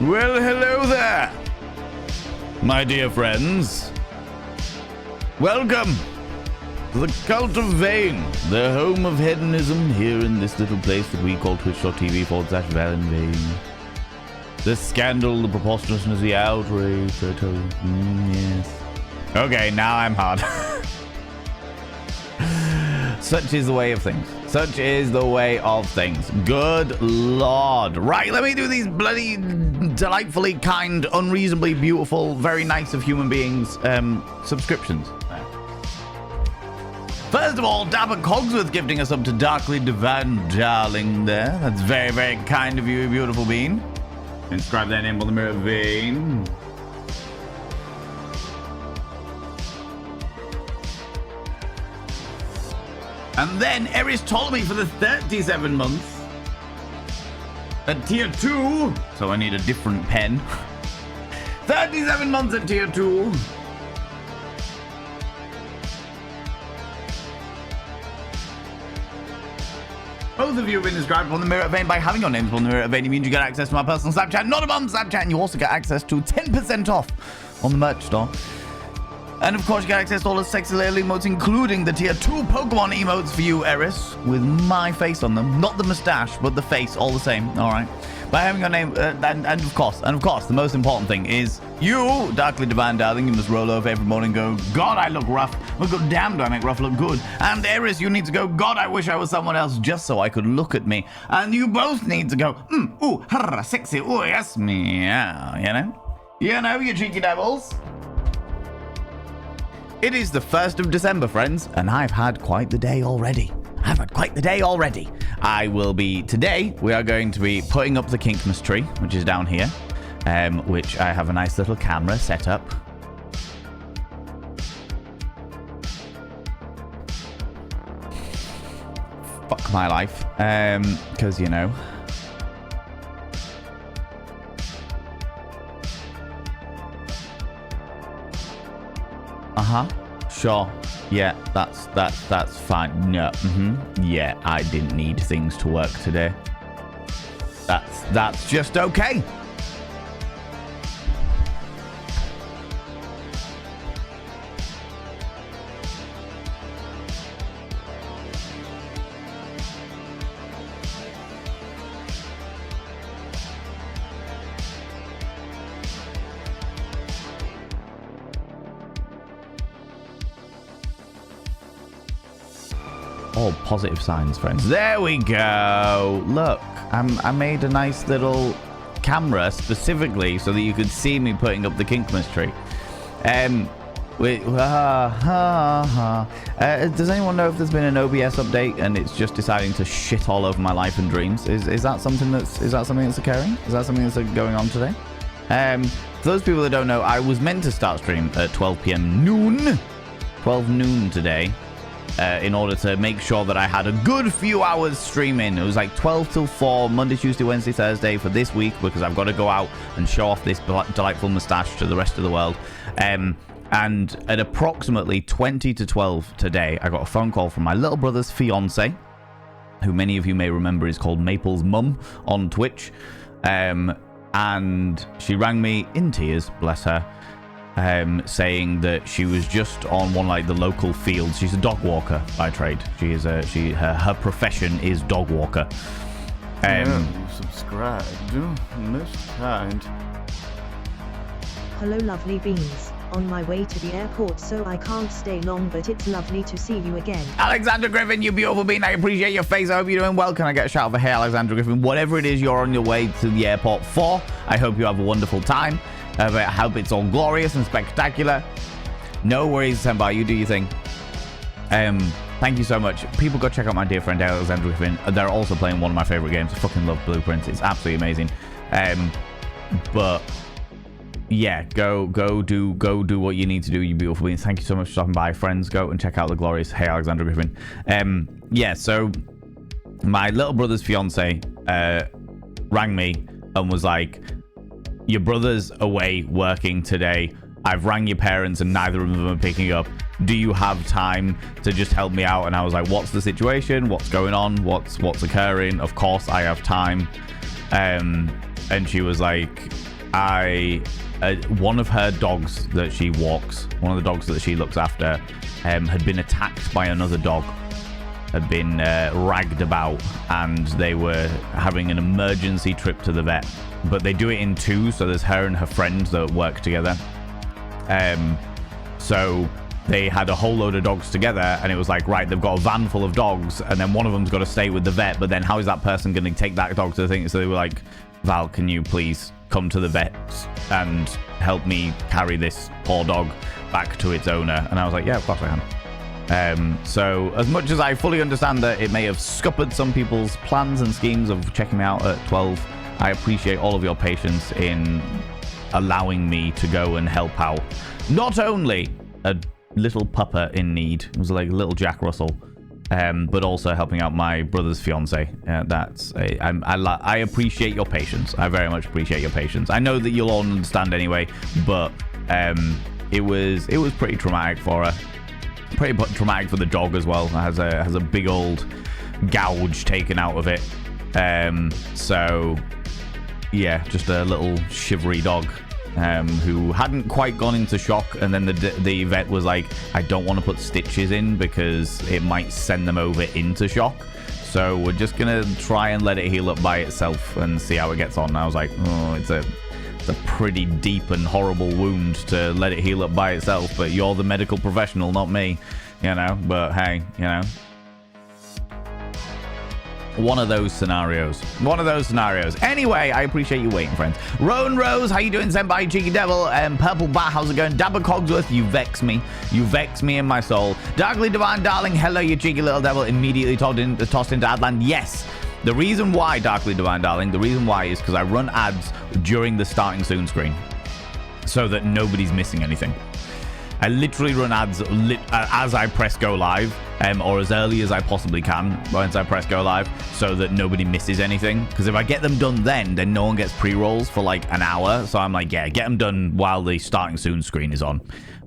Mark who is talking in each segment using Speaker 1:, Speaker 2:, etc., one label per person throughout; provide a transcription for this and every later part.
Speaker 1: Well, hello there, my dear friends. Welcome to the Cult of Vain, the home of hedonism here in this little place that we call twitch.tv/ValenVain. The scandal, the preposterousness, the outrage, I tell you. Yes. Okay, now I'm hard. Such is the way of things. Such is the way of things. Good Lord. Right, let me do these bloody delightfully kind, unreasonably beautiful, very nice of human beings subscriptions. First of all, Dapper Cogsworth gifting us up to Darkly Divine Darling there. That's very, very kind of you, beautiful being. Inscribe their name on the mirror vein. And then Eris Ptolemy for the 37 months. At tier 2. So I need a different pen. 37 months at tier 2. Both of you have been inscribed on the Mirror Vein. By having your names on the Mirror Vein, it means you get access to my personal Snapchat, not a mum Snapchat, and you also get access to 10% off on the merch store. And of course, you get access to all the sexy little emotes, including the tier 2 Pokemon emotes for you, Eris, with my face on them. Not the mustache, but the face, all the same. All right. By having your name, and of course, the most important thing is you, Darkly Divine Darling, you must roll over every morning and go, God, I look rough. But god damn, do I make rough look good. And Eris, you need to go, God, I wish I was someone else just so I could look at me. And you both need to go, ooh, harra, sexy, ooh, yes, meow, you know? You know, you cheeky devils. It is the 1st of December, friends, and I've had quite the day already. Today, we are going to be putting up the Kinkmas tree, which is down here, which I have a nice little camera set up. Fuck my life, because, you know. Sure. Yeah, that's fine. No. Yeah, I didn't need things to work today. That's just okay. All positive signs, friends. There we go. Look, I made a nice little camera specifically so that you could see me putting up the Kinkmas tree. Does anyone know if there's been an OBS update and it's just deciding to shit all over my life and dreams? Is that something that's occurring? Is that something that's going on today? For those people that don't know, I was meant to start stream at 12 noon today. In order to make sure that I had a good few hours streaming. It was like 12 till 4, Monday, Tuesday, Wednesday, Thursday for this week, because I've got to go out and show off this delightful moustache to the rest of the world. And at approximately 20 to 12 today, I got a phone call from my little brother's fiance, who many of you may remember is called Maple's mum on Twitch. And she rang me in tears, bless her. Saying that she was just on one like the local fields. She's a dog walker by trade. Her profession is dog walker.
Speaker 2: Subscribe, most kind.
Speaker 3: Hello, lovely beans. On my way to the airport, so I can't stay long, but it's lovely to see you again.
Speaker 1: Alexandra Griffin, you beautiful bean. I appreciate your face. I hope you're doing well. Can I get a shout out for hey, Alexandra Griffin? Whatever it is you're on your way to the airport for, I hope you have a wonderful time. I hope it's all glorious and spectacular. No worries, Senpai. You do your thing. Thank you so much. People go check out my dear friend Alexandra Griffin. They're also playing one of my favorite games. I fucking love Blueprints. It's absolutely amazing. But yeah, go do what you need to do, you beautiful beings. Thank you so much for stopping by, friends. Go and check out the glorious Hey Alexandra Griffin. Yeah, so my little brother's fiance rang me and was like, your brother's away working today. I've rang your parents and neither of them are picking up. Do you have time to just help me out? And I was like, what's the situation? What's going on? What's occurring? Of course I have time. And she was like, one of her dogs that she walks, one of the dogs that she looks after, had been attacked by another dog, had been ragged about, and they were having an emergency trip to the vet. But they do it in two, so there's her and her friend that work together. So they had a whole load of dogs together, and it was like, right, they've got a van full of dogs, and then one of them's got to stay with the vet, but then how is that person going to take that dog to the thing? So they were like, Val, can you please come to the vet and help me carry this poor dog back to its owner? And I was like, yeah, of course I can. So as much as I fully understand that it may have scuppered some people's plans and schemes of checking me out at 12, I appreciate all of your patience in allowing me to go and help out not only a little pupper in need, it was like little Jack Russell, but also helping out my brother's fiance. I appreciate your patience. I very much appreciate your patience. I know that you'll all understand anyway, but it was pretty traumatic for her. Pretty traumatic for the dog as well. It has a big old gouge taken out of it. So yeah, just a little shivery dog who hadn't quite gone into shock, and then the vet was like, I don't want to put stitches in because it might send them over into shock, so we're just gonna try and let it heal up by itself and see how it gets on. And I was like, oh, it's a pretty deep and horrible wound to let it heal up by itself, but you're the medical professional, not me, you know. But hey, you know, one of those scenarios. Anyway, I appreciate you waiting, friends. Roan Rose, how you doing? Senpai, Cheeky Devil, Purple Bat, how's it going? Dabber Cogsworth, you vex me in my soul. Darkly Divine Darling, hello, you cheeky little devil. Immediately tossed into Adland. Yes, the reason why, Darkly Divine Darling, the reason why is because I run ads during the starting soon screen so that nobody's missing anything. I literally run ads as I press go live, or as early as I possibly can once I press go live, so that nobody misses anything. Because if I get them done then no one gets pre-rolls for like an hour. So I'm like, yeah, get them done while the starting soon screen is on.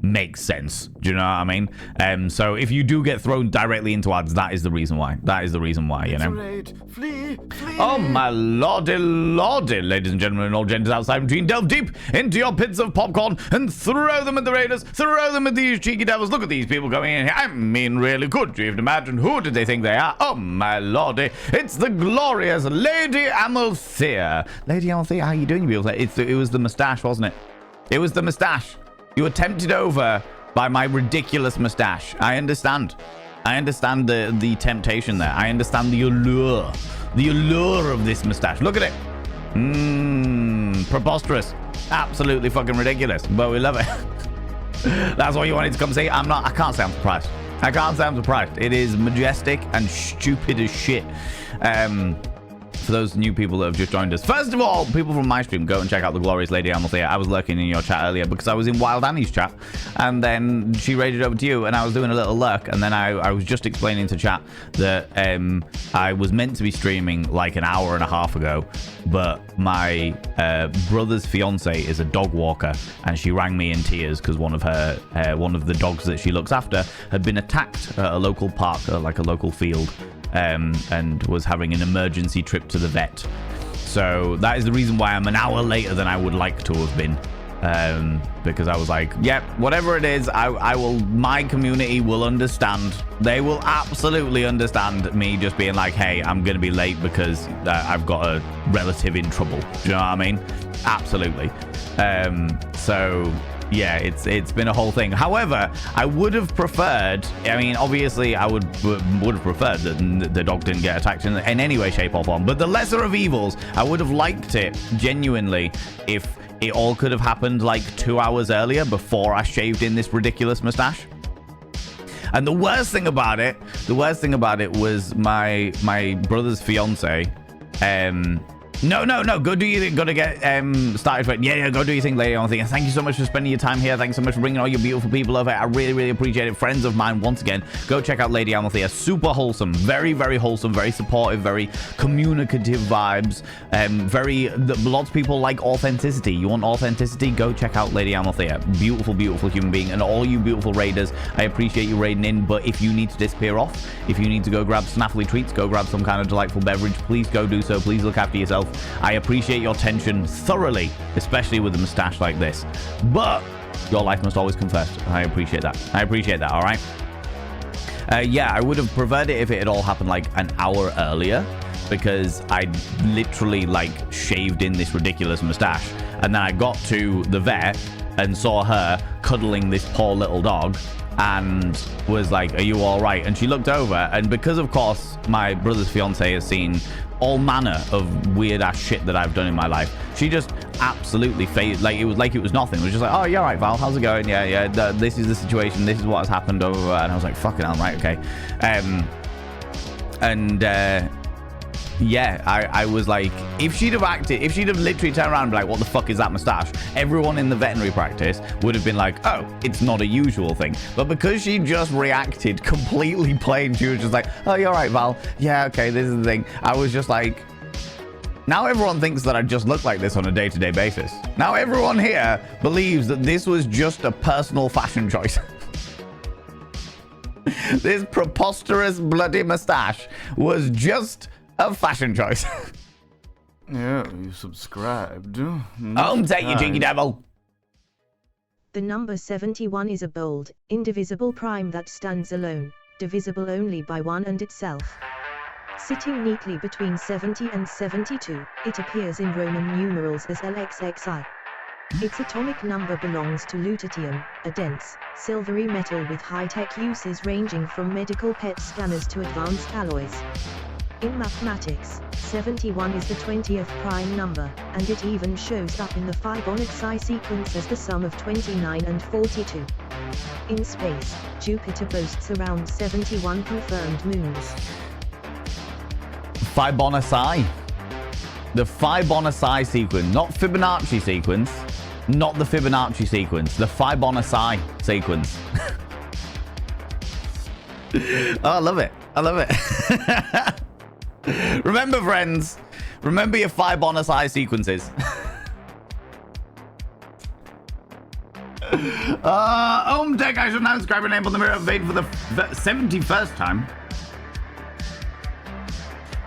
Speaker 1: Makes sense. Do you know what I mean? So if you do get thrown directly into ads, that is the reason why. You know?
Speaker 2: Flee!
Speaker 1: Oh my lordy, ladies and gentlemen and all genders outside between, delve deep into your pits of popcorn and throw them at the raiders, throw them at these cheeky devils. Look at these people going in here. I mean, really, could you even imagine who did they think they are? Oh my lordy, it's the glorious Lady Amalthea. Lady Amalthea, how you doing, you people? It was the moustache, wasn't it? It was the moustache. You were tempted over by my ridiculous moustache. I understand. The temptation there. I understand the allure of this moustache. Look at it. Preposterous. Absolutely fucking ridiculous. But we love it. That's what you wanted to come see. I can't say I'm surprised. It is majestic and stupid as shit. For those new people that have just joined us, first of all, people from my stream, go and check out the glorious Lady Amalthea. I was lurking in your chat earlier because I was in Wild Annie's chat, and then she raided over to you, and I was doing a little lurk, and then I was just explaining to chat that I was meant to be streaming like an hour and a half ago, but my brother's fiance is a dog walker, and she rang me in tears because one of the dogs that she looks after had been attacked at a local park, like a local field. And was having an emergency trip to the vet. So that is the reason why I'm an hour later than I would like to have been. Because I was like, yep, whatever it is, my community will understand. They will absolutely understand me just being like, hey, I'm going to be late because I've got a relative in trouble. Do you know what I mean? Absolutely. So yeah, it's been a whole thing. However, I would have preferred, I mean, obviously I would have preferred that the dog didn't get attacked in any way, shape or form, but the lesser of evils, I would have liked it genuinely if it all could have happened like 2 hours earlier before I shaved in this ridiculous mustache. And the worst thing about it was my brother's fiance. No. Go do your thing. Got to get started. For it. Yeah. Go do your thing, Lady Amalthea. Thank you so much for spending your time here. Thanks so much for bringing all your beautiful people over. I really appreciate it. Friends of mine, once again, go check out Lady Amalthea. Super wholesome, very wholesome, very supportive, very communicative vibes. Lots of people like authenticity. You want authenticity? Go check out Lady Amalthea. Beautiful human being, and all you beautiful raiders. I appreciate you raiding in. But if you need to disappear off, if you need to go grab snaffly treats, go grab some kind of delightful beverage, please go do so. Please look after yourself. I appreciate your tension thoroughly, especially with a mustache like this. But your life must always come first. I appreciate that. I appreciate that, all right? Yeah, I would have preferred it if it had all happened like an hour earlier, because I literally like shaved in this ridiculous mustache, and then I got to the vet and saw her cuddling this poor little dog and was like, are you all right? And she looked over, and because of course my brother's fiance has seen all manner of weird ass shit that I've done in my life, she just absolutely phased, like it was nothing. It was just like, oh, you're right, Val, how's it going? Yeah, this is the situation, this is what has happened over. And I was like, fucking hell, right, okay. Yeah, I was like, if she'd have literally turned around and be like, what the fuck is that mustache? Everyone in the veterinary practice would have been like, oh, it's not a usual thing. But because she just reacted completely plain, she was just like, oh, you're right, Val. Yeah, okay, this is the thing. I was just like, now everyone thinks that I just look like this on a day-to-day basis. Now everyone here believes that this was just a personal fashion choice. This preposterous bloody mustache was just a fashion choice.
Speaker 2: Yeah, you subscribed.
Speaker 1: Take you cheeky devil.
Speaker 3: The number 71 is a bold, indivisible prime that stands alone, divisible only by one and itself. Sitting neatly between 70 and 72, it appears in Roman numerals as LXXI. Its atomic number belongs to lutetium, a dense, silvery metal with high-tech uses ranging from medical PET scanners to advanced alloys. In mathematics, 71 is the 20th prime number, and it even shows up in the Fibonacci sequence as the sum of 29 and 42. In space, Jupiter boasts around 71 confirmed moons.
Speaker 1: Fibonacci. The Fibonacci sequence, not Fibonacci sequence. Not the Fibonacci sequence, the Fibonacci sequence. Oh, I love it. I love it. Remember, friends, remember your Fibonacci sequences. Tech, I shall now inscribe your name on the mirror of Vade for the 71st time.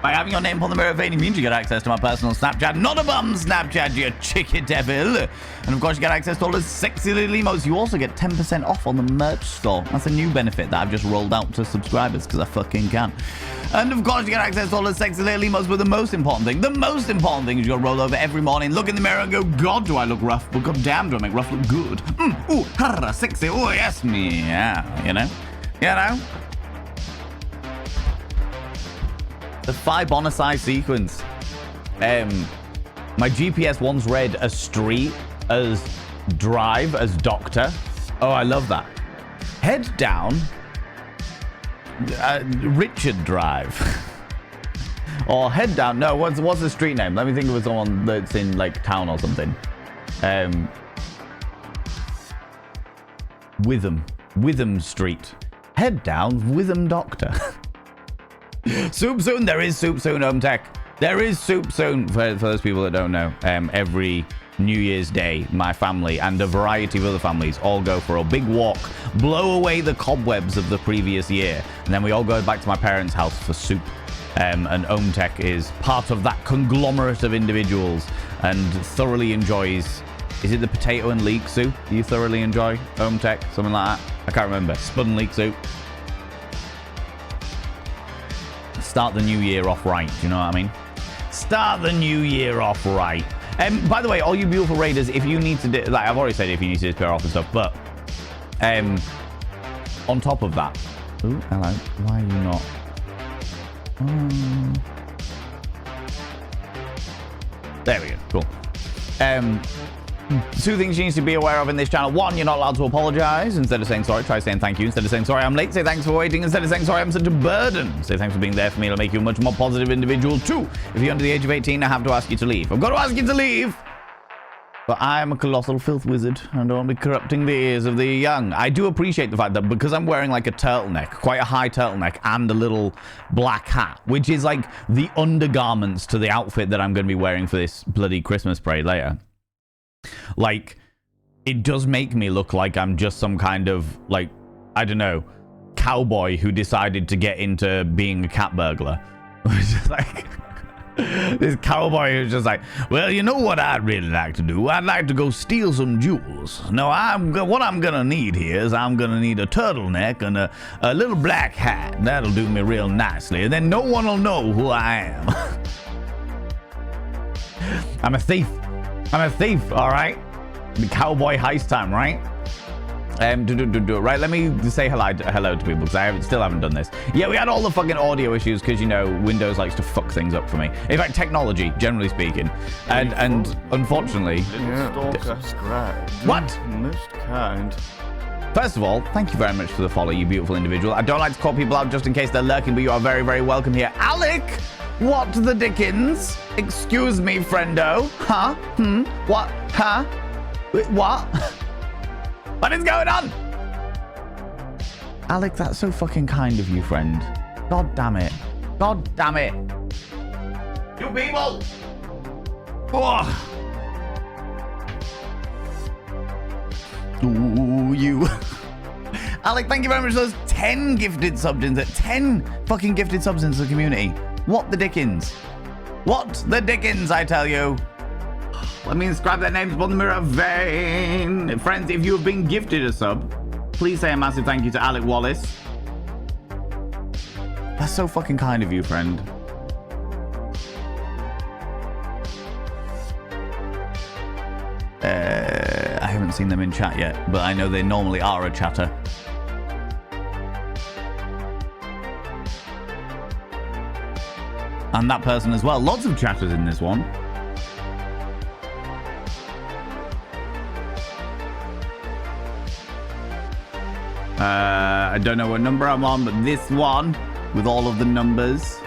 Speaker 1: By having your name on the mirror of Vade, it means you get access to my personal Snapchat. Not a bum Snapchat, you chicken devil. And of course, you get access to all the sexy little emotes. You also get 10% off on the merch store. That's a new benefit that I've just rolled out to subscribers because I fucking can. And of course, you get access to all the sexy little emotes. But the most important thing is you'll roll over every morning, look in the mirror and go, God, do I look rough? But god damn, do I make rough look good? Ooh, harra, sexy, oh yes, me, yeah, you know? The Fibonacci sequence. My GPS once read a street as drive as doctor. Oh, I love that. Head down. Richard Drive. Or head down. No, what's the street name? Let me think of someone that's in like town or something. Witham Street. Head down Witham Doctor. Soup soon. There is soup soon, Home Tech. There is soup soon. For those people that don't know, every New Year's Day, my family and a variety of other families all go for a big walk, blow away the cobwebs of the previous year, and then we all go back to my parents' house for soup. And Home Tech is part of that conglomerate of individuals and thoroughly enjoys. Is it the potato and leek soup you thoroughly enjoy, Home Tech? Something like that. I can't remember. Spud and leek soup. Start the new year off right. Do you know what I mean? Start the new year off right. By the way, all you beautiful raiders, if you need to do, like I've already said, if you need to disappear off and stuff, but on top of that, ooh, hello, why are you not? There we go. Cool. Two things you need to be aware of in this channel. One, you're not allowed to apologize. Instead of saying sorry, try saying thank you. Instead of saying sorry, I'm late, say thanks for waiting. Instead of saying sorry, I'm such a burden, say thanks for being there for me. It'll make you a much more positive individual. Two, if you're under the age of 18, I have to ask you to leave. I've got to ask you to leave. But I am a colossal filth wizard and don't want to be corrupting the ears of the young. I do appreciate the fact that because I'm wearing like a turtleneck, quite a high turtleneck, and a little black hat, which is like the undergarments to the outfit that I'm going to be wearing for this bloody Christmas parade later. Like, it does make me look like I'm just some kind of, like, I don't know, cowboy who decided to get into being a cat burglar. Like, This cowboy is just like, well, you know what I'd really like to do? I'd like to go steal some jewels. No, what I'm gonna need here is I'm gonna need a turtleneck and a little black hat. That'll do me real nicely, and then no one will know who I am. I'm a thief. All right. The cowboy heist time, right? Right, let me say hello to people because I still haven't done this. Yeah, we had all the fucking audio issues because, you know, Windows likes to fuck things up for me. In fact, technology, generally speaking. And unfortunately...
Speaker 2: Subscribe.
Speaker 1: What?
Speaker 2: Most kind.
Speaker 1: First of all, thank you very much for the follow, you beautiful individual. I don't like to call people out just in case they're lurking, but you are very, very welcome here. Alec! What the dickens? Excuse me, friendo. Huh? What? Huh? Wait, what? What is going on? Alec, that's so fucking kind of you, friend. God damn it. God damn it. You people! Oh. Ooh, you. Alec, thank you very much for those 10 gifted subs into 10 fucking gifted subs into the community. What the dickens? What the dickens, I tell you. Let me inscribe their names upon the mirror vein. Friends, if you have been gifted a sub, please say a massive thank you to Alec Wallace. That's so fucking kind of you, friend. I haven't seen them in chat yet, but I know they normally are a chatter. And that person as well. Lots of chatters in this one. I don't know what number I'm on, but this one with all of the numbers.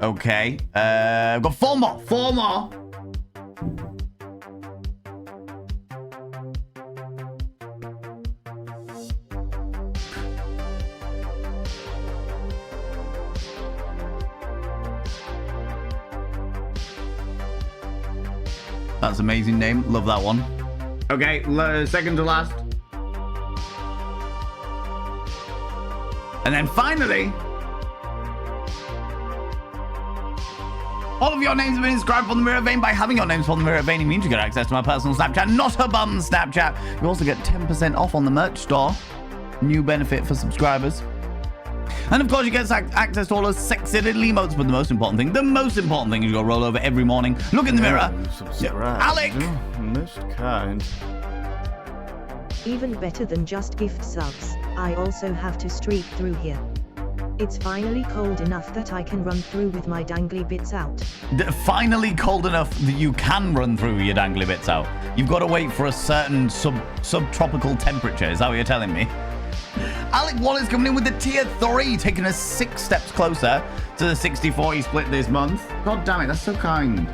Speaker 1: Okay. I've got four more. That's an amazing name. Love that one. Okay, second to last. And then finally, all of your names have been inscribed on the mirror vein. By having your names on the mirror vein, it means you get access to my personal Snapchat, not a bum Snapchat. You also get 10% off on the merch store. New benefit for subscribers. And of course, you get access to all those sexy little emotes. But the most important thing is you go roll over every morning, look in the mirror.
Speaker 2: Subscribe.
Speaker 1: Alec!
Speaker 2: Most kind.
Speaker 3: Even better than just gift subs, I also have to streak through here. It's finally cold enough that I can run through with my dangly bits out.
Speaker 1: Finally cold enough that you can run through your dangly bits out. You've got to wait for a certain subtropical temperature. Is that what you're telling me? Alec Wallace coming in with the tier 3, taking us 6 steps closer to the 60-40 split this month. God damn it, that's so kind.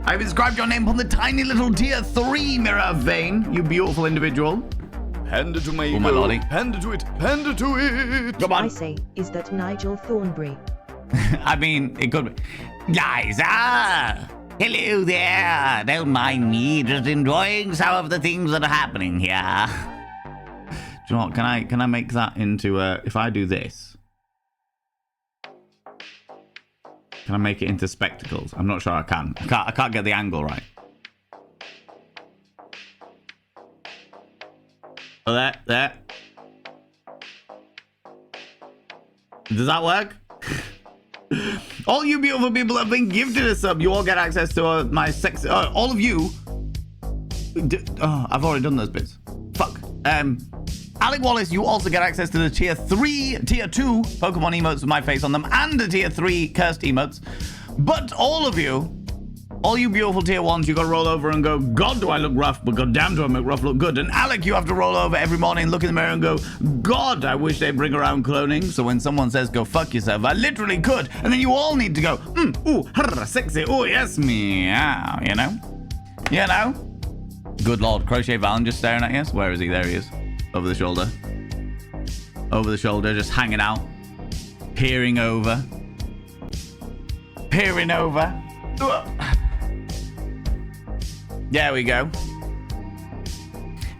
Speaker 1: I've inscribed your name on the tiny little tier 3 mirror vein, you beautiful individual.
Speaker 2: Hand it to me.
Speaker 1: Oh, my lordy.
Speaker 2: Hand it to it. Hand it to it.
Speaker 1: Come on.
Speaker 3: I say, is that Nigel Thornbury?
Speaker 1: I mean, it could be. Guys, hello there. Don't mind me, just enjoying some of the things that are happening here. Do you know what? Can I make that into if I do this? Can I make it into spectacles? I'm not sure I can. I can't get the angle right. Oh, there. Does that work? All you beautiful people have been gifted a sub. You all get access to my sexy... all of you... I've already done those bits. Fuck. Alec Wallace, you also get access to the tier 2 Pokemon emotes with my face on them and the tier 3 cursed emotes. But all of you... All you beautiful tier 1s, you gotta roll over and go, God, do I look rough, but goddamn do I make rough look good. And Alec, you have to roll over every morning, look in the mirror and go, God, I wish they'd bring around cloning. So when someone says, go fuck yourself, I literally could. And then you all need to go, ooh, sexy, ooh, yes, meow, you know? You know? Good Lord, Crochet Valen just staring at you. Where is he? There he is. Over the shoulder. Over the shoulder, just hanging out. Peering over. Peering over. There we go.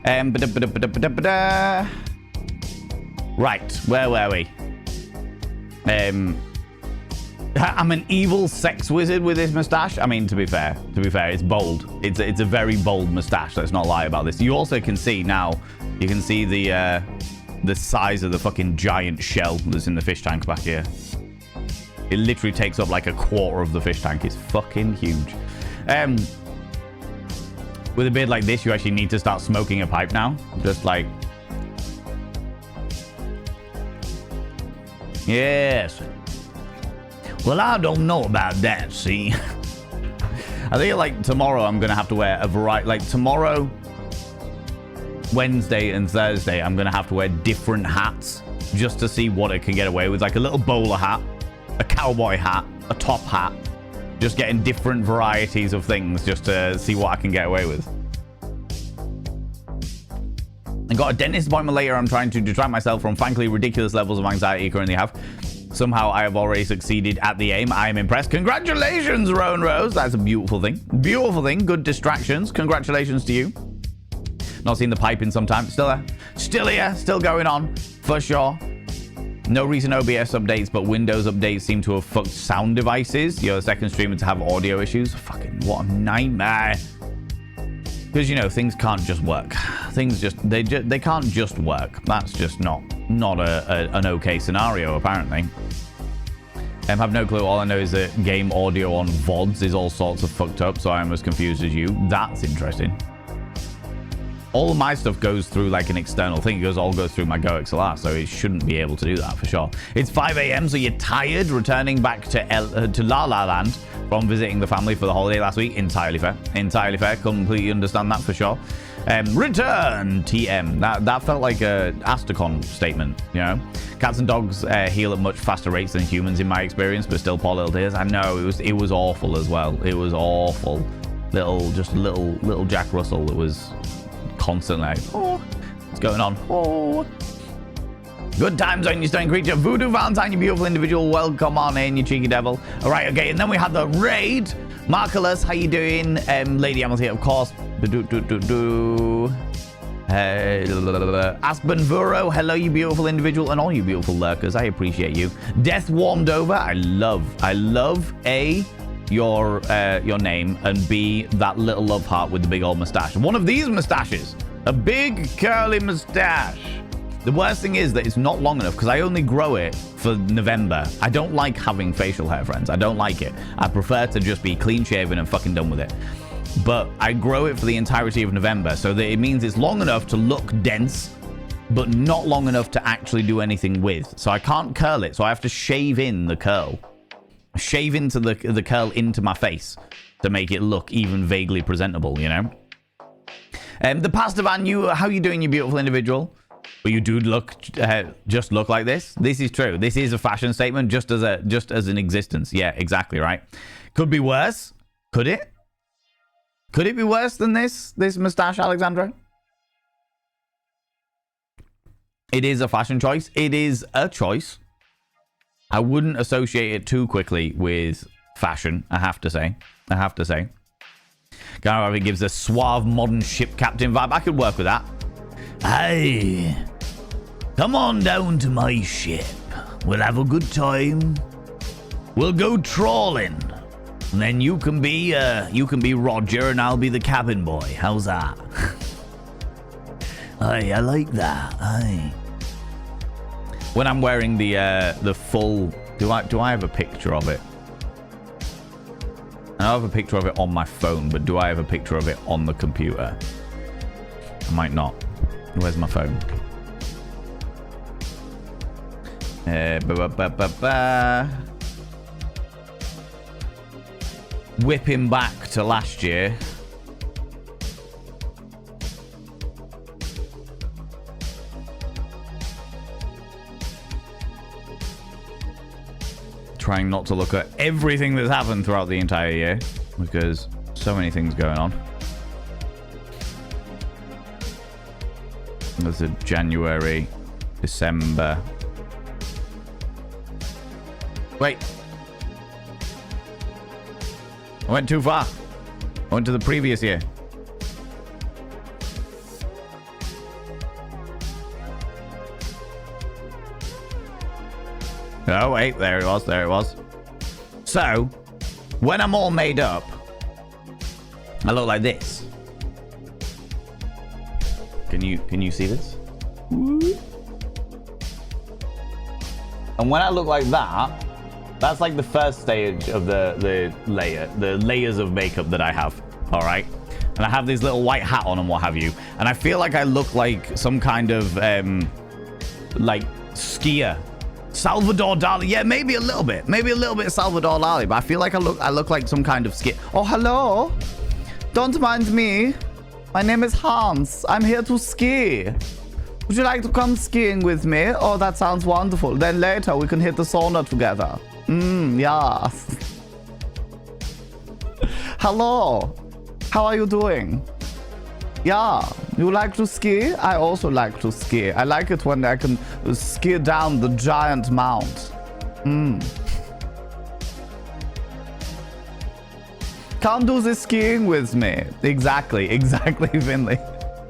Speaker 1: Right, where were we? I'm an evil sex wizard with this mustache. I mean, to be fair, it's bold. It's a very bold mustache. Let's not lie about this. You also can see now. You can see the size of the fucking giant shell that's in the fish tank back here. It literally takes up like a quarter of the fish tank. It's fucking huge. With a beard like this, you actually need to start smoking a pipe now. Just like, yes. Well, I don't know about that, see. I think like tomorrow I'm going to have to wear a variety. Like tomorrow, Wednesday and Thursday, I'm going to have to wear different hats just to see what I can get away with. Like a little bowler hat, a cowboy hat, a top hat. Just getting different varieties of things just to see what I can get away with. I got a dentist appointment later. I'm trying to distract myself from frankly ridiculous levels of anxiety I currently have. Somehow I have already succeeded at the aim. I am impressed. Congratulations, Roan Rose. That's a beautiful thing. Beautiful thing. Good distractions. Congratulations to you. Not seen the pipe in some time. Still there. Still here. Still going on. For sure. No recent OBS updates, but Windows updates seem to have fucked sound devices. You're the second streamer to have audio issues. Fucking what a nightmare. Because, you know, things can't just work. Things just, they can't just work. That's just not an okay scenario, apparently. I have no clue. All I know is that game audio on VODs is all sorts of fucked up, so I'm as confused as you. That's interesting. All of my stuff goes through like an external thing. It all goes through my Go XLR, so it shouldn't be able to do that for sure. It's 5 a.m., so you're tired returning back to La La Land from visiting the family for the holiday last week. Entirely fair. Entirely fair. Completely understand that for sure. Return TM. That felt like a Astacon statement, you know. Cats and dogs heal at much faster rates than humans in my experience, but still poor little tears. I know it was awful as well. It was awful. Little Jack Russell that was constantly like, oh, what's going on? Oh. Good times on you stone creature. Voodoo Valentine, you beautiful individual. Welcome on in, you cheeky devil. All right, okay, and then we had the raid. Marcellus, how you doing? Lady Emma's here, of course. Aspen Vuro, hello, you beautiful individual, and all you beautiful lurkers. I appreciate you. Death Warmed Over. I love A, your name, and B, that little love heart with the big old mustache. One of these mustaches, a big curly mustache. The worst thing is that it's not long enough because I only grow it for November. I don't like having facial hair, friends. I don't like it. I prefer to just be clean shaven and fucking done with it. But I grow it for the entirety of November, so that it means it's long enough to look dense, but not long enough to actually do anything with. So I can't curl it, so I have to shave in the curl. Shave into the curl into my face to make it look even vaguely presentable, you know? The Pasta Van, how you doing, you beautiful individual? Well, you do look, just look like this. This is true. This is a fashion statement, just as an existence. Yeah, exactly right. Could be worse. Could it? Could it be worse than this mustache, Alexandra? It is a fashion choice. It is a choice. I wouldn't associate it too quickly with fashion, I have to say. Kind of gives a suave modern ship captain vibe. I could work with that. Hey, come on down to my ship. We'll have a good time. We'll go trawling. And then you can be Roger and I'll be the cabin boy. How's that? Hey, I like that. Hey. When I'm wearing the full, do I have a picture of it? I have a picture of it on my phone, but do I have a picture of it on the computer? I might not. Where's my phone? Whipping back to last year. Trying not to look at everything that's happened throughout the entire year, because so many things going on. There's a January, December. Wait. I went too far. I went to the previous year. Oh, wait. There it was. There it was. So, when I'm all made up, I look like this. Can you see this? And when I look like that, that's like the first stage of the layers of makeup that I have. All right. And I have this little white hat on and what have you. And I feel like I look like some kind of like skier. Salvador Dali. Yeah, maybe a little bit. Maybe a little bit of Salvador Dali. But I feel like I look like some kind of skier. Oh, hello. Don't mind me. My name is Hans. I'm here to ski. Would you like to come skiing with me? Oh, that sounds wonderful. Then later we can hit the sauna together. Yes. Hello. How are you doing? Yeah. You like to ski? I also like to ski. I like it when I can ski down the giant mount. Come do the skiing with me. Exactly, Finley.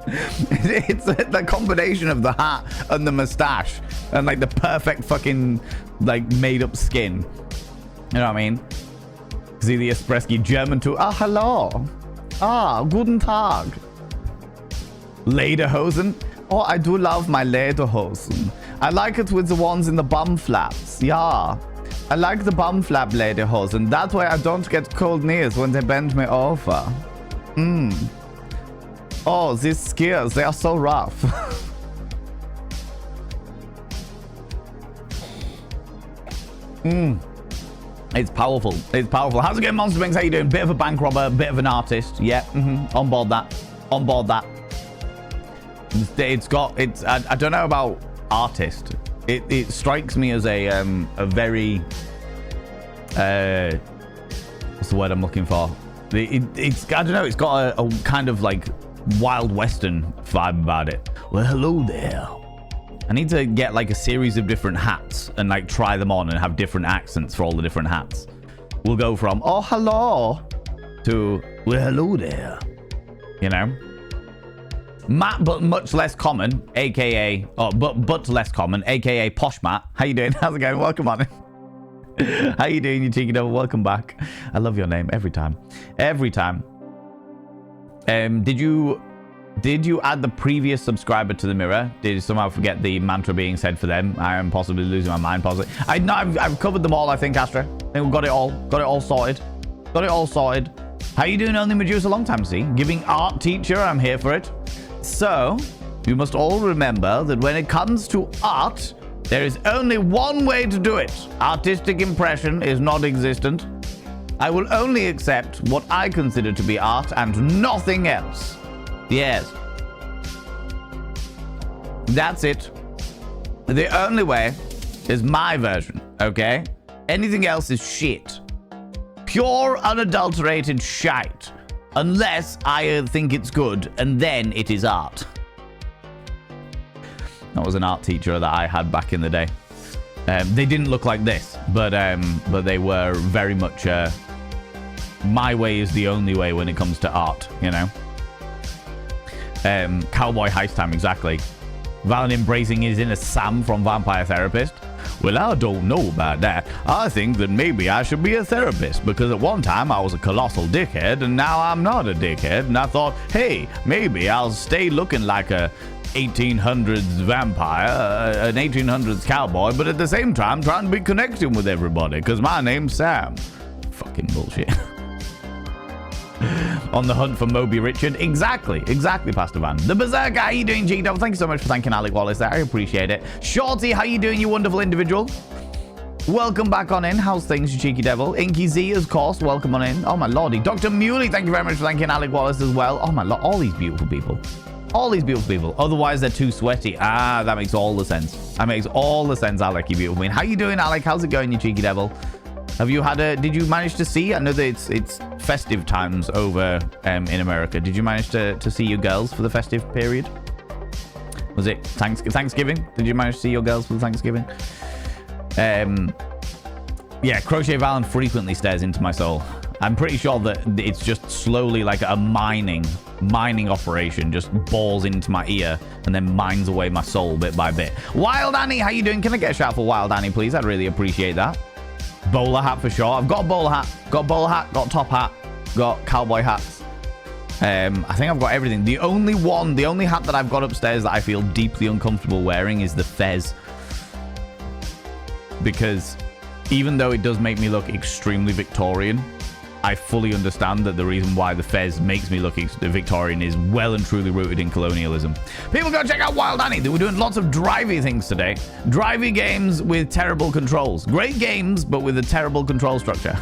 Speaker 1: It's the combination of the hat and the mustache and like the perfect fucking like made up skin. You know what I mean? See the Espresso German too. Ah, hello. Ah, guten Tag. Lederhosen. Oh, I do love my lederhosen. I like it with the ones in the bum flaps. Yeah. I like the bum flap lederhosen. That way I don't get cold knees when they bend me over. Oh, these skiers, they are so rough. It's powerful. It's powerful. How's it going, Monster Banks? How you doing? Bit of a bank robber, bit of an artist. Yeah, on board that. On board that. I don't know about artist. It strikes me as a very what's the word I'm looking for? It's I don't know. It's got a kind of like Wild Western vibe about it. Well, hello there. I need to get like a series of different hats and like try them on and have different accents for all the different hats. We'll go from oh hello to well hello there. You know. Matt, but much less common, aka but less common, aka Posh Matt. How you doing? How's it going? Welcome on in. How you doing, you cheeky devil? Welcome back. I love your name every time. Every time. Did you add the previous subscriber to the mirror? Did you somehow forget the mantra being said for them? I am possibly losing my mind. Possibly. I've covered them all. I think Astra. I think we've got it all sorted. Got it all sorted. How you doing, Only Medusa? Long time to see. Giving art teacher. I'm here for it. So, you must all remember that when it comes to art, there is only one way to do it. Artistic impression is not existent. I will only accept what I consider to be art and nothing else. Yes. That's it. The only way is my version, okay? Anything else is shit. Pure, unadulterated shite. Unless I think it's good, and then it is art. That was an art teacher that I had back in the day. They didn't look like this, but they were very much my way is the only way when it comes to art, you know. Cowboy Heist Time, exactly. Valen embracing his inner Sam from Vampire Therapist. Well, I don't know about that. I think that maybe I should be a therapist because at one time I was a colossal dickhead and now I'm not a dickhead. And I thought, hey, maybe I'll stay looking like a 1800s vampire, an 1800s cowboy, but at the same time trying to be connecting with everybody because my name's Sam. Fucking bullshit. On the hunt for Moby Richard. Exactly, Pastor Van. The Berserker, how you doing, G-Dub? Thank you so much for thanking Alec Wallace there. I appreciate it. Shorty, how you doing, you wonderful individual? Welcome back on in. How's things, you cheeky devil? Inky Z, of course. Welcome on in. Oh, my lordy. Dr. Muley, thank you very much for thanking Alec Wallace as well. Oh, my lord. All these beautiful people. All these beautiful people. Otherwise, they're too sweaty. Ah, that makes all the sense. That makes all the sense, Alec, you beautiful. I mean, how you doing, Alec? How's it going, you cheeky devil? Have you had did you manage to see? I know that it's festive times over in America. Did you manage to see your girls for the festive period? Was it Thanksgiving? Did you manage to see your girls for Thanksgiving? Yeah, Crochet Valen frequently stares into my soul. I'm pretty sure that it's just slowly like a mining operation, just balls into my ear and then mines away my soul bit by bit. Wild Annie, how you doing? Can I get a shout for Wild Annie, please? I'd really appreciate that. Bowler hat for sure. I've got a bowler hat, got top hat, got cowboy hats. I think I've got everything. The only hat that I've got upstairs that I feel deeply uncomfortable wearing is the fez. Because even though it does make me look extremely Victorian, I fully understand that the reason why the fez makes me look Victorian is well and truly rooted in colonialism. People go check out Wild Annie. They were doing lots of drivey things today. Drivey games with terrible controls. Great games, but with a terrible control structure.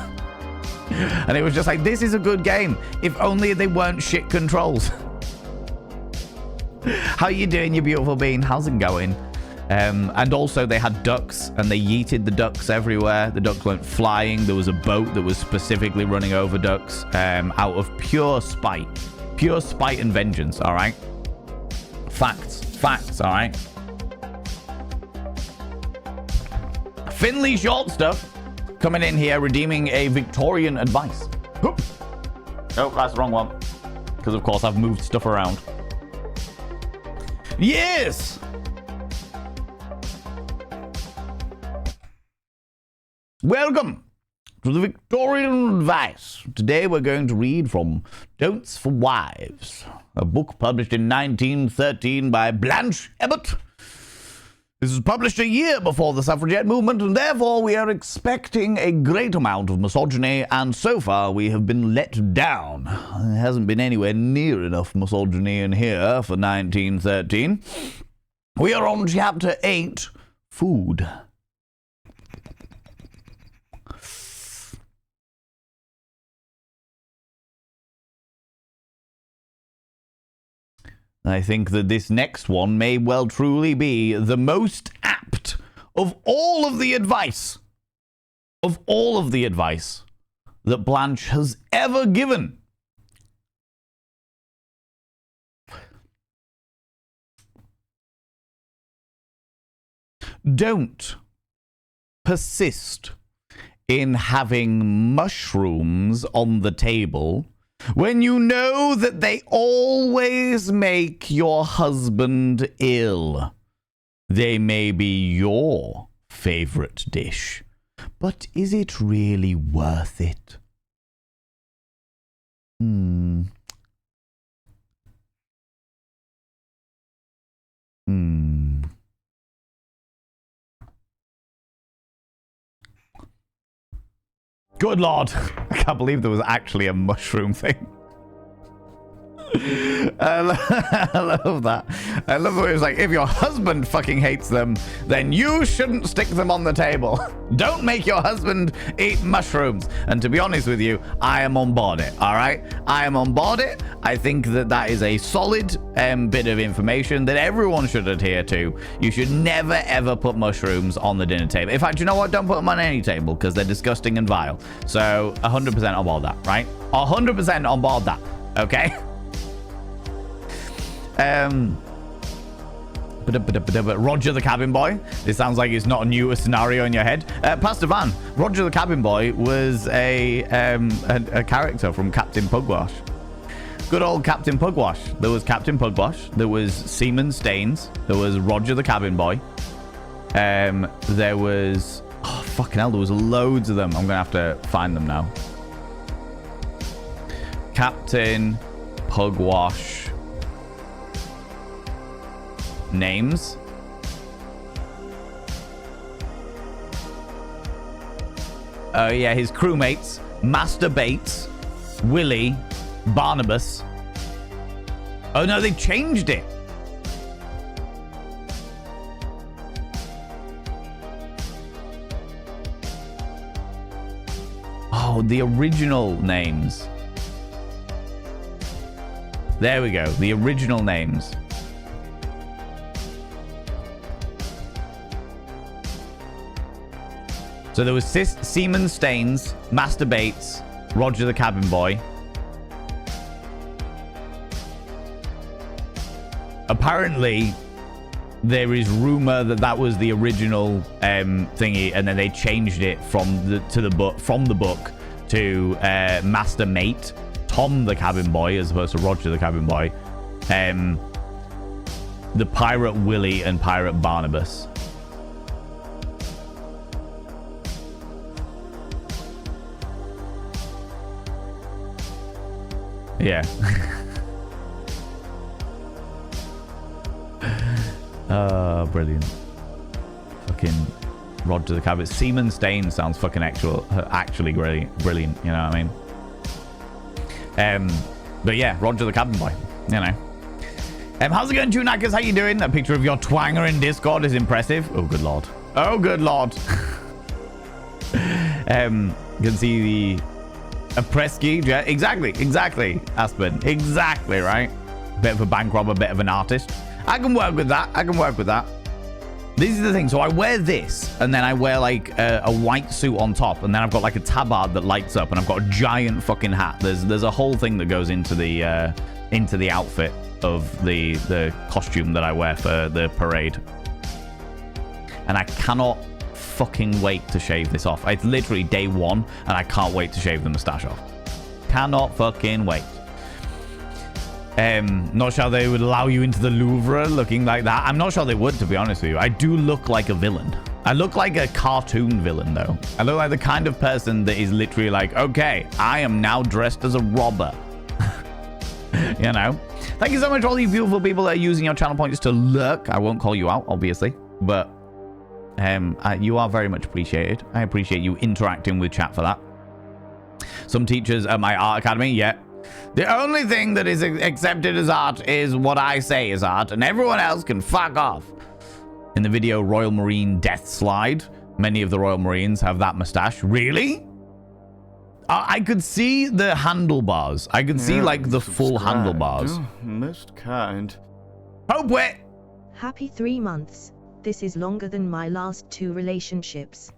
Speaker 1: And it was just like, this is a good game. If only they weren't shit controls. How you doing, you beautiful bean? How's it going? And also they had ducks and they yeeted the ducks everywhere. The ducks went flying. There was a boat that was specifically running over ducks out of pure spite and vengeance. All right. Facts. All right. Finley Short Stuff coming in here redeeming a Victorian advice. Oh, that's the wrong one. Because of course I've moved stuff around. Yes. Welcome to the Victorian Advice. Today we're going to read from Don'ts for Wives, a book published in 1913 by Blanche Ebbott. This was published a year before the suffragette movement, and therefore we are expecting a great amount of misogyny, and so far we have been let down. There hasn't been anywhere near enough misogyny in here for 1913. We are on chapter 8, Food. I think that this next one may well truly be the most apt of all of the advice that Blanche has ever given. Don't persist in having mushrooms on the table when you know that they always make your husband ill. They may be your favorite dish, but is it really worth it? Good Lord. I can't believe there was actually a mushroom thing. I love that. I love it. It was like, if your husband fucking hates them, then you shouldn't stick them on the table. Don't make your husband eat mushrooms. And to be honest with you, I am on board it. All right, I am on board it. I think that that is a solid bit of information that everyone should adhere to. You should never ever put mushrooms on the dinner table. In fact, you know what? Don't put them on any table because they're disgusting and vile. So 100% on board that, right? 100% on board that. Okay. Roger the Cabin Boy. This sounds like it's not a new scenario in your head. Pastor Van, Roger the Cabin Boy was a character from Captain Pugwash. Good old Captain Pugwash. There was Captain Pugwash. There was Seaman Staines. There was Roger the Cabin Boy. There was... Oh, fucking hell. There was loads of them. I'm going to have to find them now. Captain Pugwash. Names. Yeah, his crewmates: Master Bates, Willie, Barnabas. Oh no, they changed it. Oh, the original names. There we go. The original names. So there was Seaman Staines, Master Bates, Roger the Cabin Boy. Apparently, there is rumor that that was the original thingy, and then they changed it from the book to Master Mate, Tom the cabin boy, as opposed to Roger the cabin boy, the Pirate Willie and Pirate Barnabas. Yeah. Brilliant. Fucking Roger the Cabin. Seaman Stain sounds fucking actually brilliant. You know what I mean? But yeah, Roger the Cabin Boy. You know. How's it going, Tunackers? How you doing? That picture of your twanger in Discord is impressive. Oh, good lord. Oh, good lord. You can see the Apresky. Yeah, exactly. Aspen. Exactly, right? Bit of a bank robber, bit of an artist. I can work with that. This is the thing. So I wear this, and then I wear like a white suit on top, and then I've got like a tabard that lights up, and I've got a giant fucking hat. There's a whole thing that goes into the outfit of the costume that I wear for the parade. And I cannot fucking wait to shave this off. It's literally day one, and I can't wait to shave the mustache off. Cannot fucking wait. Not sure they would allow you into the Louvre looking like that. I'm not sure they would, to be honest with you. I do look like a villain. I look like a cartoon villain, though. I look like the kind of person that is literally like, okay, I am now dressed as a robber. You know? Thank you so much to all you beautiful people that are using your channel points to lurk. I won't call you out, obviously, but you are very much appreciated. I appreciate you interacting with chat for that. Some teachers at my art academy, yeah. The only thing that is accepted as art is what I say is art, and everyone else can fuck off. In the video Royal Marine Death Slide, many of the Royal Marines have that mustache. Really? I could see the handlebars. I could see like the full handlebars.
Speaker 2: Oh, most kind.
Speaker 1: Hope wit.
Speaker 3: Happy 3 months. This is longer than my last 2 relationships.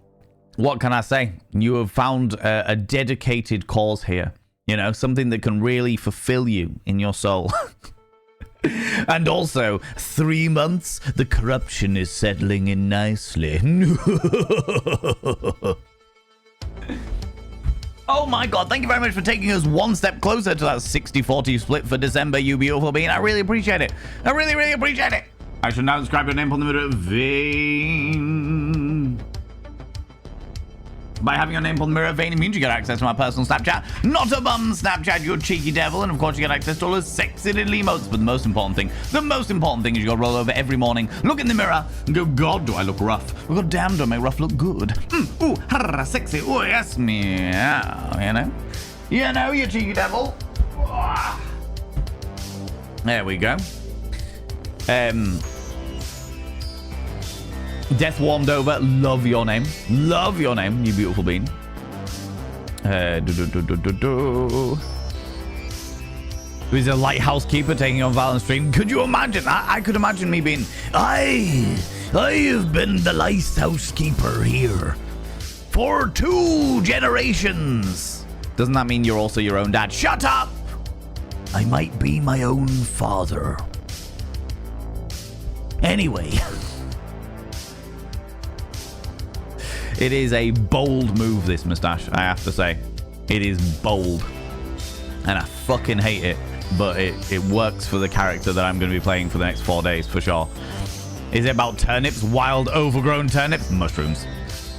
Speaker 1: What can I say? You have found a dedicated cause here. You know, something that can really fulfill you in your soul. And also, 3 months, the corruption is settling in nicely. Oh my god, thank you very much for taking us one step closer to that 60-40 split for December, you beautiful being. I really appreciate it. I really, really appreciate it. I should now describe your name on the middle vein. By having your name on the mirror vein, it means you get access to my personal Snapchat. Not a bum Snapchat, you cheeky devil. And of course, you get access to all those sexy little emotes. But the most important thing is you got to roll over every morning, look in the mirror, and go, God, do I look rough? Oh, God damn, do I make rough look good? Ooh, harra, sexy. Oh, yes, meow. You know? You know, you cheeky devil. There we go. Death warmed over. Love your name. Love your name, you beautiful bean. Who's a lighthouse keeper taking on Valorant stream? Could you imagine? I could imagine me being, I have been the lighthouse keeper here for 2 generations. Doesn't that mean you're also your own dad? Shut up! I might be my own father. Anyway. It is a bold move, this mustache, I have to say. It is bold. And I fucking hate it. But it works for the character that I'm going to be playing for the next 4 days, for sure. Is it about turnips? Wild, overgrown turnips? Mushrooms.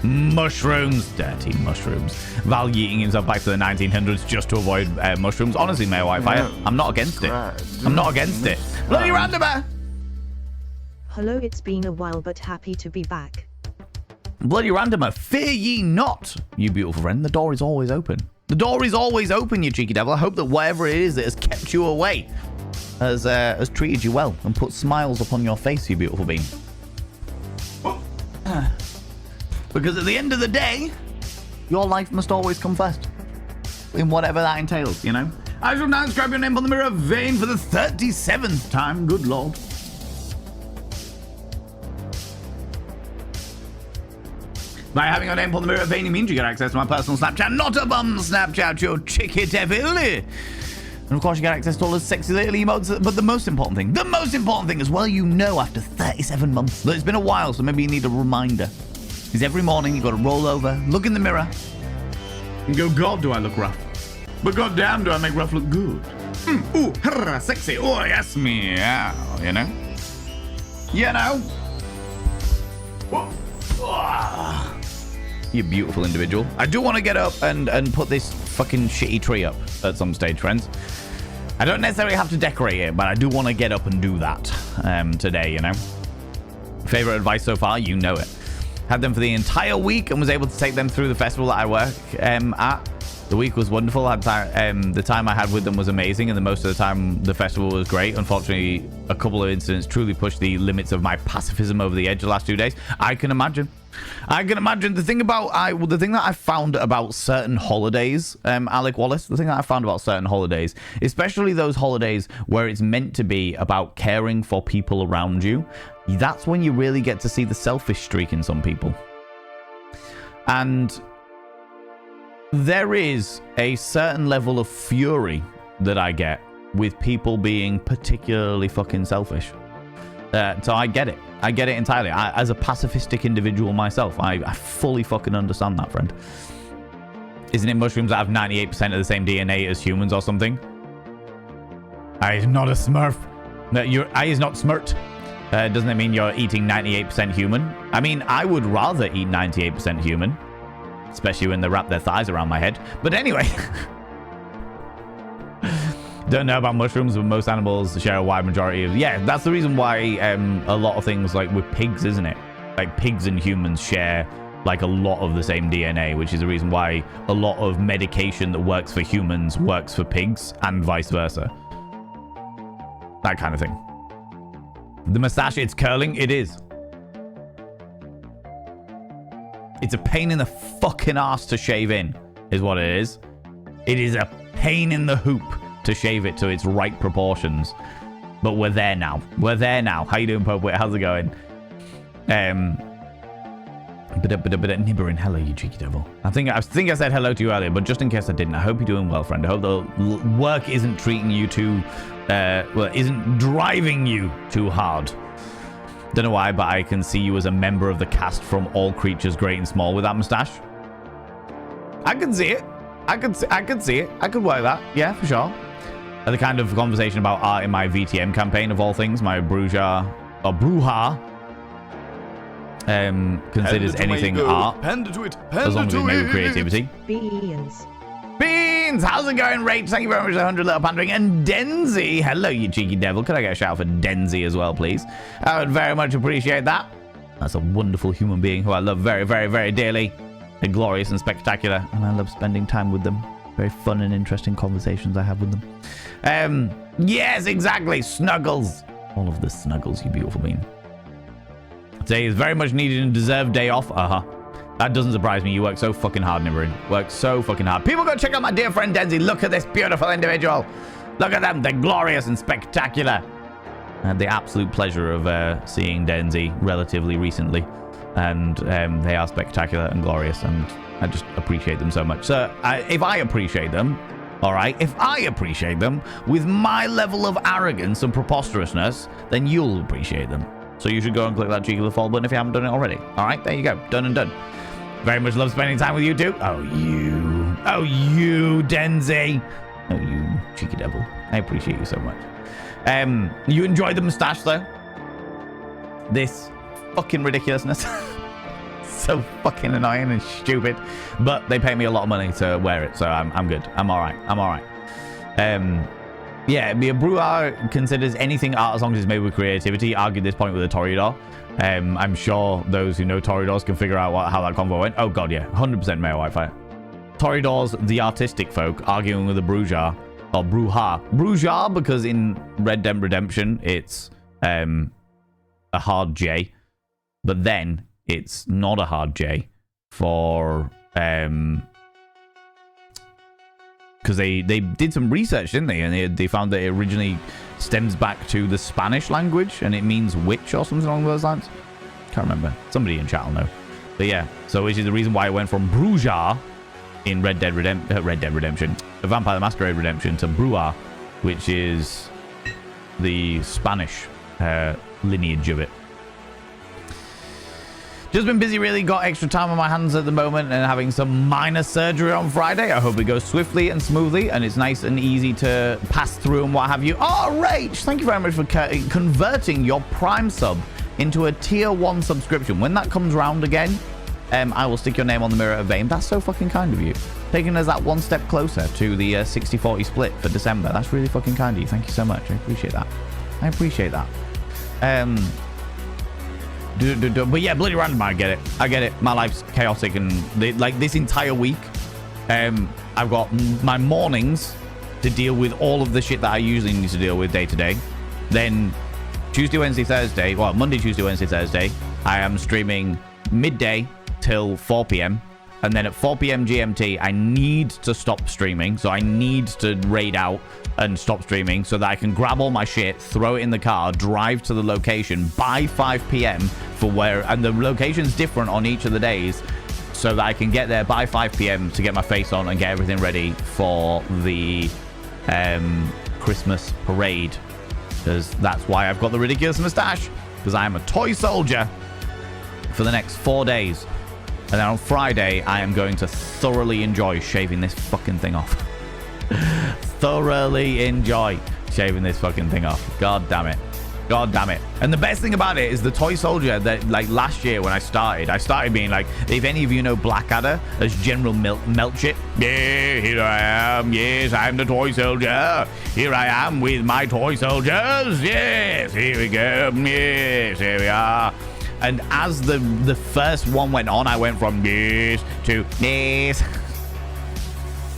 Speaker 1: Mushrooms. Dirty mushrooms. Val eating himself back to the 1900s just to avoid mushrooms. Honestly, Mayor Whitefire, I'm not against it. I'm not against it. Bloody randomer!
Speaker 3: Hello, it's been a while, but happy to be back.
Speaker 1: Bloody randomer, fear ye not, you beautiful friend. The door is always open. The door is always open, you cheeky devil. I hope that whatever it is that has kept you away has treated you well and put smiles upon your face, you beautiful being. Because at the end of the day, your life must always come first. In whatever that entails, you know? I shall now inscribe your name on the mirror vein for the 37th time, good lord. By having your name on the mirror vein, it means you get access to my personal Snapchat. Not a bum Snapchat, you chicky devil. And of course, you get access to all those sexy little emotes. But the most important thing as well, you know, after 37 months, that it's been a while, so maybe you need a reminder. Is every morning you got to roll over, look in the mirror, and go, God, do I look rough. But goddamn, do I make rough look good. Ooh, hurrah, sexy. Oh, yes, meow. You know? You know? Whoa. You beautiful individual. I do want to get up and put this fucking shitty tree up at some stage, friends. I don't necessarily have to decorate it, but I do want to get up and do that today, you know? Favorite advice so far? You know it. Had them for the entire week and was able to take them through the festival that I work at. The week was wonderful. The time I had with them was amazing, and the most of the time the festival was great. Unfortunately, a couple of incidents truly pushed the limits of my pacifism over the edge the last 2 days. I can imagine. The thing that I found about certain holidays, Alec Wallace, the thing that I found about certain holidays, especially those holidays where it's meant to be about caring for people around you, that's when you really get to see the selfish streak in some people. And there is a certain level of fury that I get with people being particularly fucking selfish. So I get it. I get it entirely. As a pacifistic individual myself, I fully fucking understand that, friend. Isn't it mushrooms that have 98% of the same DNA as humans or something? I is not a smurf. I is not smurt. Doesn't it mean you're eating 98% human? I mean, I would rather eat 98% human. Especially when they wrap their thighs around my head. But anyway. Don't know about mushrooms, but most animals share a wide majority of... Yeah, that's the reason why a lot of things, like with pigs, isn't it? Like pigs and humans share like a lot of the same DNA, which is the reason why a lot of medication that works for humans works for pigs and vice versa. That kind of thing. The mustache, it's curling. It is. It's a pain in the fucking ass to shave in, is what it is. It is a pain in the hoop to shave it to its right proportions. But we're there now. We're there now. How you doing, Pope? How's it going? Nibbering. Hello, you cheeky devil. I think I said hello to you earlier, but just in case I didn't, I hope you're doing well, friend. I hope the work isn't treating you too... isn't driving you too hard. Don't know why, but I can see you as a member of the cast from All Creatures Great and Small with that mustache. I can see it. I could see it. I could work that. Yeah, for sure. The kind of conversation about art in my VTM campaign of all things, my Bruja considers anything art as long as it's made with creativity. Beans, how's it going, Rach? Thank you very much for 100 little pandering. And Denzi, hello, you cheeky devil. Could I get a shout out for Denzi as well, please? I would very much appreciate that. That's a wonderful human being who I love very, very, very dearly. They're glorious and spectacular, and I love spending time with them. Very fun and interesting conversations I have with them. Yes, exactly. Snuggles. All of the snuggles, you beautiful being. Today is very much needed and deserved day off. That doesn't surprise me. You work so fucking hard, Nibbering. Work so fucking hard. People go check out my dear friend Denzi. Look at this beautiful individual. Look at them. They're glorious and spectacular. I had the absolute pleasure of seeing Denzi relatively recently. And they are spectacular and glorious. And I just appreciate them so much. So if I appreciate them, all right, if I appreciate them with my level of arrogance and preposterousness, then you'll appreciate them. So you should go and click that cheeky little follow button if you haven't done it already. All right, there you go. Done and done. Very much love spending time with you too. Oh, you, Denzi. Oh, you cheeky devil. I appreciate you so much. You enjoyed the mustache, though? This fucking ridiculousness. So fucking annoying and stupid. But they pay me a lot of money to wear it, so I'm good. I'm all right. Yeah, a Bruja considers anything art as long as it's made with creativity. Argued this point with a Toreador. I'm sure those who know Toreadors can figure out how that convo went. Oh god, yeah, 100% male Wi-Fi. Toreadors, the artistic folk, arguing with a Bruja or Bruja because in Red Dead Redemption it's a hard J, but then it's not a hard J for because they did some research, didn't they? And they found that it originally stems back to the Spanish language, and it means witch or something along those lines. Can't remember. Somebody in chat will know. But yeah, so which is the reason why it went from Bruja in Red Dead Redemption, the Vampire the Masquerade Redemption, to Brua, which is the Spanish lineage of it. Just been busy, really. Got extra time on my hands at the moment and having some minor surgery on Friday. I hope it goes swiftly and smoothly and it's nice and easy to pass through and what have you. Oh, Rach, thank you very much for converting your Prime sub into a tier 1 subscription. When that comes round again, I will stick your name on the mirror of fame. That's so fucking kind of you. Taking us that one step closer to the 60-40 split for December. That's really fucking kind of you. Thank you so much. I appreciate that. I appreciate that. But yeah, bloody random. I get it. I get it. My life's chaotic and like this entire week, I've got my mornings to deal with all of the shit that I usually need to deal with day to day. Then Tuesday, Wednesday, Thursday, well, Monday, Tuesday, Wednesday, Thursday, I am streaming midday till 4 p.m. And then at 4 p.m. GMT, I need to stop streaming. So I need to raid out and stop streaming so that I can grab all my shit, throw it in the car, drive to the location by 5 p.m. for where, and the location's different on each of the days, so that I can get there by 5 p.m. to get my face on and get everything ready for the Christmas parade. Because that's why I've got the ridiculous mustache, because I am a toy soldier for the next 4 days. And then on Friday, I am going to thoroughly enjoy shaving this fucking thing off. Thoroughly enjoy shaving this fucking thing off. God damn it. God damn it. And the best thing about it is the toy soldier that, like, last year when I started being like, if any of you know Blackadder as General Melchit, yeah, here I am. Yes, I'm the toy soldier. Here I am with my toy soldiers. Yes, here we go. Yes, here we are. And as the first one went on, I went from yes to yes.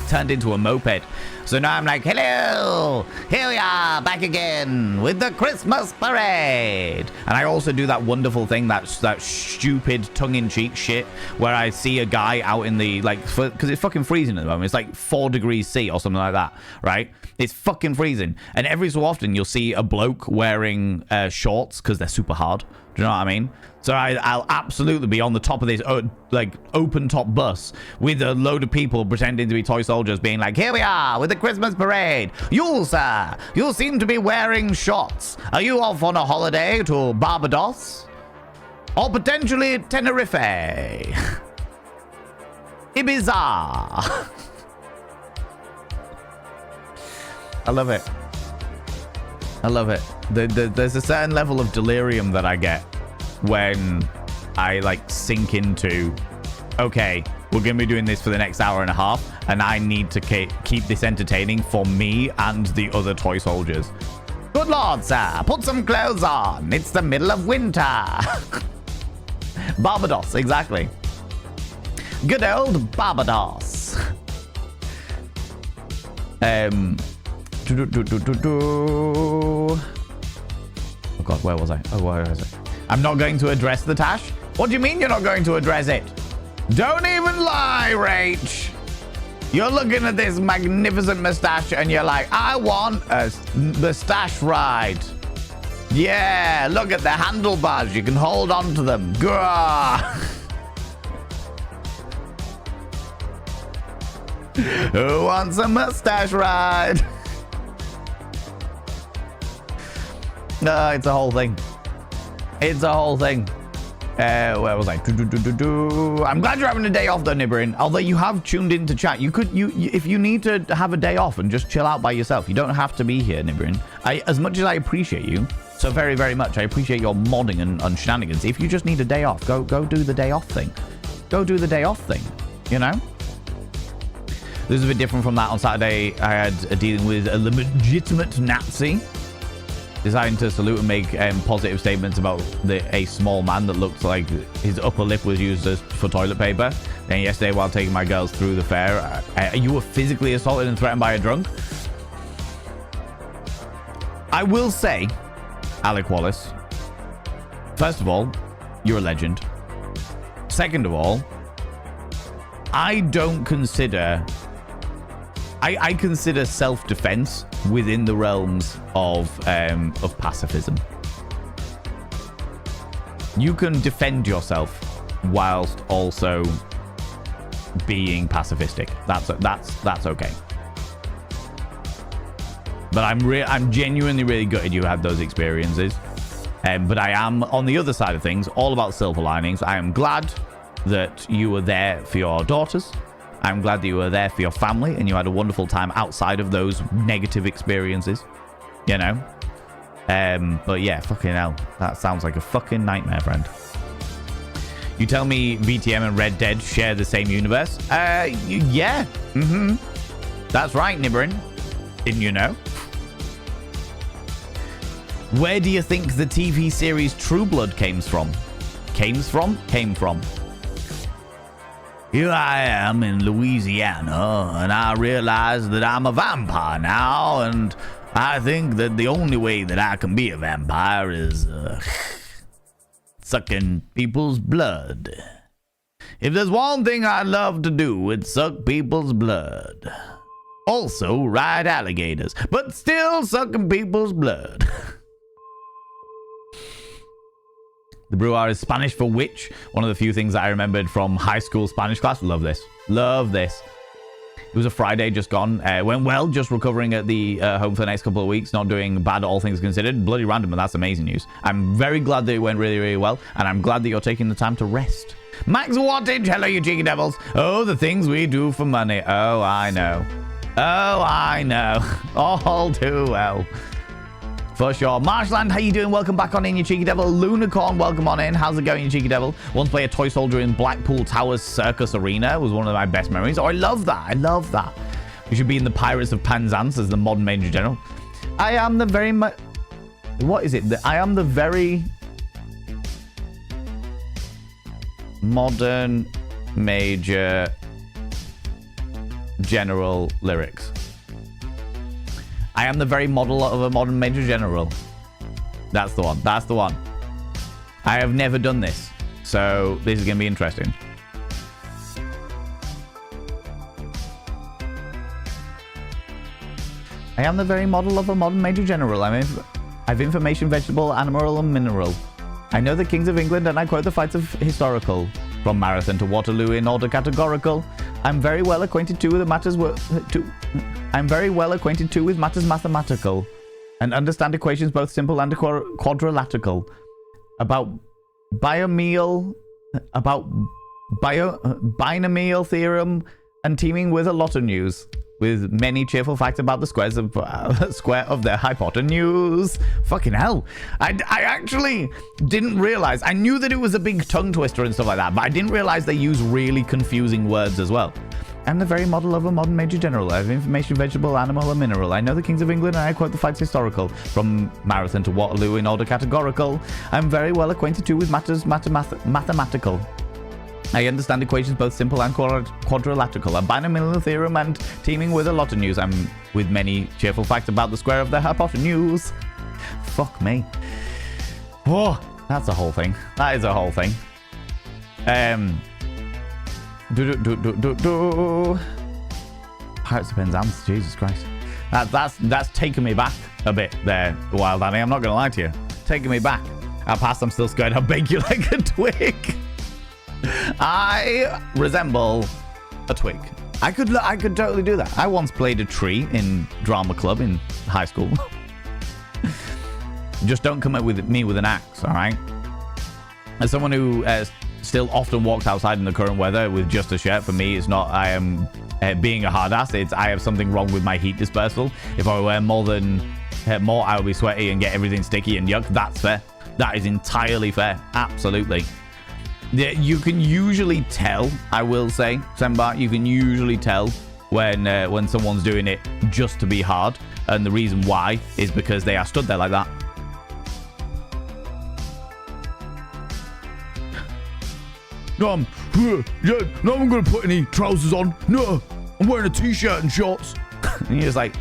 Speaker 1: Turned into a moped. So now I'm like, hello, here we are back again with the Christmas parade. And I also do that wonderful thing, that stupid tongue-in-cheek shit where I see a guy out in the, like, because it's fucking freezing at the moment. It's like 4 degrees C or something like that, right? It's fucking freezing. And every so often you'll see a bloke wearing shorts because they're super hard. Do you know what I mean? So I'll absolutely be on the top of this like open top bus with a load of people pretending to be toy soldiers being like, here we are with the Christmas parade. You, sir, you seem to be wearing shorts. Are you off on a holiday to Barbados? Or potentially Tenerife? Ibiza? I love it. I love it. There's a certain level of delirium that I get when I like sink into, okay, we're going to be doing this for the next hour and a half, and I need to keep this entertaining for me and the other toy soldiers. Good lord, sir, put some clothes on. It's the middle of winter. Barbados, exactly. Good old Barbados. Oh god, where was I? Oh, where was I? I'm not going to address the Tash? What do you mean you're not going to address it? Don't even lie, Rach. You're looking at this magnificent mustache and you're like, I want a mustache ride. Yeah, look at the handlebars. You can hold on to them. Gah. Who wants a mustache ride? No, it's a whole thing. It's a whole thing. Where was I? I'm glad you're having a day off though, Nibberin. Although you have tuned into chat. You could, if you need to have a day off and just chill out by yourself, you don't have to be here, Nibberin. As much as I appreciate you, so very, very much, I appreciate your modding and shenanigans. If you just need a day off, go do the day off thing. Go do the day off thing, you know? This is a bit different from that. On Saturday, I had dealing with a legitimate Nazi deciding to salute and make positive statements about a small man that looked like his upper lip was used for toilet paper. And yesterday, while taking my girls through the fair, you were physically assaulted and threatened by a drunk. I will say, Alec Wallace, first of all, you're a legend. Second of all, I don't consider... I consider self-defense within the realms of pacifism. You can defend yourself whilst also being pacifistic. That's okay. But I'm genuinely really gutted you had those experiences. But I am, on the other side of things, all about silver linings. I am glad that you were there for your daughters. I'm glad that you were there for your family and you had a wonderful time outside of those negative experiences. You know? But yeah, fucking hell. That sounds like a fucking nightmare, friend. You tell me VTM and Red Dead share the same universe? Yeah. Mm-hmm. That's right, Nibberin. Didn't you know? Where do you think the TV series True Blood came from? Came from? Here I am in Louisiana, and I realize that I'm a vampire now, and I think that the only way that I can be a vampire is sucking people's blood. If there's one thing I love to do, it's suck people's blood. Also, ride alligators, but still sucking people's blood. The Bruar is Spanish for witch. One of the few things that I remembered from high school Spanish class. Love this. Love this. It was a Friday just gone. Went well, just recovering at the home for the next couple of weeks. Not doing bad, all things considered. Bloody random, but that's amazing news. I'm very glad that it went really, really well. And I'm glad that you're taking the time to rest. Max Wattage, hello you cheeky devils. Oh, the things we do for money. Oh, I know. Oh, I know. All too well. For sure. Marshland, how you doing? Welcome back on in, you cheeky devil. Lunicorn, welcome on in. How's it going, you cheeky devil? Once play a toy soldier in Blackpool Towers Circus Arena. Was one of my best memories. Oh, I love that. I love that. We should be in the Pirates of Penzance as the modern Major General. I am the very what is it? I am the very modern Major General lyrics. I am the very model of a modern Major General. That's the one. That's the one. I have never done this, so this is going to be interesting. I am the very model of a modern Major General. I've information, vegetable, animal, and mineral. I know the kings of England, and I quote the fights of historical. From Marathon to Waterloo in order categorical. I'm very well acquainted too with the matters I'm very well acquainted too with matters mathematical, and understand equations both simple and quadrilateral. About binomial theorem, and teeming with a lot of news, with many cheerful facts about the square of their hypotenuse. Fucking hell. I actually didn't realize. I knew that it was a big tongue twister and stuff like that, but I didn't realize they use really confusing words as well. I'm the very model of a modern Major General. I have information, vegetable, animal, and mineral. I know the kings of England, and I quote the fights historical. From Marathon to Waterloo in order categorical. I'm very well acquainted too with matters mathematical. I understand equations both simple and quadrilateral. A binomial theorem and teeming with a lot of news. I'm with many cheerful facts about the square of the hypotenuse. Fuck me. Oh, that's a whole thing. That is a whole thing. Pirates of Penzance. Jesus Christ. That's taken me back a bit there, Wild Annie. I'm not going to lie to you. Taking me back. I'll pass. I'm still scared. I'll bake you like a twig. I resemble a twig. I could totally do that. I once played a tree in drama club in high school. Just don't come up with me with an axe, all right? As someone who still often walks outside in the current weather with just a shirt, for me, it's not I am being a hard ass. It's I have something wrong with my heat dispersal. If I wear more, I will be sweaty and get everything sticky and yuck. That's fair. That is entirely fair. Absolutely. You can usually tell, I will say, Sembar, you can usually tell when someone's doing it just to be hard. And the reason why is because they are stood there like that.
Speaker 2: No, I'm not going to put any trousers on. No, I'm wearing a t-shirt and shorts.
Speaker 1: And you're just like...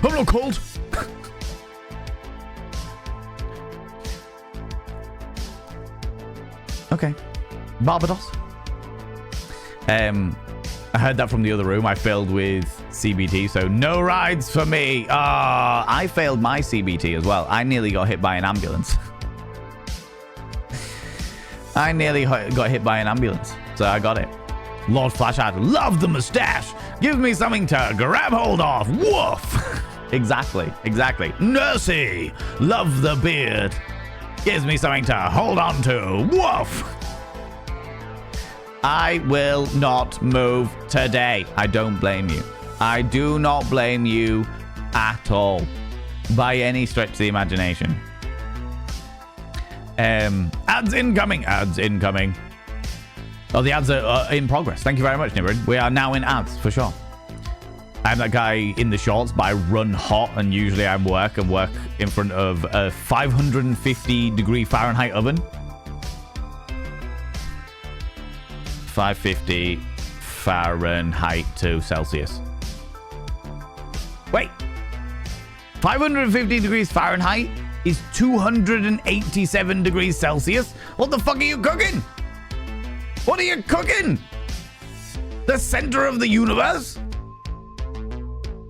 Speaker 2: I'm not cold.
Speaker 1: Okay. Barbados. I heard that from the other room. I failed with CBT, so no rides for me. I failed my CBT as well. I nearly got hit by an ambulance. I nearly got hit by an ambulance, so I got it. Lord Flashheart, love the mustache. Give me something to grab hold of. Woof. Exactly. Nursey, love the beard. Gives me something to hold on to. Woof. I will not move today. I don't blame you. I do not blame you at all. By any stretch of the imagination. Ads incoming. Oh, the ads are in progress. Thank you very much, Nibrid. We are now in ads, for sure. I'm that guy in the shorts, but I run hot, and usually I work in front of a 550 degree Fahrenheit oven. 550 Fahrenheit to Celsius. Wait. 550 degrees Fahrenheit is 287 degrees Celsius? What the fuck are you cooking? What are you cooking? The center of the universe?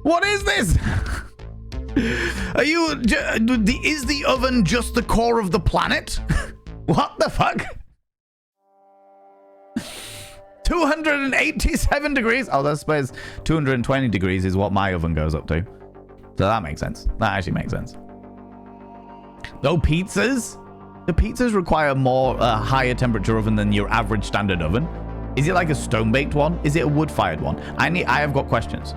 Speaker 1: What is this? Are you... Is the oven just the core of the planet? What the fuck? 287 degrees? Oh, I suppose 220 degrees is what my oven goes up to. So that makes sense. That actually makes sense. No pizzas? The pizzas require more higher temperature oven than your average standard oven. Is it like a stone-baked one? Is it a wood-fired one? I have got questions.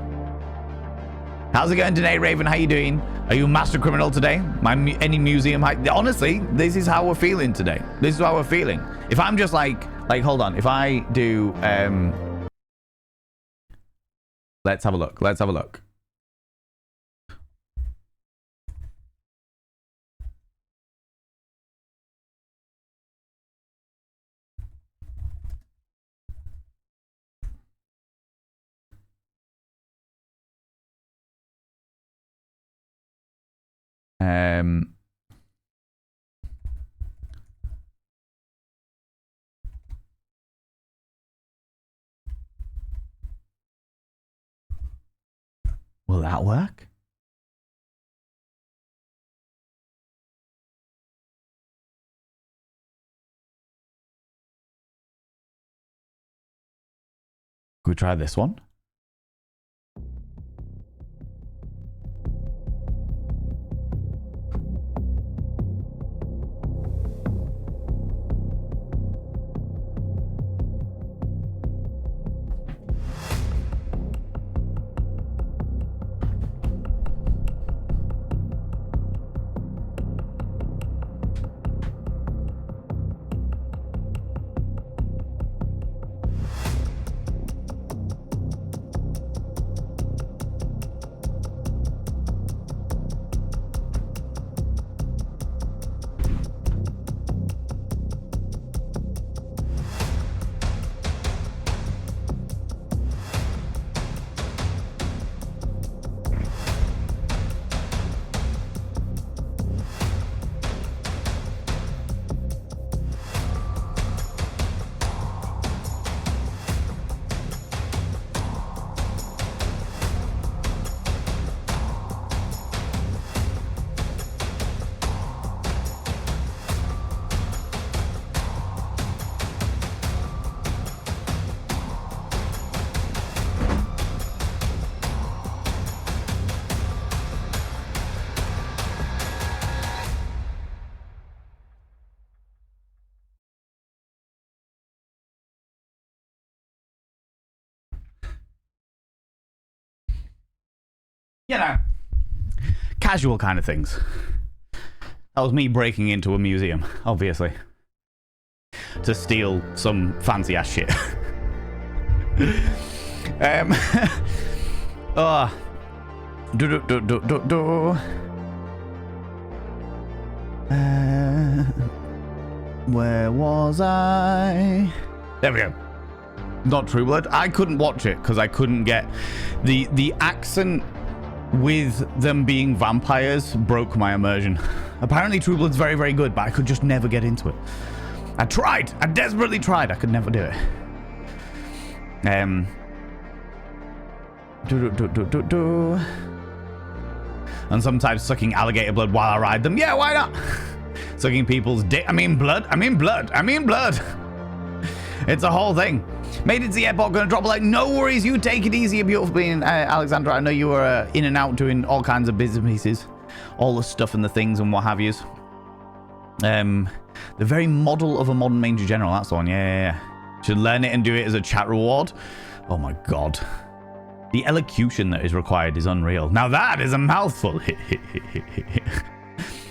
Speaker 1: How's it going today, Raven? How you doing? Are you a master criminal today? Any museum? Honestly, this is how we're feeling today. This is how we're feeling. If I'm just like, hold on. If I do, let's have a look. Will that work? Could we try this one? You know, casual kind of things. That was me breaking into a museum, obviously, to steal some fancy ass shit. Where was I? There we go. Not True Blood. I couldn't watch it because I couldn't get the accent with them being vampires broke my immersion. Apparently True Blood's very, very good, but I could just never get into it. I tried. I desperately tried. I could never do it. And sometimes sucking alligator blood while I ride them. Yeah, why not? Sucking people's dick. I mean blood. It's a whole thing. Made it to the airport, gonna drop a like. No worries, you take it easy, beautiful being, Alexandra. I know you were in and out doing all kinds of businesses, all the stuff and the things and what have yous. The very model of a modern Major General, that's the one. Yeah. Should learn it and do it as a chat reward. Oh my god. The elocution that is required is unreal. Now that is a mouthful.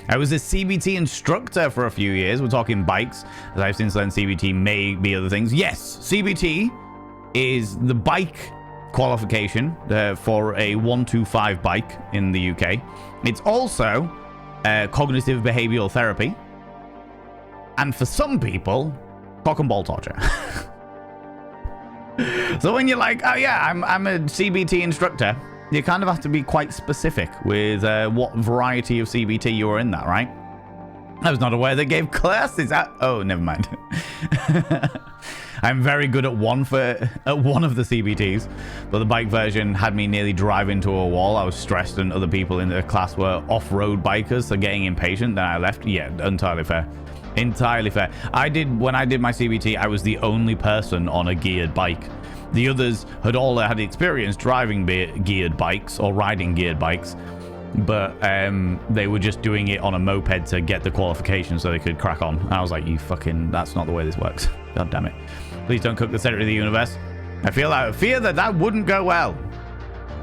Speaker 1: I was a CBT instructor for a few years. We're talking bikes, as I've since learned CBT may be other things. Yes, CBT is the bike qualification for a 125 bike in the UK. It's also cognitive behavioral therapy. And for some people, cock and ball torture. So when you're like, oh yeah, I'm a CBT instructor, you kind of have to be quite specific with what variety of CBT you were in that, right? I was not aware they gave classes at... Oh, never mind. I'm very good at one of the CBTs, but the bike version had me nearly drive into a wall. I was stressed and other people in the class were off-road bikers, so getting impatient, then I left. Yeah, entirely fair. Entirely fair. When I did my CBT, I was the only person on a geared bike. The others had all had experience driving geared bikes or riding geared bikes, but they were just doing it on a moped to get the qualification so they could crack on. And I was like, that's not the way this works. God damn it. Please don't cook the center of the universe. I fear that wouldn't go well.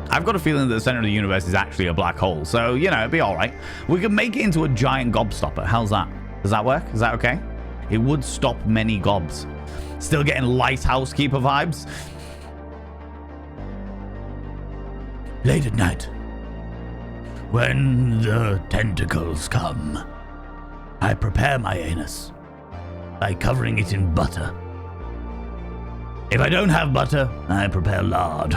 Speaker 1: I've got a feeling that the center of the universe is actually a black hole, so, it'd be all right. We could make it into a giant gobstopper. How's that? Does that work? Is that okay? It would stop many gobs. Still getting lighthouse keeper vibes. Late at night, when the tentacles come, I prepare my anus by covering it in butter. If I don't have butter, I prepare lard.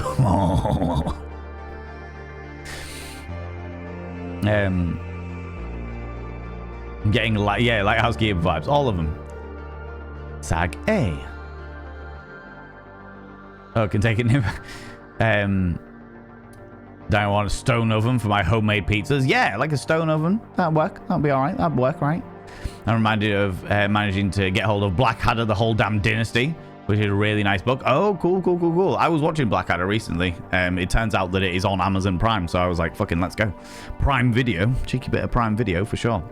Speaker 1: I'm getting lighthouse gear vibes, all of them. Sag A. Oh, can take it. Do I want a stone oven for my homemade pizzas? Yeah, like a stone oven. That'd work. That'd be all right. That'd work, right? I'm reminded of managing to get hold of Blackadder, the whole damn dynasty, which is a really nice book. Oh, cool. I was watching Blackadder recently. It turns out that it is on Amazon Prime, so I was like, fucking, let's go. Prime Video. Cheeky bit of Prime Video for sure.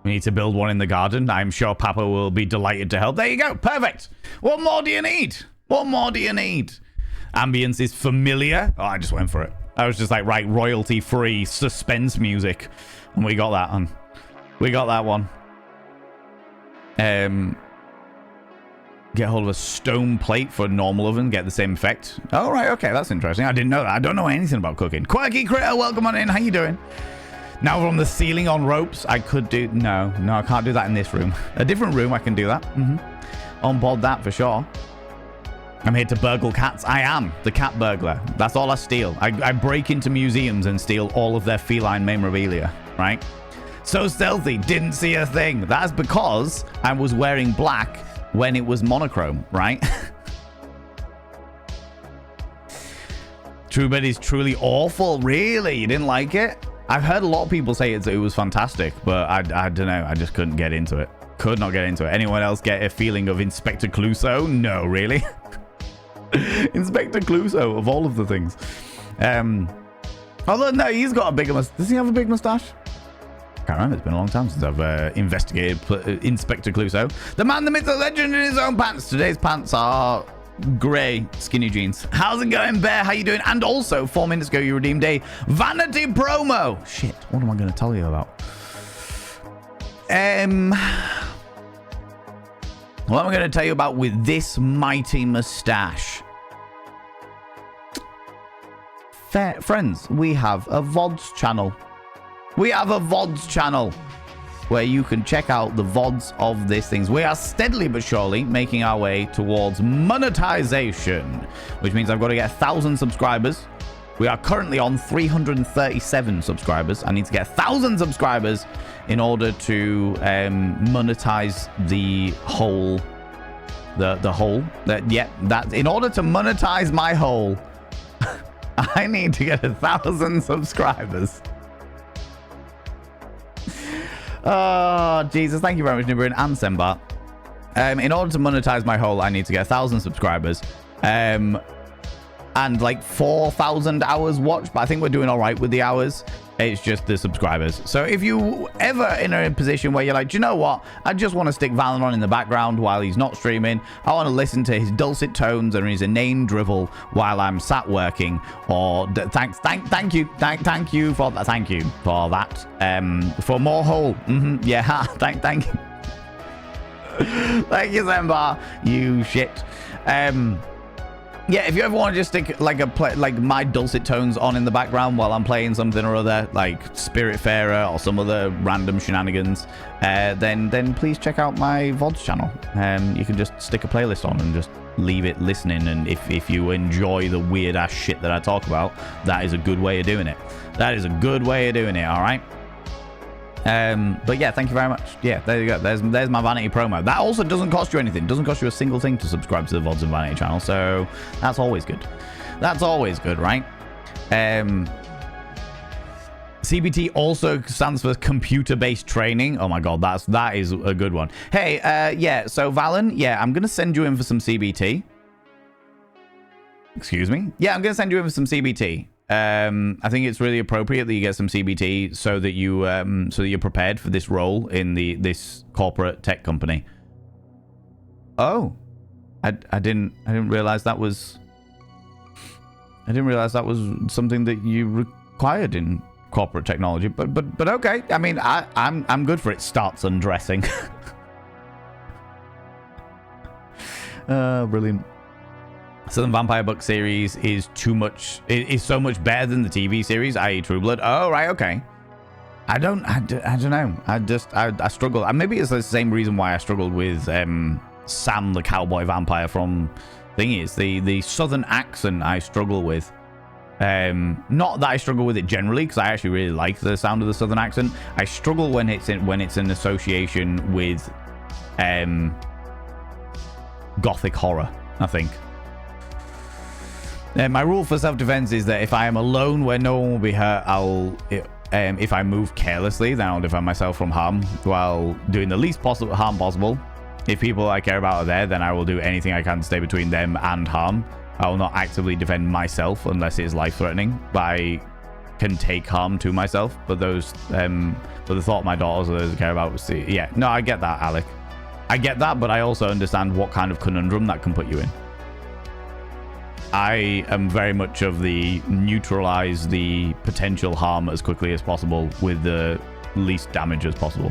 Speaker 1: We need to build one in the garden. I'm sure Papa will be delighted to help. There you go. Perfect. What more do you need? Ambience is familiar. Oh, I just went for it. I was just like, right, royalty-free suspense music. And we got that one. Get hold of a stone plate for a normal oven. Get the same effect. Oh, right. Okay, that's interesting. I didn't know that. I don't know anything about cooking. Quirky Critter, welcome on in. How you doing? Now from the ceiling on ropes, I could do... No, I can't do that in this room. A different room, I can do that. On board that for sure. I'm here to burgle cats. I am the cat burglar. That's all I steal. I break into museums and steal all of their feline memorabilia, right? So stealthy, didn't see a thing. That's because I was wearing black when it was monochrome, right? True Bed is truly awful. Really? You didn't like it? I've heard a lot of people say it was fantastic, but I don't know. I just couldn't get into it. Could not get into it. Anyone else get a feeling of Inspector Clouseau? No, really? Inspector Clouseau, of all of the things. Although, no, he's got a bigger mustache. Does he have a big mustache? Can't remember. It's been a long time since I've investigated Inspector Clouseau. The man, the myth, the legend in his own pants. Today's pants are grey skinny jeans. How's it going, Bear? How you doing? And also, 4 minutes ago, you redeemed a vanity promo. Shit, what am I going to tell you about? What am I going to tell you about with this mighty moustache? Friends, we have a VODs channel. We have a VODs channel where you can check out the VODs of these things. We are steadily but surely making our way towards monetization, which means I've got to get 1,000 subscribers. We are currently on 337 subscribers. I need to get 1,000 subscribers in order to monetize the whole. The whole. In order to monetize my whole, I need to get 1,000 subscribers. Oh, Jesus. Thank you very much, Nibirin and Sembar. In order to monetize my whole, I need to get 1,000 subscribers. And like 4,000 hours watched, but I think we're doing all right with the hours. It's just the subscribers. So if you ever in a position where you're like, do you know what? I just want to stick Valen on in the background while he's not streaming. I want to listen to his dulcet tones and his inane drivel while I'm sat working. Or thank you for that. Thank you for that. For more whole. Yeah, thank you. Thank you, Zembar. You shit. Yeah, if you ever want to just stick like my dulcet tones on in the background while I'm playing something or other, like Spiritfarer or some other random shenanigans, then please check out my VODs channel. You can just stick a playlist on and just leave it listening. And if you enjoy the weird ass shit that I talk about, that is a good way of doing it. That is a good way of doing it. All right. But yeah, thank you very much. Yeah, there you go. There's my Vanity promo. That also doesn't cost you anything. Doesn't cost you a single thing to subscribe to the VODs and Vanity channel. So that's always good. That's always good, right? CBT also stands for computer-based training. Oh my god, that is a good one. Hey, yeah. So Valen, yeah, I'm gonna send you in for some CBT. Excuse me. Yeah, I'm gonna send you in for some CBT. I think it's really appropriate that you get some CBT so that you're prepared for this role in this corporate tech company. Oh, I didn't realize that was. I didn't realize that was something that you required in corporate technology. But okay. I mean, I'm good for it. Starts undressing. Brilliant. Southern Vampire book series is too much. It is so much better than the TV series, i.e. True Blood. Oh, right, okay. I don't know. I struggle. And maybe it's the same reason why I struggled with Sam, the cowboy vampire from thingies. The Southern accent I struggle with. Not that I struggle with it generally, because I actually really like the sound of the Southern accent. I struggle when it's in association with gothic horror, I think. My rule for self-defense is that if I am alone where no one will be hurt, if I move carelessly, then I'll defend myself from harm while doing the least possible harm possible. If people I care about are there, then I will do anything I can to stay between them and harm. I will not actively defend myself unless it is life-threatening, but I can take harm to myself. But those, but the thought of my daughters or those I care about, yeah, no, I get that, Alec. I get that, but I also understand what kind of conundrum that can put you in. I am very much of the neutralize the potential harm as quickly as possible with the least damage as possible.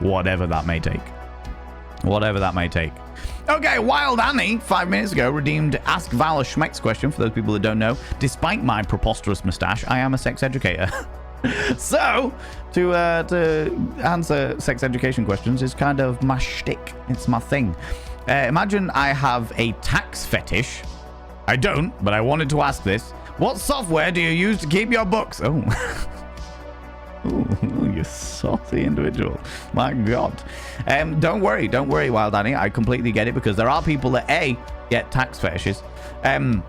Speaker 1: Whatever that may take. Whatever that may take. Okay, Wild Annie, 5 minutes ago, redeemed Ask Val a Schmeck's question for those people that don't know. Despite my preposterous moustache, I am a sex educator. So, to answer sex education questions is kind of my shtick. It's my thing. Imagine I have a tax fetish. I don't, but I wanted to ask this. What software do you use to keep your books? Oh. Ooh, you saucy individual. My God. Don't worry, Wild Annie. I completely get it, because there are people that A, get tax fetishes. And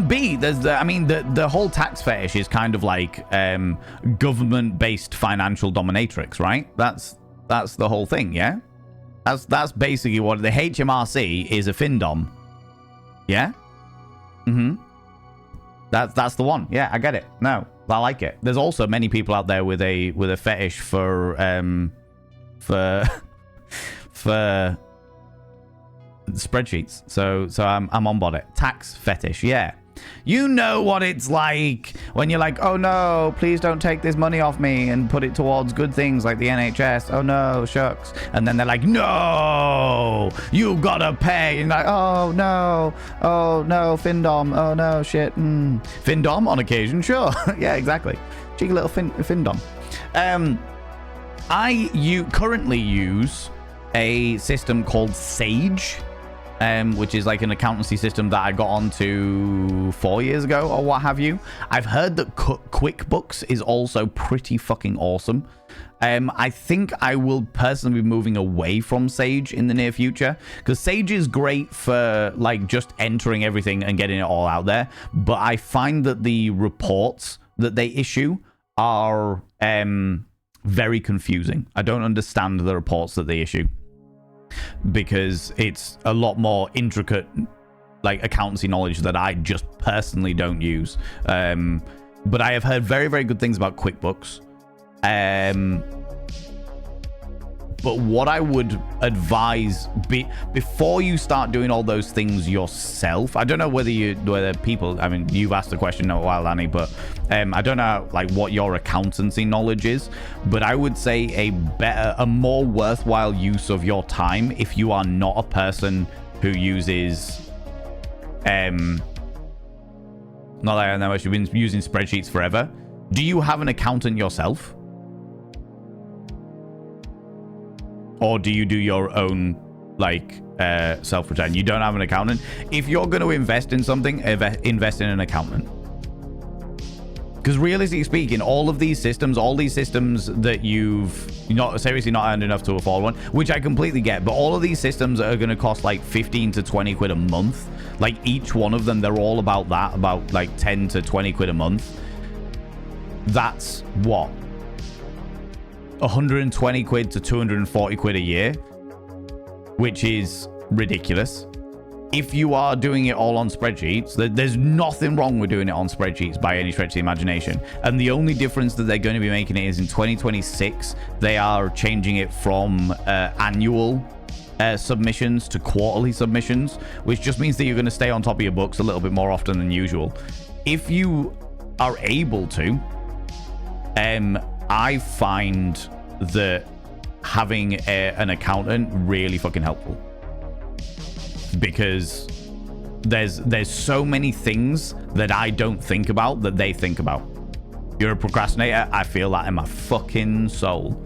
Speaker 1: B, there's the whole tax fetish is kind of like government-based financial dominatrix, right? That's the whole thing, yeah? That's basically what the HMRC is, a FinDom. Yeah? Mm-hmm. That's the one. Yeah, I get it. No, I like it. There's also many people out there with a fetish for spreadsheets. So I'm on board it. Tax fetish, yeah. You know what it's like when you're like, oh no, please don't take this money off me and put it towards good things like the NHS. Oh no, shucks. And then they're like, no, you gotta pay. And you're like, oh no, FinDom. Oh no, shit. FinDom on occasion, sure. Yeah, exactly. Cheeky little FinDom. I currently use a system called Sage. Which is like an accountancy system that I got onto 4 years ago or what have you. I've heard that QuickBooks is also pretty fucking awesome. I think I will personally be moving away from Sage in the near future, because Sage is great for like just entering everything and getting it all out there. But I find that the reports that they issue are very confusing. I don't understand the reports that they issue. because it's a lot more intricate, like accountancy knowledge that I just personally don't use. But I have heard very, very good things about QuickBooks. But what I would advise before you start doing all those things yourself, I don't know whether people, I mean, you've asked the question a while, Annie, but I don't know like what your accountancy knowledge is, but I would say a more worthwhile use of your time if you are not a person who uses, not that I know, you've been using spreadsheets forever. Do you have an accountant yourself? Or do you do your own, like, self-return? You don't have an accountant. If you're going to invest in something, invest in an accountant. Because realistically speaking, all these systems that you've seriously not earned enough to afford one, which I completely get, but all of these systems are going to cost like 15 to 20 quid a month. Like each one of them, they're all about that, about like 10 to 20 quid a month. That's what? 120 quid to 240 quid a year, which is ridiculous. If you are doing it all on spreadsheets, there's nothing wrong with doing it on spreadsheets by any stretch of the imagination. And the only difference that they're going to be making it is in 2026, they are changing it from annual submissions to quarterly submissions, which just means that you're going to stay on top of your books a little bit more often than usual. If you are able to, I find that having an accountant really fucking helpful, because there's so many things that I don't think about that they think about. You're a procrastinator. I feel that in my fucking soul,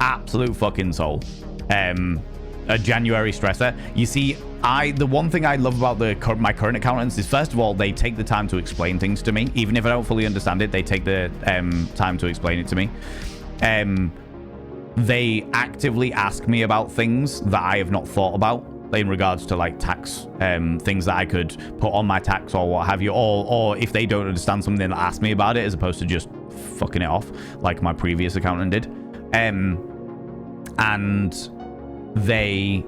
Speaker 1: absolute fucking soul. A January stressor. You see, the one thing I love about my current accountants is, first of all, they take the time to explain things to me. Even if I don't fully understand it, they take the time to explain it to me. They actively ask me about things that I have not thought about in regards to like tax, things that I could put on my tax or what have you, or if they don't understand something, they'll ask me about it as opposed to just fucking it off like my previous accountant did. And they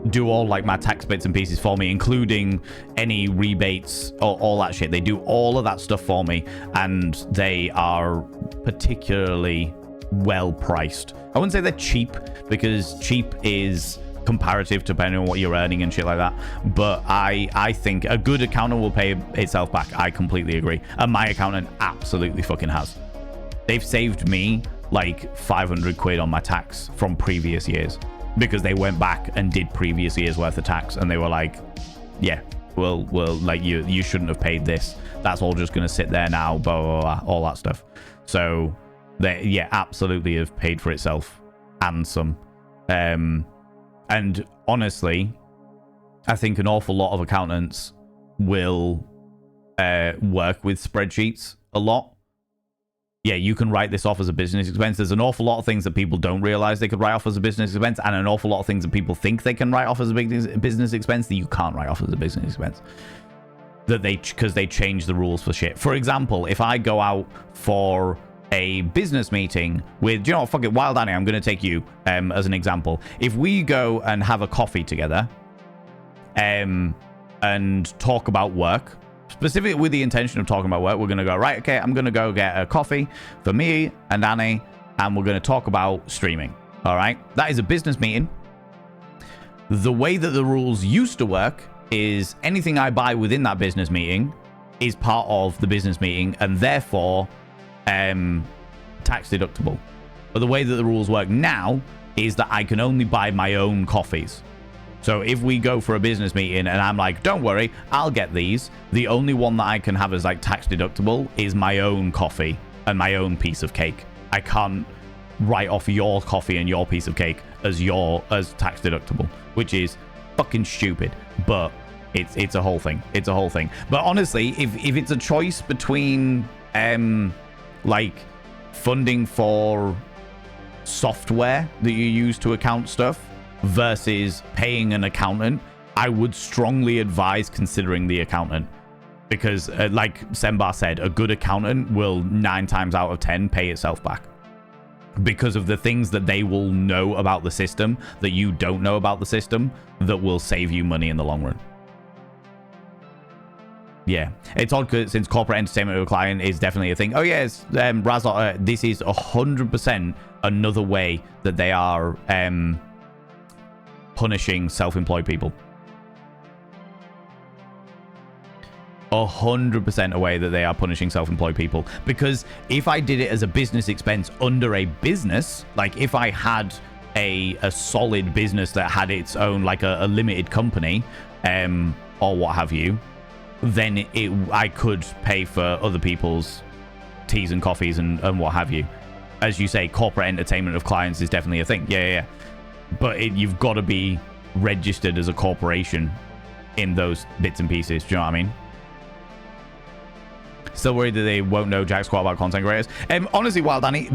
Speaker 1: do all like my tax bits and pieces for me, including any rebates or all that shit. They do all of that stuff for me, and they are particularly well priced. I wouldn't say they're cheap, because cheap is comparative depending on what you're earning and shit like that, but I think a good accountant will pay itself back. I completely agree, and my accountant absolutely fucking has. They've saved me like 500 quid on my tax from previous years, because they went back and did previous years worth of tax, and they were like, yeah, well like you shouldn't have paid this, that's all just gonna sit there now, blah blah blah, all that stuff. So they, yeah, absolutely have paid for itself and some. And honestly, I think an awful lot of accountants will work with spreadsheets a lot. Yeah, you can write this off as a business expense. There's an awful lot of things that people don't realize they could write off as a business expense, and an awful lot of things that people think they can write off as a business expense that you can't write off as a business expense. Because they change the rules for shit. For example, if I go out for a business meeting with, do you know what, fuck it, Wild Annie, I'm going to take you as an example. If we go and have a coffee together and talk about work, specifically with the intention of talking about work, we're going to go, right, okay, I'm going to go get a coffee for me and Annie, and we're going to talk about streaming. All right, that is a business meeting. The way that the rules used to work is anything I buy within that business meeting is part of the business meeting, and therefore tax deductible. But the way that the rules work now is that I can only buy my own coffees. So if we go for a business meeting and I'm like, don't worry, I'll get these, the only one that I can have as like tax deductible is my own coffee and my own piece of cake. I can't write off your coffee and your piece of cake as tax deductible, which is fucking stupid, but it's a whole thing. It's a whole thing. But honestly, if it's a choice between like funding for software that you use to account stuff versus paying an accountant, I would strongly advise considering the accountant, because like Sembar said, a good accountant will 9 times out of 10 pay itself back. because of the things that they will know about the system that you don't know about the system that will save you money in the long run. Yeah, it's odd because since corporate entertainment of a client is definitely a thing. Oh yes, Razor, this is 100% another way that they are punishing self-employed people. 100% a way that they are punishing self-employed people, because if I did it as a business expense under a business, like if I had a solid business that had its own, like a limited company, or what have you, then I could pay for other people's teas and coffees and what have you. As you say, corporate entertainment of clients is definitely a thing. Yeah. But you've got to be registered as a corporation in those bits and pieces. Do you know what I mean? Still worried that they won't know jack squat about content creators. Honestly, Wild Danny,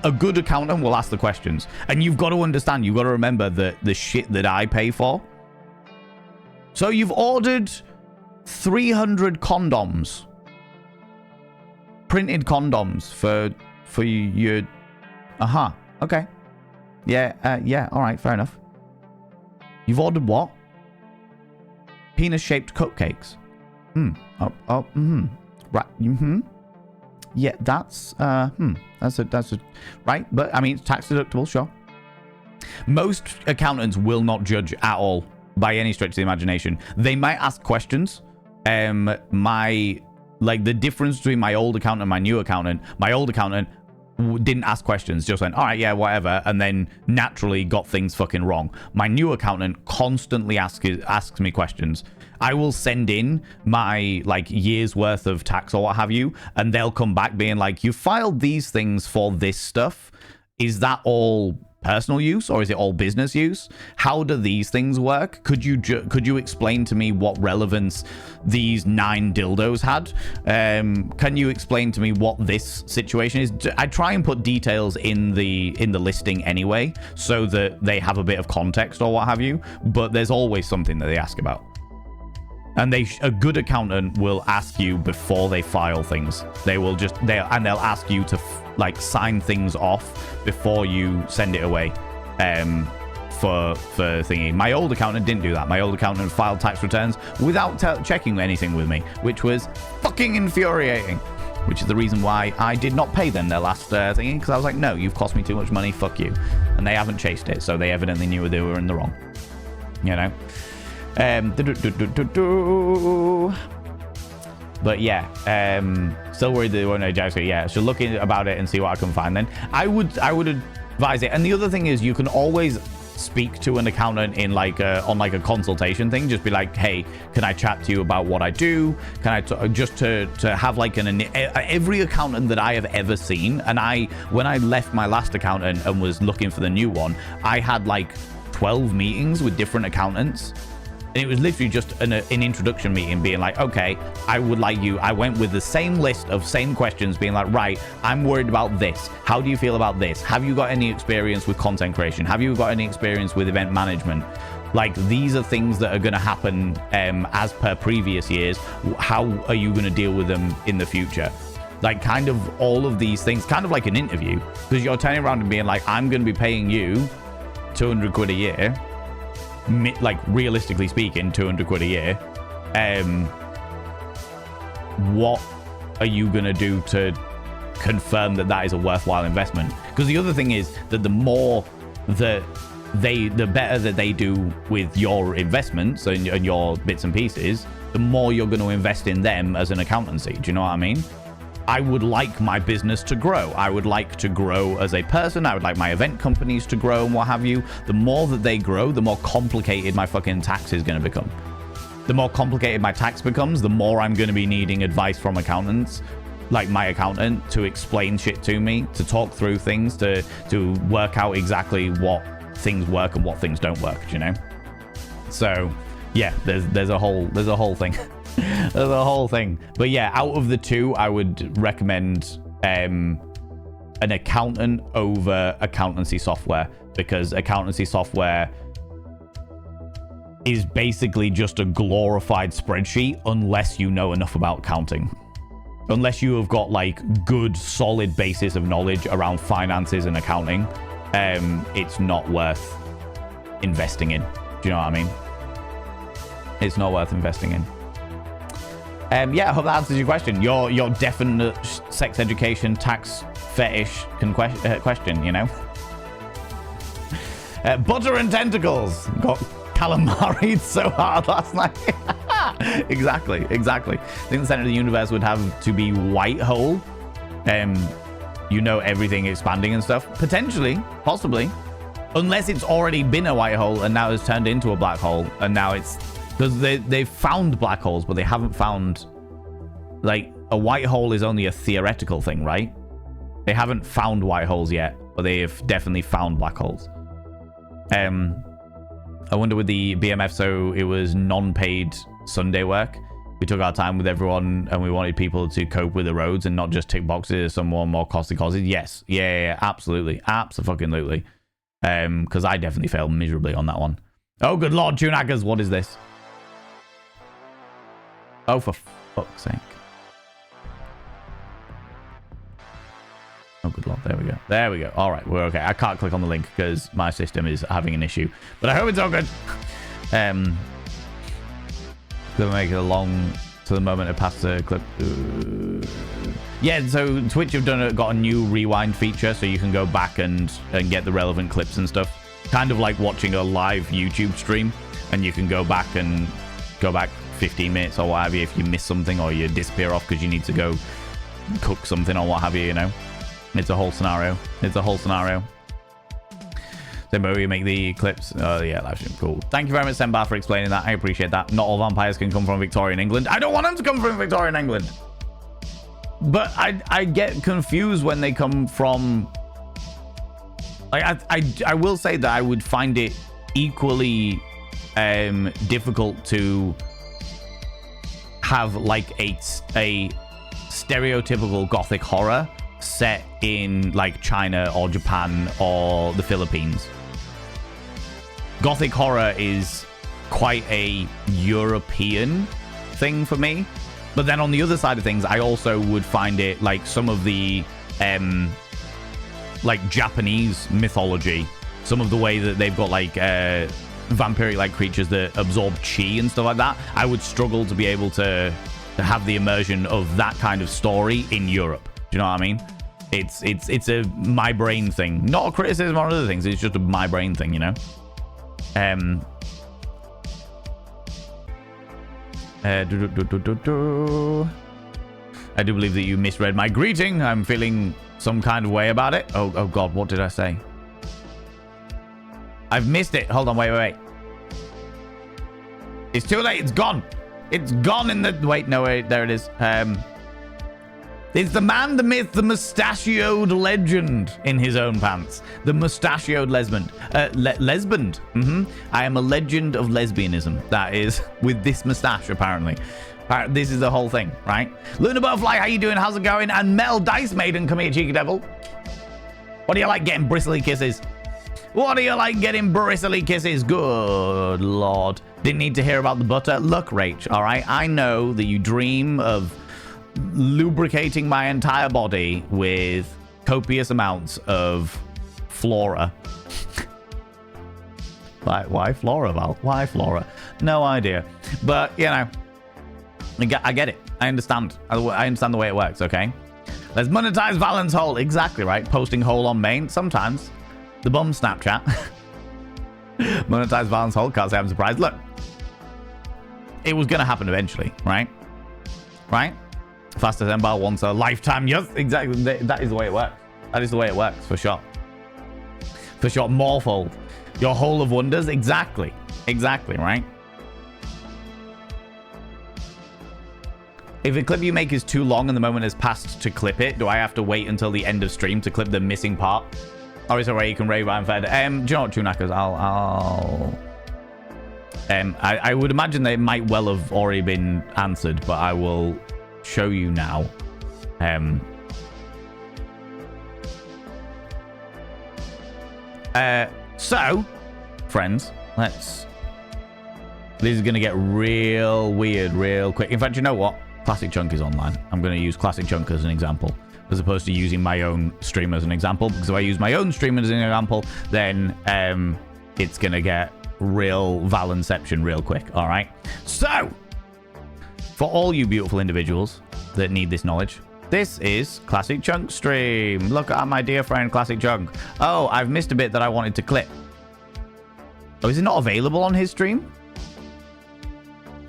Speaker 1: a good accountant will ask the questions, and you've got to understand. You've got to remember that the shit that I pay for. So you've ordered 300 condoms, printed condoms for your. Okay. Yeah. All right. Fair enough. You've ordered what? Penis-shaped cupcakes. Right. Yeah, that's a right, but I mean, it's tax deductible, sure. Most accountants will not judge at all by any stretch of the imagination. They might ask questions. The difference between my old accountant and my new accountant, my old accountant didn't ask questions, just went, all right, yeah, whatever, and then naturally got things fucking wrong. My new accountant constantly asks me questions. I will send in my year's worth of tax or what have you, and they'll come back being like, you filed these things for this stuff. Is that all personal use or is it all business use? How do these things work? Could you explain to me what relevance these 9 dildos had? Can you explain to me what this situation is? I try and put details in the listing anyway, so that they have a bit of context or what have you, but there's always something that they ask about. And a good accountant will ask you before they file things. They'll ask you to sign things off before you send it away. For thingy. My old accountant didn't do that. My old accountant filed tax returns without checking anything with me, which was fucking infuriating. Which is the reason why I did not pay them their last thingy, because I was like, no, you've cost me too much money. Fuck you. And they haven't chased it, so they evidently knew they were in the wrong. You know. But yeah, still worried that they won't know JavaScript. Yeah, so look about it and see what I can find. Then I would advise it. And the other thing is, you can always speak to an accountant in on a consultation thing. Just be like, hey, can I chat to you about what I do? Can I just to have every accountant that I have ever seen. And when I left my last accountant and was looking for the new one, I had 12 meetings with different accountants. And it was literally just an introduction meeting being like, okay, I went with the same list of same questions being like, right, I'm worried about this. How do you feel about this? Have you got any experience with content creation? Have you got any experience with event management? These are things that are going to happen as per previous years. How are you going to deal with them in the future? Kind of all of these things, kind of like an interview, because you're turning around and being like, I'm going to be paying you 200 quid a year. Realistically speaking, 200 quid a year. What are you gonna do to confirm that is a worthwhile investment? Because the other thing is that the better that they do with your investments and your bits and pieces, the more you're going to invest in them as an accountancy. Do you know what I mean? I would like my business to grow. I would like to grow as a person. I would like my event companies to grow and what have you. The more that they grow, the more complicated my fucking tax is going to become. The more complicated my tax becomes, the more I'm going to be needing advice from accountants, like my accountant, to explain shit to me, to talk through things, to work out exactly what things work and what things don't work, you know? So, yeah, there's a whole thing. There's a whole thing. But yeah, out of the two, I would recommend an accountant over accountancy software, because accountancy software is basically just a glorified spreadsheet unless you know enough about counting. unless you have got like good solid basis of knowledge around finances and accounting, it's not worth investing in. Do you know what I mean? It's not worth investing in. Yeah, I hope that answers your question. Your definite sex education tax fetish question, you know. Butter and tentacles got calamari so hard last night. Exactly. I think the center of the universe would have to be white hole. You know, everything expanding and stuff. Potentially, possibly, unless it's already been a white hole and now it's turned into a black hole, and now it's because they've found black holes, but they haven't found, like, a white hole is only a theoretical thing, right? They haven't found white holes yet, but they have definitely found black holes. I wonder with the BMF, so it was non-paid Sunday work. We took our time with everyone and we wanted people to cope with the roads and not just tick boxes as some more costly causes. Yes. Yeah, absolutely. Absolutely. Because I definitely failed miserably on that one. Oh, good Lord, Tunackers, what is this? Oh, for fuck's sake. Oh, good Lord. There we go. All right, we're okay. I can't click on the link because my system is having an issue. But I hope it's all good. Gonna make it along to the moment it passed the clip. Yeah, so Twitch have got a new rewind feature, so you can go back and get the relevant clips and stuff. Kind of like watching a live YouTube stream, and you can go back 15 minutes or what have you if you miss something or you disappear off because you need to go cook something or what have you, you know. It's a whole scenario. Then we make the clips. Oh, yeah, live stream. Cool. Thank you very much, Sembar, for explaining that. I appreciate that. Not all vampires can come from Victorian England. I don't want them to come from Victorian England. But I get confused when they come from... Like, I will say that I would find it equally difficult to have, like, a stereotypical gothic horror set in, like, China or Japan or the Philippines. Gothic horror is quite a European thing for me. But then on the other side of things, I also would find it like some of the like Japanese mythology, some of the way that they've got like vampiric like creatures that absorb chi and stuff like that. I would struggle to be able to have the immersion of that kind of story in Europe. Do you know what I mean? It's a my brain thing, not a criticism on other things. It's just a my brain thing, you know. I do believe that you misread my greeting. I'm feeling some kind of way about it. Oh God, what did I say? I've missed it. Hold on, wait. It's too late. It's gone. It's gone in the... Wait, no, wait, there it is. It's the man, the myth, the mustachioed legend in his own pants. The mustachioed lesbian. Lesbian. I am a legend of lesbianism. That is with this mustache, apparently. This is the whole thing, right? Luna Butterfly, how you doing? How's it going? And Mel Dice Maiden, come here, cheeky devil. What do you like getting bristly kisses? What do you like getting bristly kisses? Good Lord. Didn't need to hear about the butter. Look, Rach, all right? I know that you dream of lubricating my entire body with copious amounts of flora. Why flora, Val? Why flora? No idea. But, you know, I get it. I understand. I understand the way it works, okay? Let's monetize Valent's hole. Exactly, right? Posting hole on main. Sometimes. The bum Snapchat. Monetize Valent's hole. Can't say I'm surprised. Look. It was going to happen eventually, right? Right? Fast as Ember wants a lifetime. Yes, exactly. That is the way it works. That is the way it works, for sure. For sure. Morphle. Your hole of wonders. Exactly. Exactly, right? If a clip you make is too long and the moment has passed to clip it, do I have to wait until the end of stream to clip the missing part? Or is it right you can rave I'm fed? Do you know what, Tunackers? I would imagine they might well have already been answered, but I will show you now. So, friends, this is going to get real weird real quick. In fact, you know what? Classic Chunk is online. I'm going to use Classic Chunk as an example, as opposed to using my own stream as an example. Because if I use my own stream as an example, then it's going to get real Valenception real quick. All right. So, for all you beautiful individuals that need this knowledge, this is Classic Chunk stream. Look at my dear friend Classic Chunk. Oh, I've missed a bit that I wanted to clip. Oh, is it not available on his stream?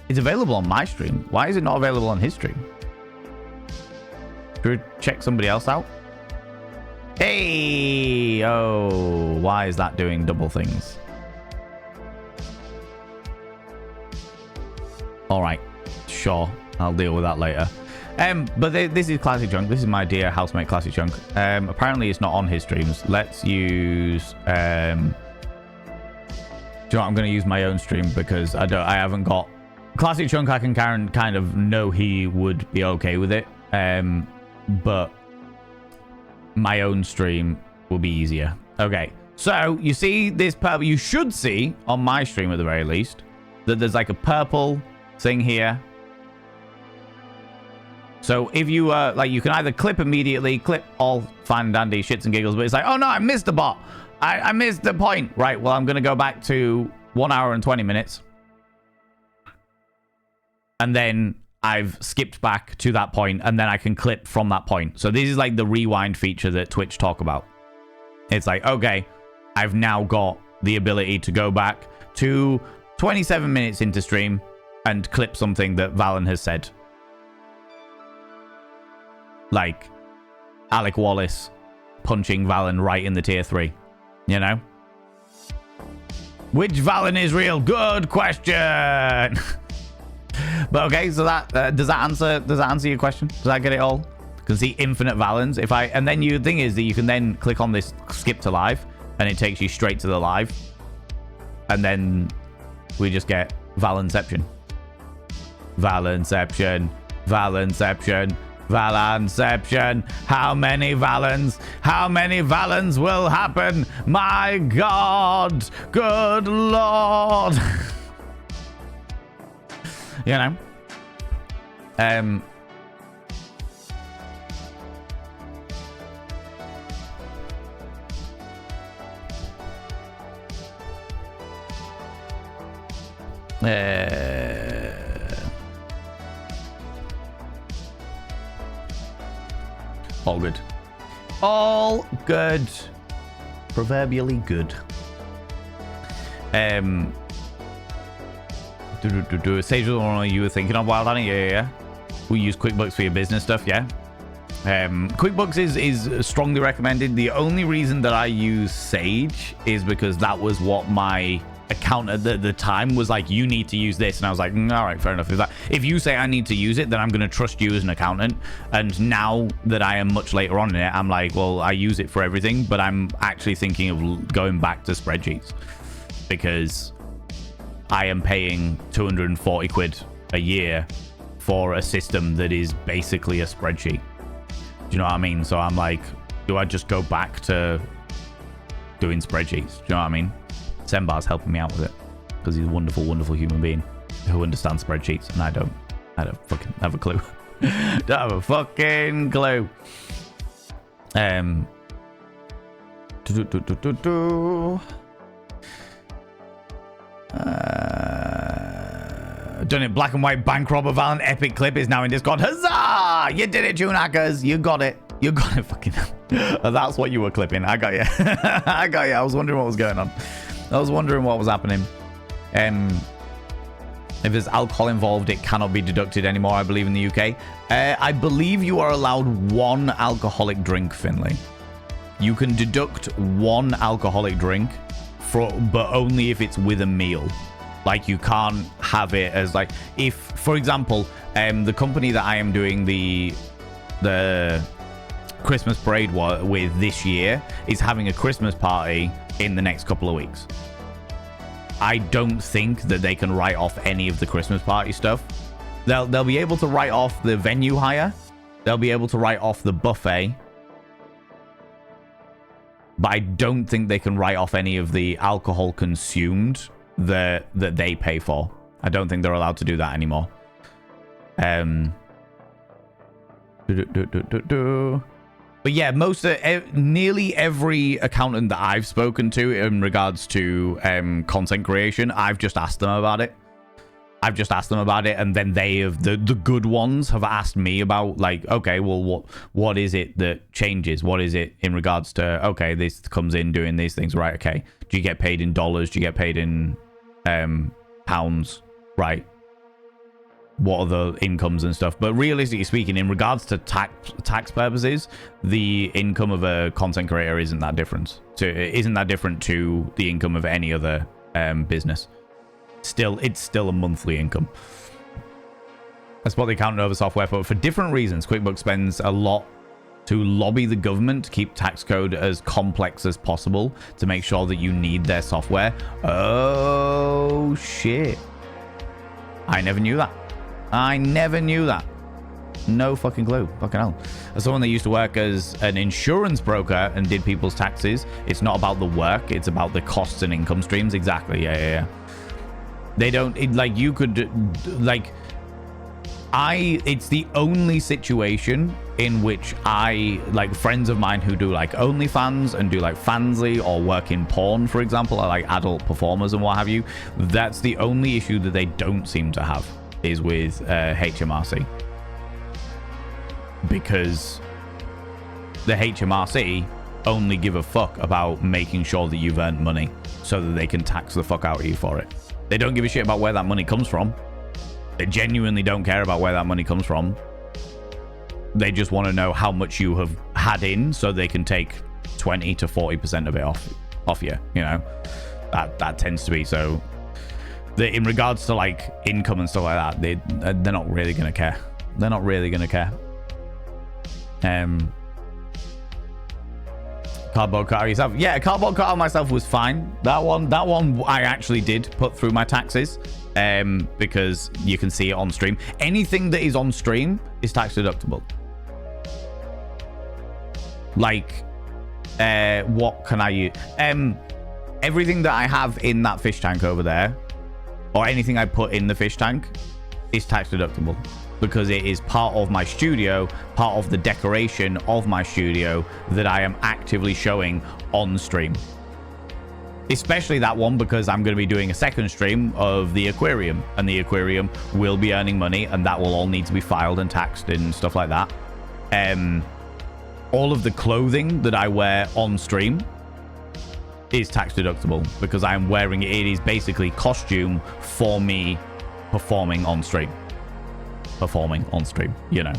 Speaker 1: It's available on my stream. Why is it not available on his stream? Should we check somebody else out? Hey! Oh, why is that doing double things? All right. Sure. I'll deal with that later. But this is Classic Chunk. This is my dear housemate Classic Chunk. Apparently it's not on his streams. Let's use... do you know what? I'm going to use my own stream because I haven't got... Classic Chunk, I can kind of know he would be okay with it. But my own stream will be easier. Okay. So you see this purple... You should see on my stream at the very least that there's like a purple thing here. So if you like, you can either clip immediately, clip all fine and dandy, shits and giggles, but it's like, oh no, I missed the bot. I missed the point. Right, well, I'm going to go back to 1 hour and 20 minutes. And then I've skipped back to that point, and then I can clip from that point. So this is like the rewind feature that Twitch talk about. It's like, okay, I've now got the ability to go back to 27 minutes into stream and clip something that Valen has said. Like Alec Wallace punching Valen right in the tier 3. You know? Which Valen is real? Good question. But okay, so that does that answer your question? Does that get it all? You can see infinite Valens. And then the thing is that you can then click on this skip to live, and it takes you straight to the live, and then we just get Valenception, Valenception, Valenception, Valenception. How many Valens? How many Valens will happen? My God, good Lord. You know, all good. All good. Proverbially good. Sage was one you were thinking of, Wild Honey. Yeah. We use QuickBooks for your business stuff, yeah. QuickBooks is strongly recommended. The only reason that I use Sage is because that was what my accountant at the time was like, you need to use this, and I was like, all right, fair enough. If you say I need to use it, then I'm going to trust you as an accountant. And now that I am much later on in it, I'm like, well, I use it for everything, but I'm actually thinking of going back to spreadsheets because I am paying 240 quid a year for a system that is basically a spreadsheet. Do you know what I mean? So I'm like, do I just go back to doing spreadsheets? Do you know what I mean? Sembar's helping me out with it because he's a wonderful, wonderful human being who understands spreadsheets, and I don't fucking have a clue. Don't have a fucking clue. Done it. Black and white bank robber Valen epic clip is now in Discord. Huzzah! You did it, Tune Hackers. You got it. You got it. Fucking that's what you were clipping. I got you. I got you. I was wondering what was going on. I was wondering what was happening. If there's alcohol involved, it cannot be deducted anymore, I believe, in the UK. I believe you are allowed one alcoholic drink, Finley. You can deduct one alcoholic drink, but only if it's with a meal. Like, you can't have it as, like, if, for example, the company that I am doing the Christmas parade with this year is having a Christmas party in the next couple of weeks. I don't think that they can write off any of the Christmas party stuff. They'll be able to write off the venue hire. They'll be able to write off the buffet. But I don't think they can write off any of the alcohol consumed that they pay for. I don't think they're allowed to do that anymore. But yeah, nearly every accountant that I've spoken to in regards to content creation, I've just asked them about it. And then they have the good ones have asked me about, like, okay, well, what is it that changes? What is it in regards to, okay, this comes in doing these things, right? Okay, do you get paid in dollars? Do you get paid in pounds? Right? What are the incomes and stuff? But realistically speaking, in regards to tax purposes, the income of a content creator isn't that different. Isn't that different to the income of any other business. It's still a monthly income. That's what they count over software for different reasons. QuickBooks spends a lot to lobby the government to keep tax code as complex as possible to make sure that you need their software. Oh shit! I never knew that. No fucking clue. Fucking hell. As someone that used to work as an insurance broker and did people's taxes, it's not about the work, it's about the costs and income streams. Exactly. Yeah. They don't, it's the only situation in which friends of mine who do like OnlyFans and do like Fansly or work in porn, for example, are like adult performers and what have you. That's the only issue that they don't seem to have is with HMRC. Because the HMRC only give a fuck about making sure that you've earned money so that they can tax the fuck out of you for it. They don't give a shit about where that money comes from. They genuinely don't care about where that money comes from. They just want to know how much you have had in so they can take 20 to 40% of it off you, you know. That tends to be so. In regards to like income and stuff like that, they're not really going to care. They're not really going to care. Cardboard cutout yourself. Yeah, cardboard cutout myself was fine. That one I actually did put through my taxes because you can see it on stream. Anything that is on stream is tax deductible. Like, what can I use? Everything that I have in that fish tank over there, or anything I put in the fish tank, is tax deductible. Because it is part of my studio, part of the decoration of my studio that I am actively showing on stream. Especially that one, because I'm going to be doing a second stream of the aquarium, and the aquarium will be earning money, and that will all need to be filed and taxed and stuff like that. All of the clothing that I wear on stream is tax deductible because I'm wearing it. It is basically costume for me performing on stream. You know.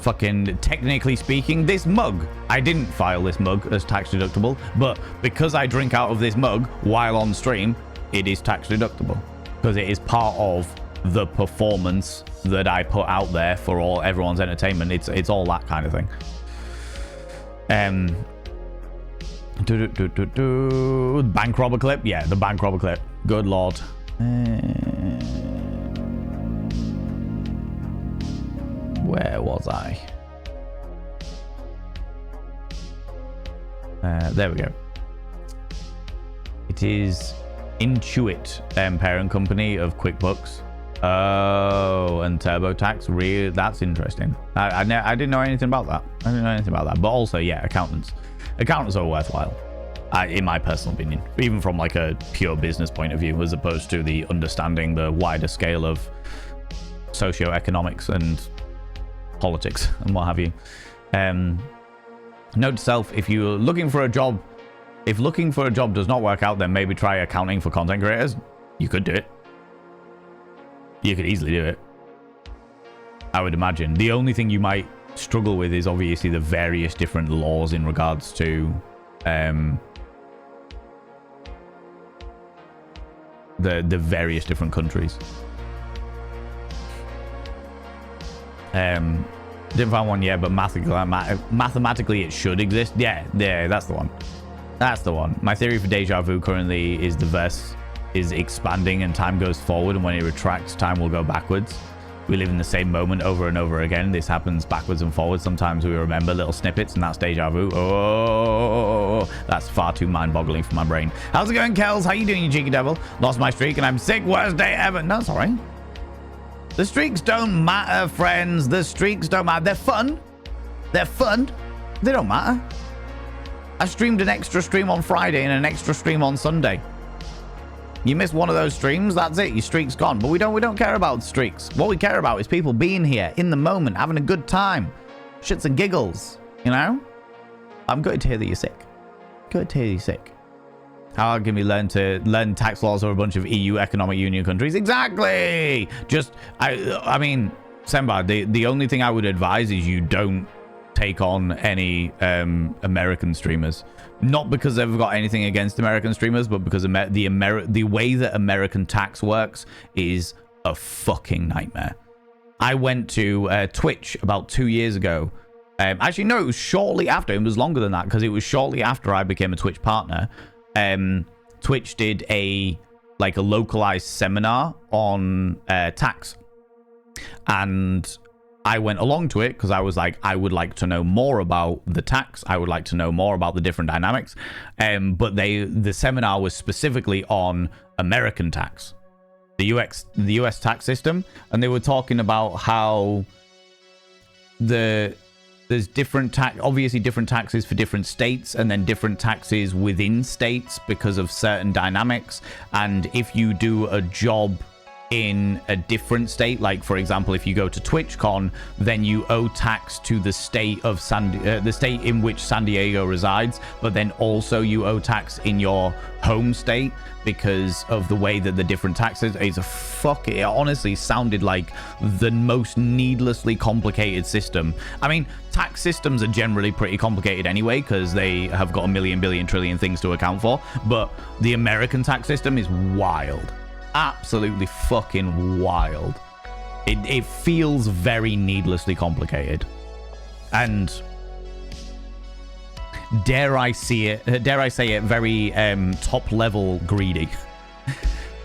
Speaker 1: Fucking technically speaking, this mug, I didn't file this mug as tax deductible, but because I drink out of this mug while on stream, it is tax deductible because it is part of the performance that I put out there for everyone's entertainment. It's all that kind of thing. Bank robber clip. Yeah, the bank robber clip. Good lord. Where was I? There we go. It is Intuit, parent company of QuickBooks. Oh, and TurboTax. Really, that's interesting. I didn't know anything about that. But also, yeah, accountants are worthwhile. In my personal opinion, even from like a pure business point of view, as opposed to the understanding the wider scale of socioeconomics and politics and what have you. Note to self: if you're looking for a job, if looking for a job does not work out, then maybe try accounting for content creators. You could do it. You could easily do it, I would imagine. The only thing you might struggle with is obviously the various different laws in regards to the various different countries. Didn't find one yet, but mathematically it should exist. Yeah, that's the one. That's the one. My theory for deja vu currently is the verse is expanding and time goes forward, and when it retracts, time will go backwards. We live in the same moment over and over again. This happens backwards and forwards. Sometimes we remember little snippets, and that's deja vu. Oh, that's far too mind-boggling for my brain. How's it going, Kels? How you doing, you cheeky devil? Lost my streak, and I'm sick. Worst day ever. No, it's all right. The streaks don't matter, friends. The streaks don't matter. They're fun. They're fun. They don't matter. I streamed an extra stream on Friday and an extra stream on Sunday. You miss one of those streams, that's it. Your streak's gone. But we don't care about streaks. What we care about is people being here in the moment, having a good time, shits and giggles. You know? I'm good to hear that you're sick. Good to hear you're sick. How can we learn tax laws of a bunch of EU economic union countries? Exactly. I mean, Semba, the only thing I would advise is you don't take on any American streamers. Not because they've got anything against American streamers, but because the way that American tax works is a fucking nightmare. I went to Twitch about 2 years ago. Actually, no, it was shortly after. It was longer than that because it was shortly after I became a Twitch partner. Twitch did a localized seminar on tax, and I went along to it because I was like, I would like to know more about the tax. I would like to know more about the different dynamics. But the seminar was specifically on American tax, the US tax system, and they were talking about how there's obviously different taxes for different states, and then different taxes within states because of certain dynamics. And if you do a job in a different state, like for example, if you go to TwitchCon, then you owe tax to the state of the state in which San Diego resides, but then also you owe tax in your home state because of the way that the different taxes. It honestly sounded like the most needlessly complicated system. I mean, tax systems are generally pretty complicated anyway because they have got a million, billion, trillion things to account for, but the American tax system is wild. Absolutely fucking wild. It feels very needlessly complicated, and dare I say it, very top level greedy.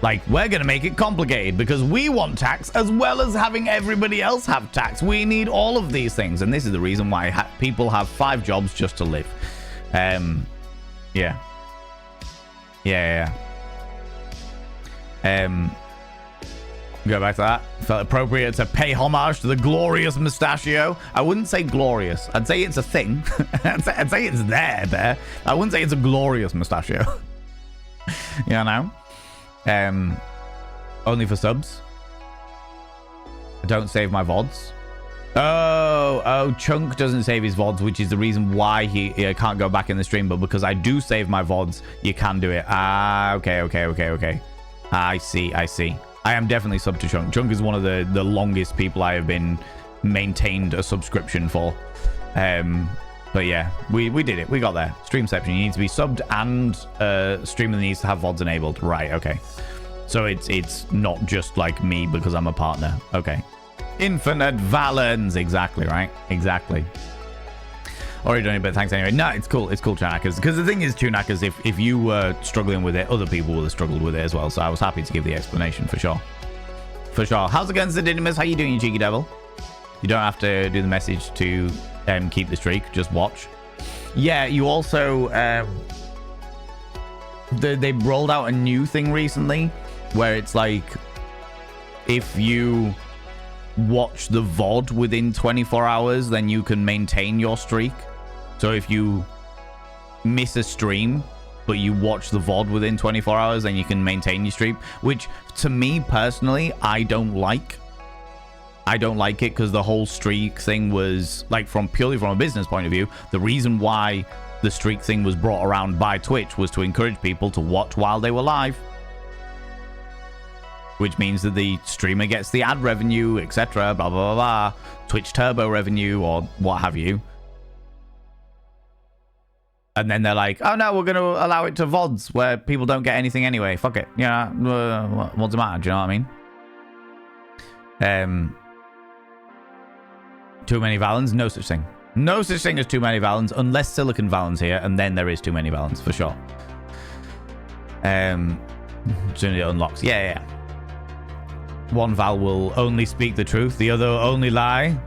Speaker 1: Like, we're gonna make it complicated because we want tax as well as having everybody else have tax. We need all of these things, and this is the reason why people have 5 jobs just to live. Yeah. Go back to that. Felt appropriate to pay homage to the glorious mustachio. I wouldn't say glorious. I'd say it's a thing. I'd say it's there. I wouldn't say it's a glorious mustachio. You know? Only for subs. I don't save my VODs. Oh, Chunk doesn't save his VODs, which is the reason why he can't go back in the stream, but because I do save my VODs, you can do it. Okay. I see. I am definitely sub to Chunk. Chunk is one of the longest people I have been maintained a subscription for. But yeah, we did it. We got there. Streamception. You need to be subbed, and streamer needs to have VODs enabled. Right, okay. So it's not just like me because I'm a partner. Okay. Infinite Valens. Exactly, right? Exactly. Already done it, but thanks anyway. No, it's cool. It's cool, Chanakas. Because the thing is, Chanakas, if you were struggling with it, other people would have struggled with it as well. So I was happy to give the explanation for sure. For sure. How's it going, Zedidimus? How you doing, you cheeky devil? You don't have to do the message to keep the streak. Just watch. Yeah, you also... they rolled out a new thing recently where it's like, if you watch the VOD within 24 hours, then you can maintain your streak. So if you miss a stream, but you watch the VOD within 24 hours, then you can maintain your streak, which to me personally, I don't like. I don't like it because the whole streak thing was like, purely from a business point of view, the reason why the streak thing was brought around by Twitch was to encourage people to watch while they were live, which means that the streamer gets the ad revenue, etc., blah, blah, blah, blah, Twitch turbo revenue, or what have you. And then they're like, oh no, we're going to allow it to VODs where people don't get anything anyway. Fuck it. Yeah, what's the matter? Do you know what I mean? Too many Valens? No such thing. No such thing as too many Valens, unless Silicon Valens here, and then there is too many Valens, for sure. Soon it unlocks. Yeah. One Val will only speak the truth, the other only lie.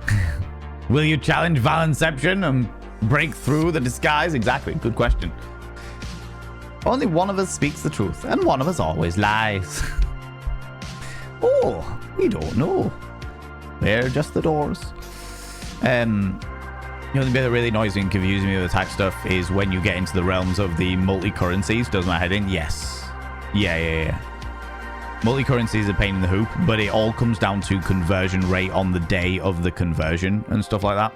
Speaker 1: Will you challenge Valenception and break through the disguise? Exactly. Good question. Only one of us speaks the truth, and one of us always lies. Oh, we don't know. They're just the doors. The only bit that really annoys me and confuses me with the tax stuff is when you get into the realms of the multi-currencies. Does my head in? Yes. Yeah. Multi-currency is a pain in the hoop, but it all comes down to conversion rate on the day of the conversion and stuff like that.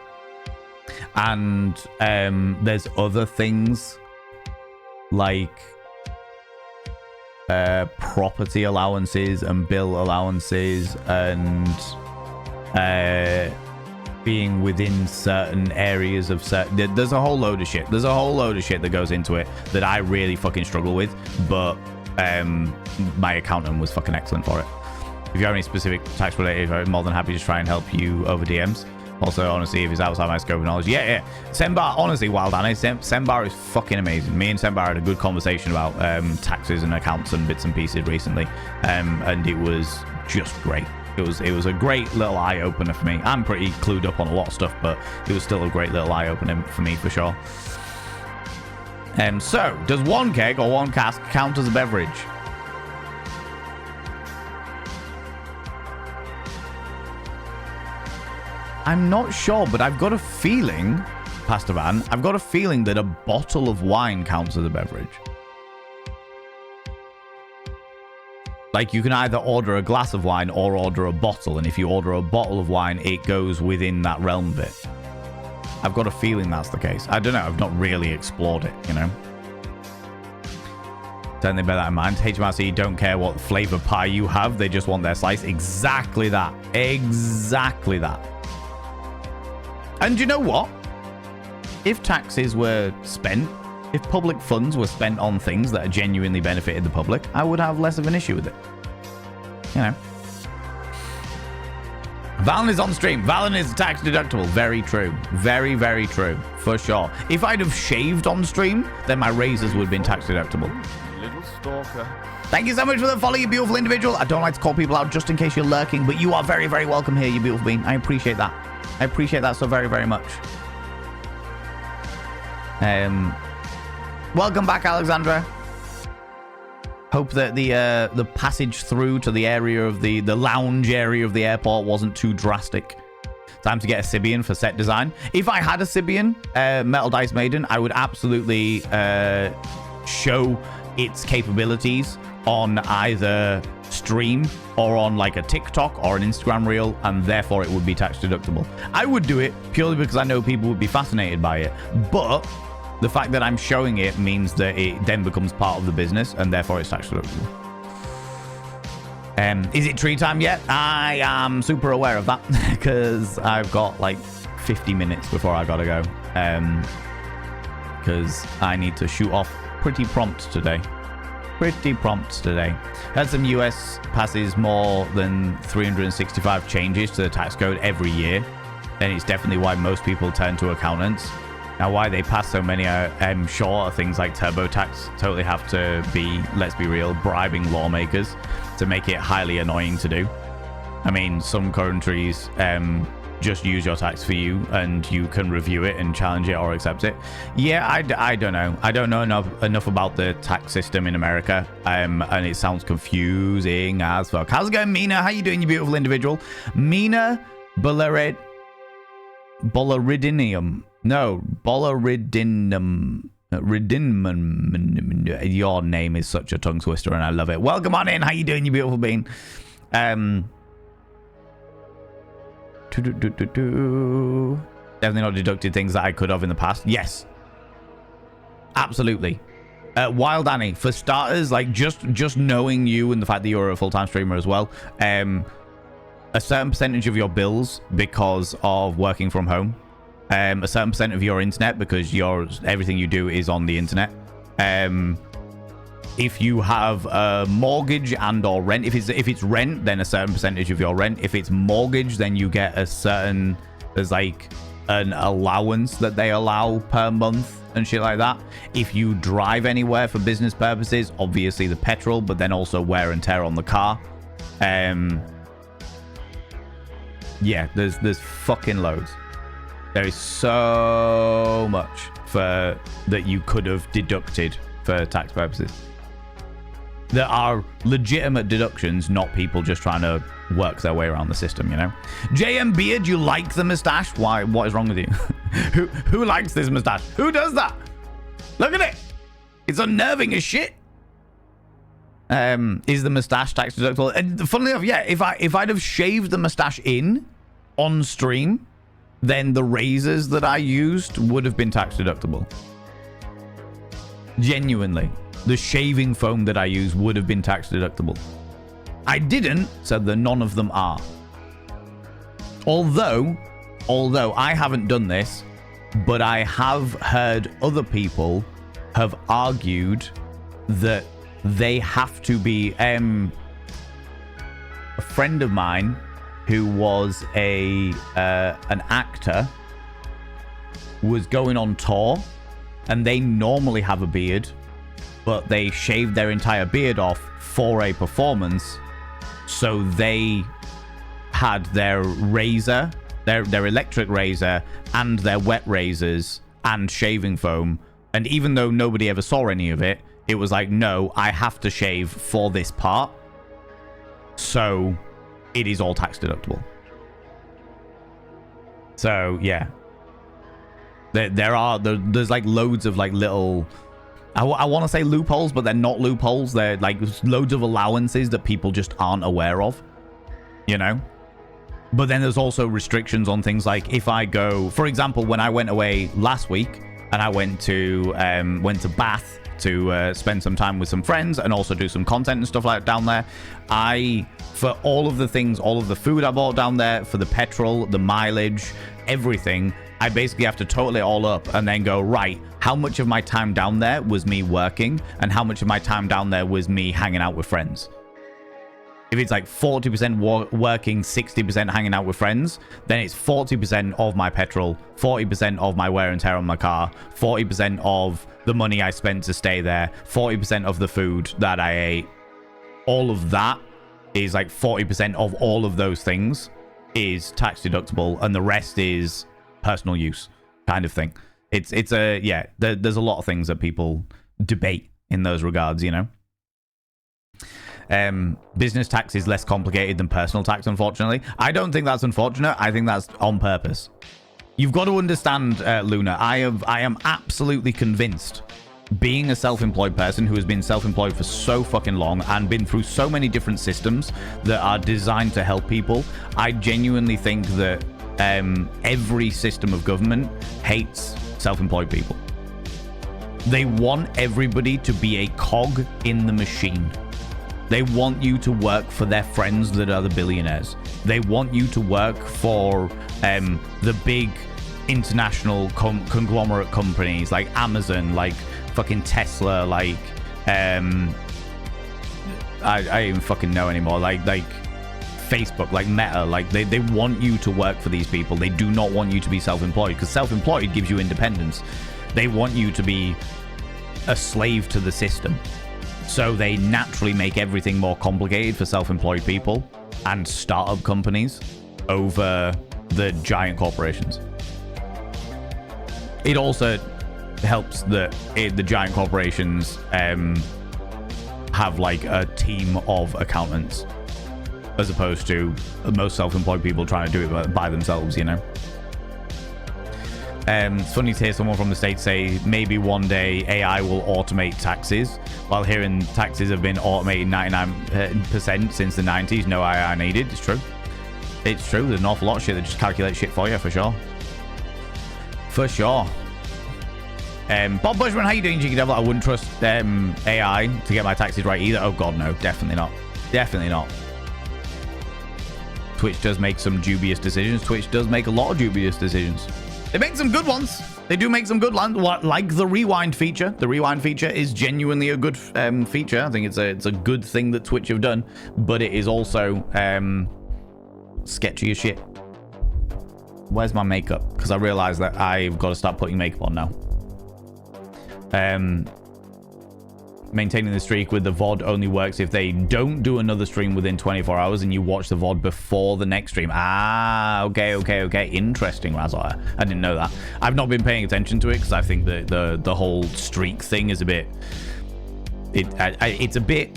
Speaker 1: And there's other things like property allowances and bill allowances and being within certain areas of certain... There's a whole load of shit. There's a whole load of shit that goes into it that I really fucking struggle with, but my accountant was fucking excellent for it. If you have any specific tax related, I'm more than happy to try and help you over DMs. Also, honestly, if it's outside my scope of knowledge, yeah. Sembar, honestly, Wild Annie, Sembar is fucking amazing. Me and Sembar had a good conversation about taxes and accounts and bits and pieces recently, and it was just great. It was a great little eye-opener for me. I'm pretty clued up on a lot of stuff, but it was still a great little eye-opener for me, for sure. So, does one keg or one cask count as a beverage? I'm not sure, but I've got a feeling, Pastor Van, I've got a feeling that a bottle of wine counts as a beverage. Like, you can either order a glass of wine or order a bottle, and if you order a bottle of wine, it goes within that realm bit. I've got a feeling that's the case. I don't know. I've not really explored it, you know. Certainly bear that in mind. HMRC don't care what flavor pie you have. They just want their slice. Exactly that. Exactly that. And you know what? If taxes were spent, if public funds were spent on things that are genuinely benefited the public, I would have less of an issue with it. You know. Valen is on stream. Valen is tax deductible. Very true. Very, very true. For sure. If I'd have shaved on stream, then my razors would have been tax deductible.
Speaker 4: Little stalker.
Speaker 1: Thank you so much for the follow, you beautiful individual. I don't like to call people out just in case you're lurking, but you are very, very welcome here, you beautiful being. I appreciate that. I appreciate that so very, very much. Welcome back, Alexandra. Hope that the passage through to the area of the lounge area of the airport wasn't too drastic. Time to get a Sibian for set design. If I had a Sibian, Metal Dice Maiden, I would absolutely show its capabilities on either stream or on like a TikTok or an Instagram reel, and therefore it would be tax deductible. I would do it purely because I know people would be fascinated by it, but the fact that I'm showing it means that it then becomes part of the business, and therefore it's tax deductible. Is it tree time yet? I am super aware of that because I've got like 50 minutes before I gotta go, because I need to shoot off pretty prompt today. Had some US passes more than 365 changes to the tax code every year, then it's definitely why most people turn to accountants. Now, why they pass so many, I'm sure, are things like TurboTax totally have to be, let's be real, bribing lawmakers to make it highly annoying to do. I mean, some countries just use your tax for you and you can review it and challenge it or accept it. Yeah, I don't know. I don't know enough about the tax system in America, and it sounds confusing as fuck. How's it going, Mina? How you doing, you beautiful individual? Mina Bollaridinium. No, Bollaridinum. Your name is such a tongue twister and I love it. Welcome on in. How you doing, you beautiful being? Definitely not deducted things that I could have in the past. Yes, absolutely. Wild Annie, for starters, like just knowing you and the fact that you're a full-time streamer as well, a certain percentage of your bills because of working from home, a certain percent of your internet because everything you do is on the internet. If you have a mortgage and or rent, if it's rent, then a certain percentage of your rent. If it's mortgage, then you get there's like an allowance that they allow per month and shit like that. If you drive anywhere for business purposes, obviously the petrol, but then also wear and tear on the car. Yeah, there's fucking loads. There is so much that you could have deducted for tax purposes. There are legitimate deductions, not people just trying to work their way around the system, you know? JM Beard, you like the mustache? Why? What is wrong with you? Who likes this mustache? Who does that? Look at it. It's unnerving as shit. Is the mustache tax deductible? And funnily enough, yeah, if I'd have shaved the mustache in on stream, then the razors that I used would have been tax deductible. Genuinely, the shaving foam that I used would have been tax deductible. I didn't, so that none of them are. Although I haven't done this, but I have heard other people have argued that they have to be a friend of mine who was an actor was going on tour, and they normally have a beard, but they shaved their entire beard off for a performance, so they had their razor, their electric razor, and their wet razors and shaving foam, and even though nobody ever saw any of it, it was like, no, I have to shave for this part, so it is all tax deductible. So yeah, there's like loads of like little, I want to say loopholes, but they're not loopholes. They're like loads of allowances that people just aren't aware of, you know? But then there's also restrictions on things like if I go, for example, when I went away last week and I went to Bath to spend some time with some friends and also do some content and stuff like that down there, for all of the things, all of the food I bought down there, for the petrol, the mileage, everything, I basically have to total it all up and then go, right, how much of my time down there was me working and how much of my time down there was me hanging out with friends? If it's like 40% working, 60% hanging out with friends, then it's 40% of my petrol, 40% of my wear and tear on my car, 40% of the money I spent to stay there, 40% of the food that I ate. All of that is like 40% of all of those things is tax deductible, and the rest is personal use kind of thing. There's a lot of things that people debate in those regards, you know. Business tax is less complicated than personal tax, unfortunately. I don't think that's unfortunate. I think that's on purpose. You've got to understand, Luna, I am absolutely convinced, being a self-employed person who has been self-employed for so fucking long and been through so many different systems that are designed to help people, I genuinely think that every system of government hates self-employed people. They want everybody to be a cog in the machine. They want you to work for their friends that are the billionaires. They want you to work for the big international conglomerate companies like Amazon, like fucking Tesla, like I don't even fucking know anymore. Like Facebook, like Meta, like they want you to work for these people. They do not want you to be self-employed, because self-employed gives you independence. They want you to be a slave to the system. So they naturally make everything more complicated for self-employed people and startup companies over the giant corporations. It also helps that the giant corporations have like a team of accountants, as opposed to most self-employed people trying to do it by themselves, you know. It's funny to hear someone from the States say maybe one day AI will automate taxes, while hearing taxes have been automated 99% since the 90s. No AI needed. It's true. It's true. There's an awful lot of shit that just calculates shit for you, for sure. For sure. Bob Bushman, how you doing, Cheeky Devil? I wouldn't trust AI to get my taxes right either. Oh god, no. Definitely not. Definitely not. Twitch does make some dubious decisions. Twitch does make a lot of dubious decisions. They make some good ones. They do make some good ones, like the rewind feature. The rewind feature is genuinely a good feature. I think it's a good thing that Twitch have done, but it is also sketchy as shit. Where's my makeup? Because I realize that I've got to start putting makeup on now. Maintaining the streak with the VOD only works if they don't do another stream within 24 hours and you watch the VOD before the next stream. Ah, okay. Interesting, Razor. I didn't know that. I've not been paying attention to it because I think that the whole streak thing is a bit... It's a bit...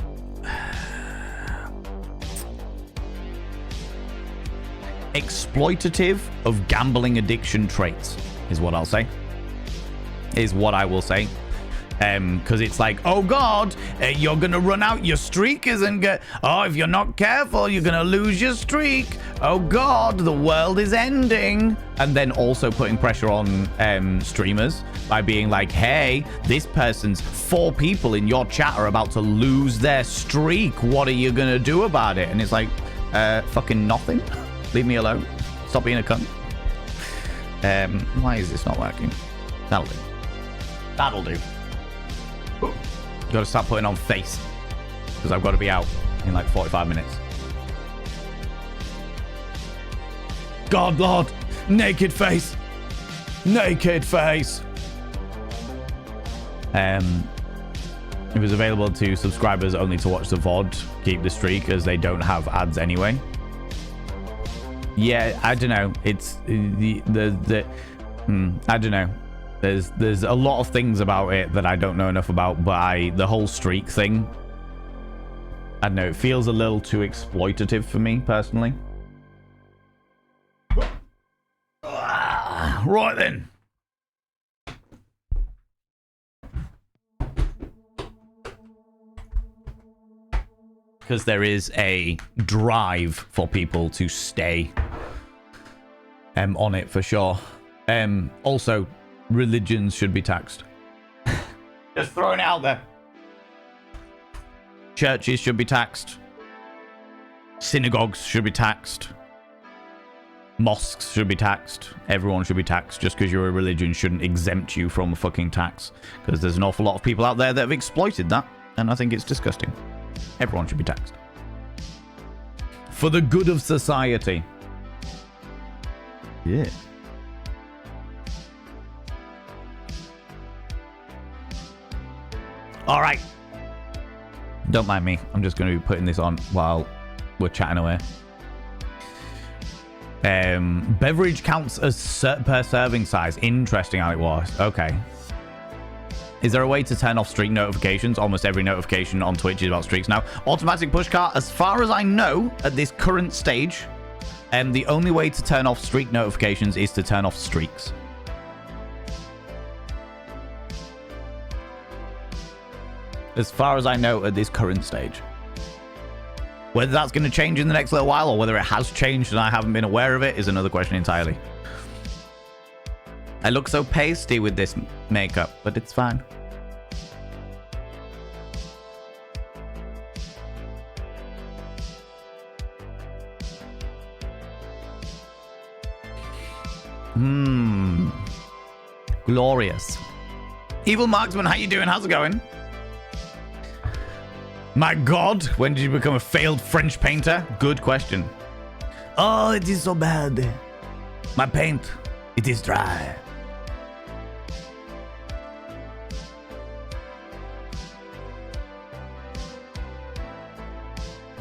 Speaker 1: exploitative of gambling addiction traits, is what I'll say. Is what I will say. Because it's like, oh God, you're going to run out. Your streak isn't good. Oh, if you're not careful, you're going to lose your streak. Oh God, the world is ending. And then also putting pressure on streamers by being like, hey, this person's 4 people in your chat are about to lose their streak. What are you going to do about it? And it's like, fucking nothing. Leave me alone. Stop being a cunt. Why is this not working? That'll do. That'll do. Got to start putting on face because I've got to be out in like 45 minutes.
Speaker 2: God, Lord, naked face. Naked face.
Speaker 1: It was available to subscribers only to watch the VOD, keep the streak as they don't have ads anyway. Yeah, I don't know. It's I don't know. There's a lot of things about it that I don't know enough about, but the whole streak thing, I don't know, it feels a little too exploitative for me personally.
Speaker 2: Right then.
Speaker 1: Because there is a drive for people to stay on it for sure. Also, religions should be taxed. Just throwing it out there. Churches should be taxed. Synagogues should be taxed. Mosques should be taxed. Everyone should be taxed. Just because you're a religion shouldn't exempt you from a fucking tax. Because there's an awful lot of people out there that have exploited that. And I think it's disgusting. Everyone should be taxed. For the good of society. Yeah. All right. Don't mind me. I'm just going to be putting this on while we're chatting away. Beverage counts as per serving size. Interesting how it was. Okay. Is there a way to turn off streak notifications? Almost every notification on Twitch is about streaks now. Automatic push cart. As far as I know, at this current stage, the only way to turn off streak notifications is to turn off streaks. As far as I know at this current stage. Whether that's going to change in the next little while or whether it has changed and I haven't been aware of it is another question entirely. I look so pasty with this makeup, but it's fine. Glorious. Evil Marksman, how you doing? How's it going? My God, when did you become a failed French painter? Good question. Oh, it is so bad. My paint, it is dry.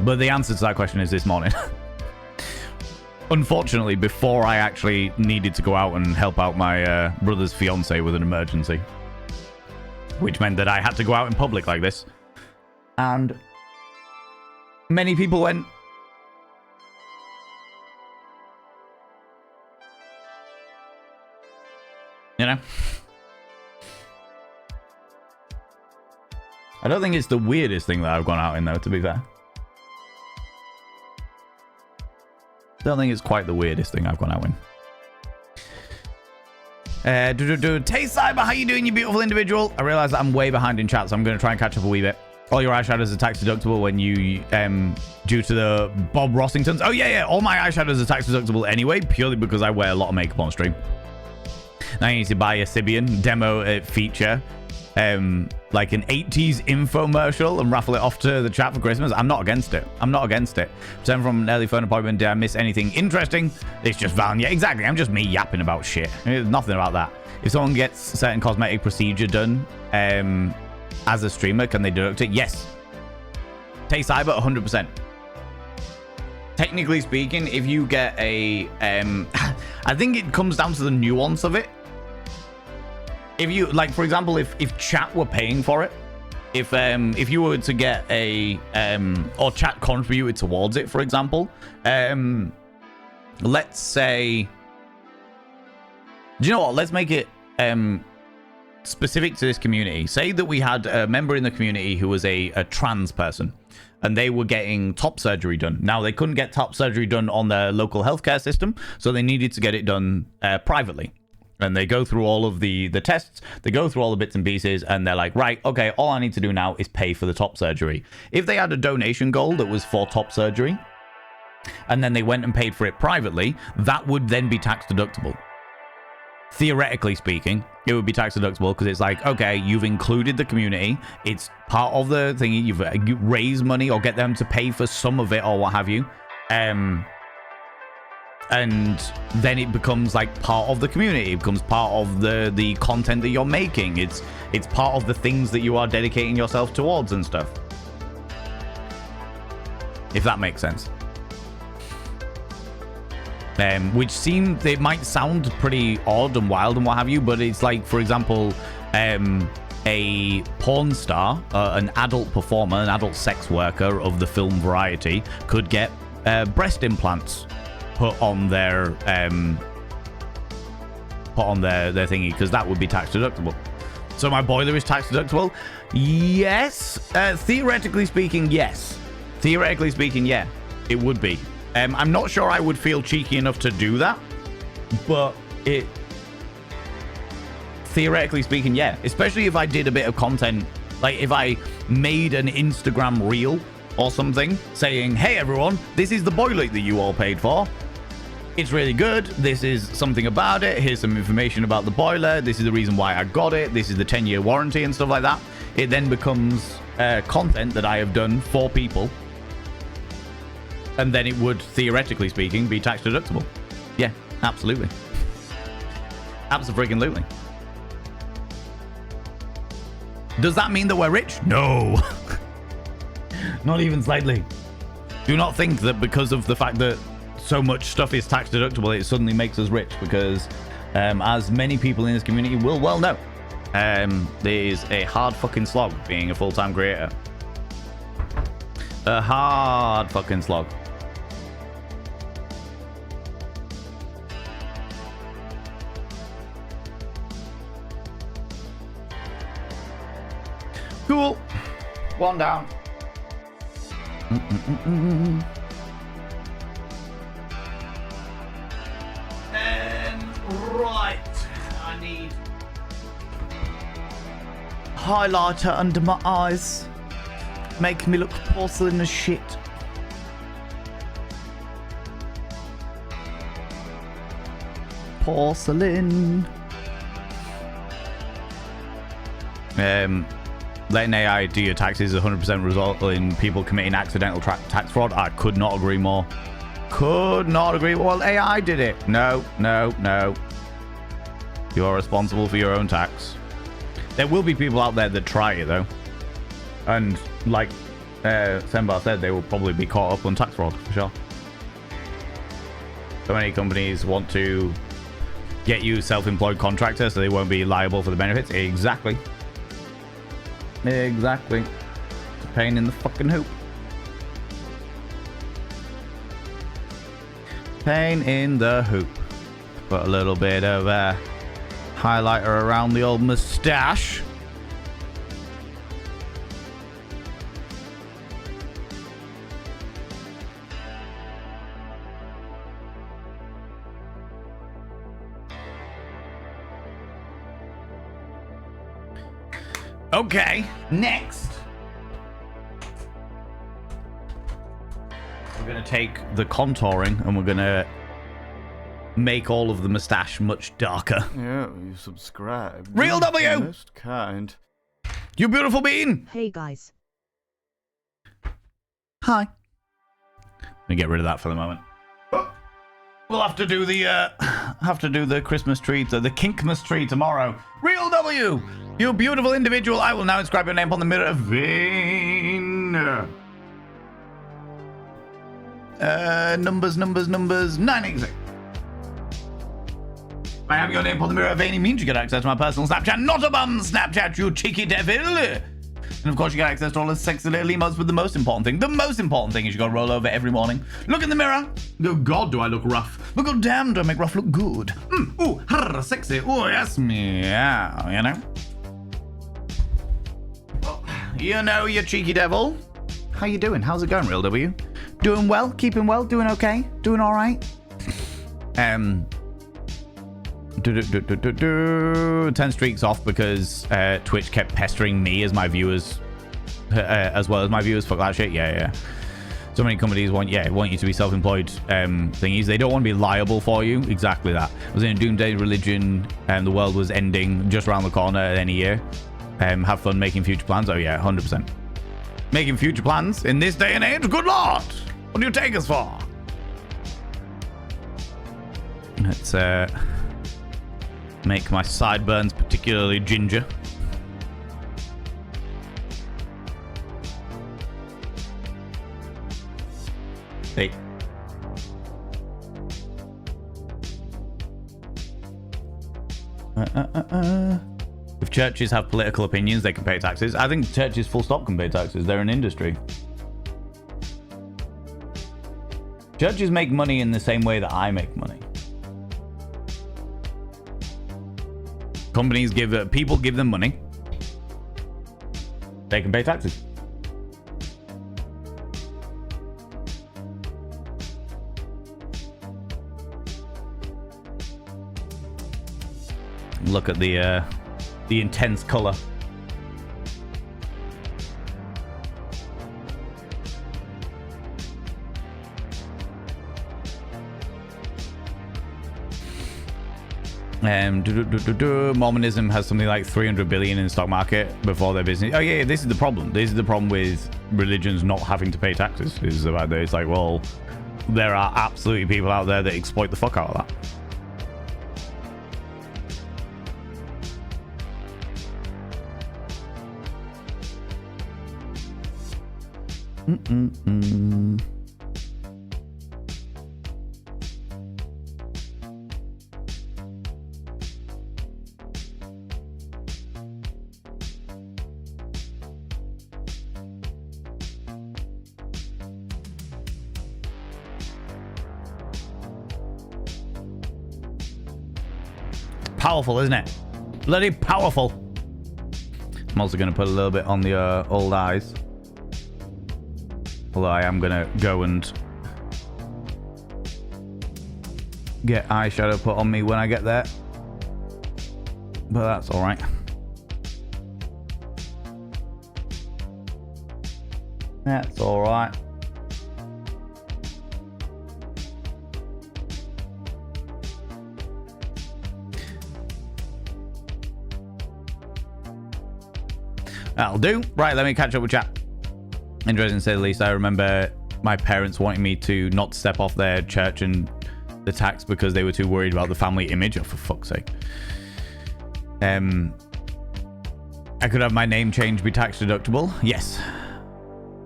Speaker 1: But the answer to that question is this morning. Unfortunately, before I actually needed to go out and help out my brother's fiance with an emergency. Which meant that I had to go out in public like this. And many people went, you know? I don't think it's the weirdest thing that I've gone out in, though, to be fair. Don't think it's quite the weirdest thing I've gone out in. Tay Cyber, how you doing, you beautiful individual? I realize that I'm way behind in chat, so I'm going to try and catch up a wee bit. All your eyeshadows are tax deductible when you, due to the Bob Rossingtons. Oh, yeah. All my eyeshadows are tax deductible anyway, purely because I wear a lot of makeup on stream. Now you need to buy a Sibian demo feature, like an 80s infomercial and raffle it off to the chat for Christmas. I'm not against it. Return from an early phone appointment. Did I miss anything interesting? It's just Val. Yeah, exactly. I'm just me yapping about shit. There's nothing about that. If someone gets a certain cosmetic procedure done, as a streamer, can they deduct it? Yes. Tay Cyber, 100%. Technically speaking, if you get a, I think it comes down to the nuance of it. If you, like, for example, if chat were paying for it, if you were to get a, or chat contributed towards it, for example, let's say, do you know what? Let's make it specific to this community. Say that we had a member in the community who was a trans person, and they were getting top surgery done. Now, they couldn't get top surgery done on their local healthcare system, so they needed to get it done privately. And they go through all of the tests, they go through all the bits and pieces, and they're like, right, okay, all I need to do now is pay for the top surgery. If they had a donation goal that was for top surgery, and then they went and paid for it privately, that would then be tax deductible. Theoretically speaking, it would be tax deductible because it's like, okay, you've included the community, it's part of the thing, you raise money or get them to pay for some of it or what have you, and then it becomes like part of the community, it becomes part of the content that you're making, it's part of the things that you are dedicating yourself towards and stuff, if that makes sense. Which seemed, it might sound pretty odd and wild and what have you, but it's like, for example, a porn star, an adult performer, an adult sex worker of the film variety could get breast implants put on their thingy, because that would be tax deductible. So my boiler is tax deductible? Yes. Theoretically speaking, yes. Theoretically speaking, yeah, it would be. I'm not sure I would feel cheeky enough to do that, but it, theoretically speaking, yeah. Especially if I did a bit of content, like if I made an Instagram reel or something saying, hey everyone, this is the boiler that you all paid for. It's really good. This is something about it. Here's some information about the boiler. This is the reason why I got it. This is the 10-year warranty and stuff like that. It then becomes content that I have done for people. And then it would, theoretically speaking, be tax deductible. Yeah, absolutely. Abso-freaking-lutely. Does that mean that we're rich? No. Not even slightly. Do not think that because of the fact that so much stuff is tax deductible, it suddenly makes us rich, because as many people in this community will well know, there is a hard fucking slog being a full-time creator. A hard fucking slog. Cool. One down. And right, I need highlighter under my eyes, making me look porcelain as shit. Porcelain. Letting AI do your taxes 100% result in people committing accidental tax fraud. I could not agree more. Could not agree. Well, AI did it. No, no, no. You're responsible for your own tax. There will be people out there that try it, though. And like Sembar said, they will probably be caught up on tax fraud, for sure. So many companies want to get you self-employed contractor so they won't be liable for the benefits. Exactly. Exactly. It's a pain in the fucking hoop. Pain in the hoop. Put a little bit of highlighter around the old moustache. Okay, next. We're going to take the contouring and we're going to make all of the moustache much darker.
Speaker 2: Yeah, you subscribe.
Speaker 1: Real W!
Speaker 2: Most kind.
Speaker 1: You beautiful bean!
Speaker 3: Hey guys.
Speaker 1: Hi. Let me get rid of that for the moment. We'll have to do the Christmas tree, the Kinkmas tree tomorrow. Real W! You beautiful individual, I will now inscribe your name on the mirror vein. Numbers, 986. I have your name on the mirror vein. It means you get access to my personal Snapchat. Not a bum Snapchat, you cheeky devil. And of course, you get access to all the sexy little emotes, but the most important thing is you gotta roll over every morning, look in the mirror, go, God, do I look rough? But god damn, do I make rough look good? Ooh, sexy, ooh, yes, meow, you know? You know, you cheeky devil. How you doing? How's it going, Real W? Doing well? Keeping well? Doing okay? Doing all right? 10 streaks off because Twitch kept pestering me as my viewers, as well as my viewers. Fuck that shit. Yeah. So many companies want you to be self-employed thingies. They don't want to be liable for you. Exactly that. I was in a doomsday religion and the world was ending just around the corner at any year. Have fun making future plans. Oh yeah, 100%. Making future plans in this day and age? Good lord! What do you take us for? Let's make my sideburns particularly ginger. Hey. If churches have political opinions, they can pay taxes. I think churches full stop can pay taxes. They're an industry. Churches make money in the same way that I make money. Companies give, people give them money. They can pay taxes. Look at the intense color. Mormonism has something like 300 billion in the stock market before their business. Oh yeah, this is the problem. This is the problem with religions not having to pay taxes. Is about this. It's like, well, there are absolutely people out there that exploit the fuck out of that. Powerful, isn't it? Bloody powerful. I'm also going to put a little bit on the old eyes. Although I am going to go and get eyeshadow put on me when I get there. But that's all right. That's all right. That'll do. Right, let me catch up with chat. Interesting to say the least. I remember my parents wanting me to not step off their church and the tax because they were too worried about the family image. Oh, for fuck's sake. I could have my name change be tax deductible. Yes.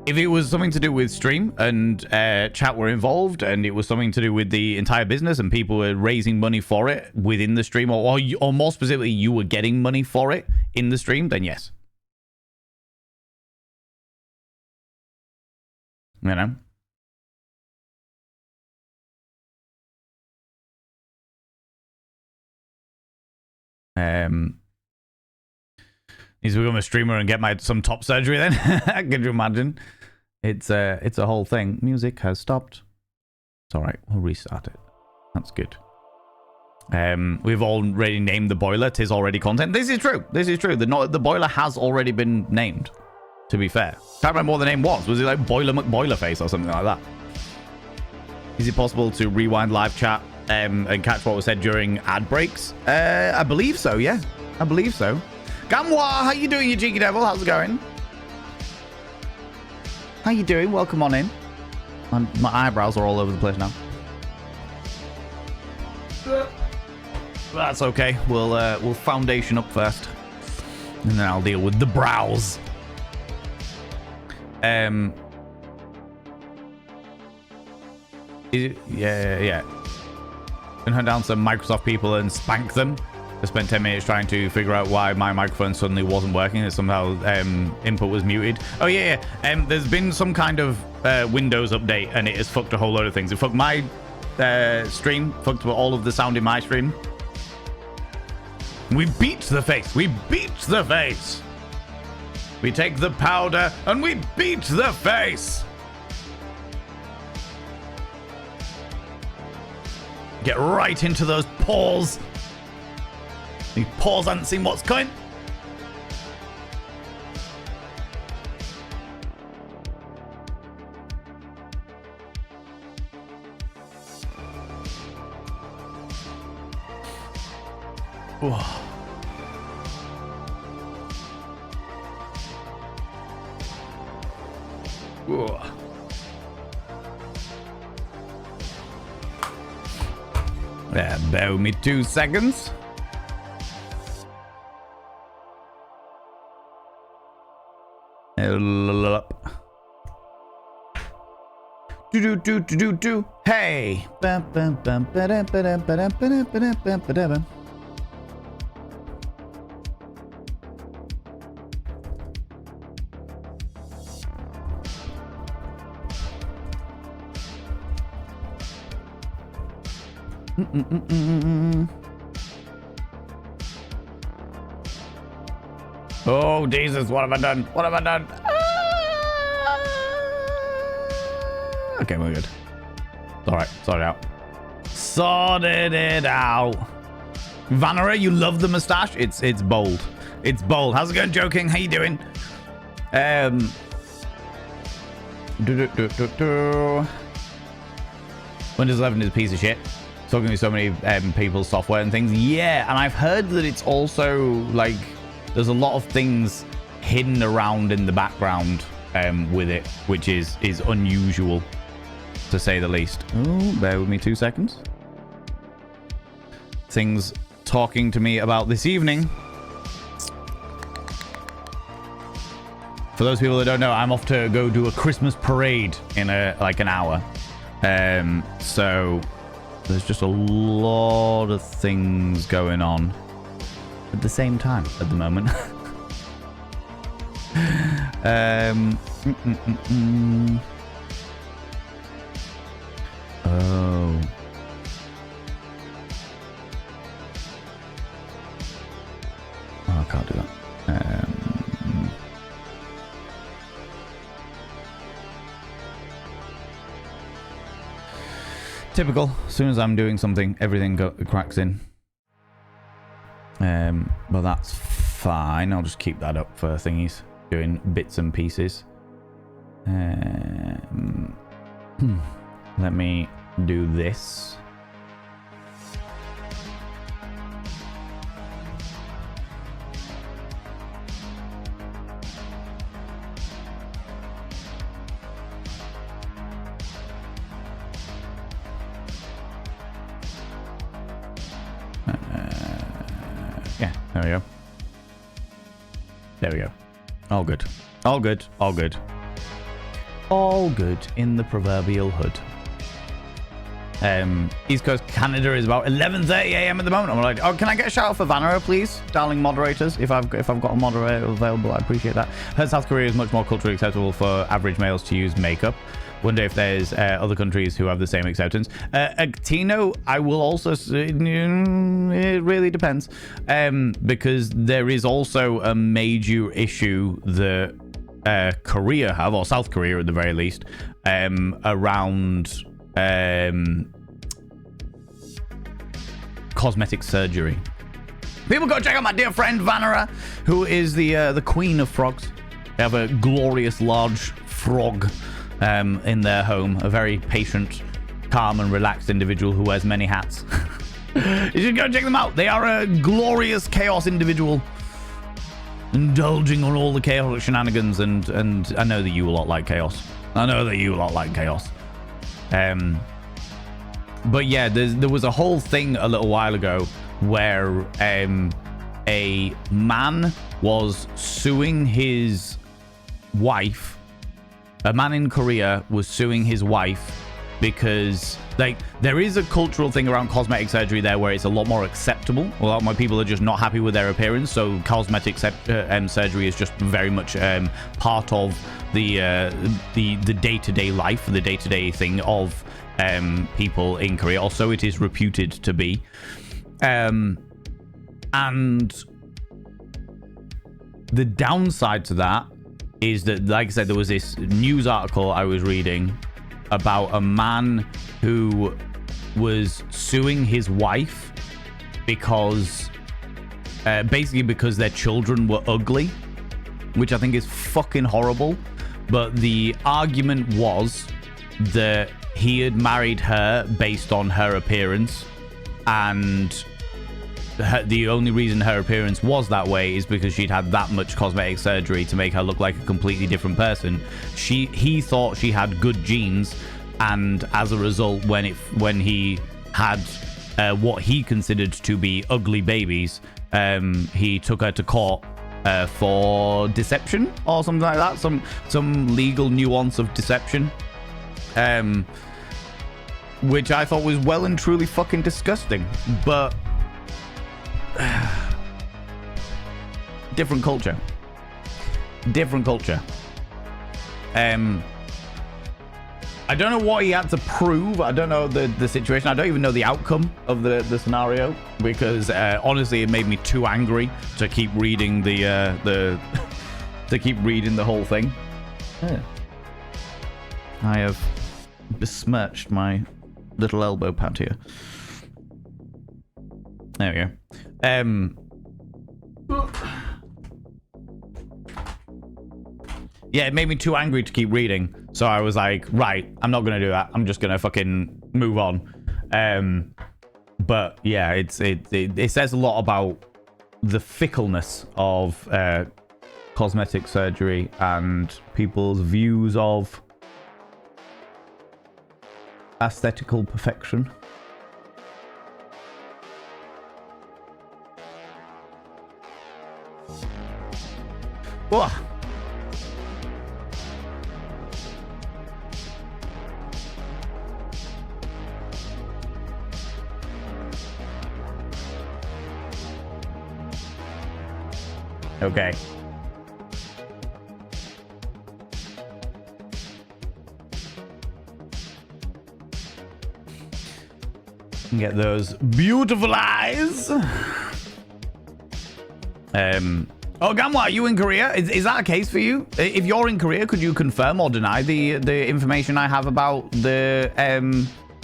Speaker 1: If it was something to do with stream and chat were involved and it was something to do with the entire business and people were raising money for it within the stream, or more specifically, you were getting money for it in the stream, then yes. You know? Needs to become a streamer and get some top surgery then. Could you imagine? It's a whole thing. Music has stopped. It's all right. We'll restart it. That's good. We've already named the boiler. Tis already content. This is true. This is true. The boiler has already been named. To be fair, can't remember what the name was. Was it like Boiler McBoilerface or something like that? Is it possible to rewind live chat and catch what was said during ad breaks? I believe so. Yeah, I believe so. Gamwa, how you doing, you cheeky devil? How's it going? How you doing? Welcome on in. My eyebrows are all over the place now. That's okay. We'll foundation up first, and then I'll deal with the brows. Yeah. Can hunt down some Microsoft people and spank them. I spent 10 minutes trying to figure out why my microphone suddenly wasn't working. That somehow input was muted. Oh, yeah. There's been some kind of Windows update, and it has fucked a whole load of things. It fucked my stream, fucked all of the sound in my stream. We beat the face. We beat the face. We take the powder, and we beat the face. Get right into those pores. These paws haven't seen what's coming. Whoa. Whoa. Bear with me 2 seconds. Do. Hey. Oh, Jesus, what have I done? What have I done? Okay, we're good. All right, sort it out. Sorted it out. Vanera, you love the mustache? It's bold. It's bold. How's it going, Joking? How you doing? Windows 11 is a piece of shit. Talking to so many people's software and things. Yeah, and I've heard that it's also like there's a lot of things hidden around in the background with it, which is unusual to say the least. Oh, bear with me 2 seconds. Things talking to me about this evening. For those people that don't know, I'm off to go do a Christmas parade in like an hour. So there's just a lot of things going on at the same time at the moment. Oh. Oh, I can't do that. Typical. As soon as I'm doing something, everything cracks in. But that's fine. I'll just keep that up for thingies. Doing bits and pieces. Let me do this. Yeah, there we go. There we go. All good. All good. All good. All good in the proverbial hood. East Coast Canada is about 11:30 a.m. at the moment. I'm like, oh, can I get a shout out for Vanera, please, darling moderators? If I've got a moderator available, I appreciate that. Heard South Korea is much more culturally acceptable for average males to use makeup. Wonder if there's other countries who have the same acceptance. Tino, I will also. It really depends, because there is also a major issue that Korea have, or South Korea at the very least, around cosmetic surgery. People go check out my dear friend Vanera, who is the queen of frogs. They have a glorious large frog in their home, a very patient, calm and relaxed individual who wears many hats. You should go check them out. They are a glorious chaos individual, indulging on all the chaos shenanigans, and I know that you a lot like chaos. I know that you a lot like chaos. But yeah, there was a whole thing a little while ago where a man was suing his wife. A man in Korea was suing his wife because like there is a cultural thing around cosmetic surgery there where it's a lot more acceptable. A lot more people are just not happy with their appearance, so cosmetic surgery is just very much part of the day-to-day life, the day-to-day thing of people in Korea. Also, it is reputed to be. And the downside to that is that, like I said, there was this news article I was reading about a man who was suing his wife because basically because their children were ugly, which I think is fucking horrible. But the argument was that he had married her based on her appearance, and the only reason her appearance was that way is because she'd had that much cosmetic surgery to make her look like a completely different person. He thought she had good genes, and as a result, when he had what he considered to be ugly babies, he took her to court for deception or something like that, some legal nuance of deception, which I thought was well and truly fucking disgusting. But different culture. I don't know what he had to prove. I don't know the situation. I don't even know the outcome of the scenario, because honestly, it made me too angry to keep reading the whole thing. Yeah. I have besmirched my little elbow pad here. There we go. Yeah, it made me too angry to keep reading. So I was like, right, I'm not going to do that. I'm just going to fucking move on. But yeah, it says a lot about the fickleness of cosmetic surgery and people's views of aesthetical perfection. Whoa. Okay. Get those beautiful eyes. Oh, Gamwa, are you in Korea? Is that a case for you? If you're in Korea, could you confirm or deny the information I have about the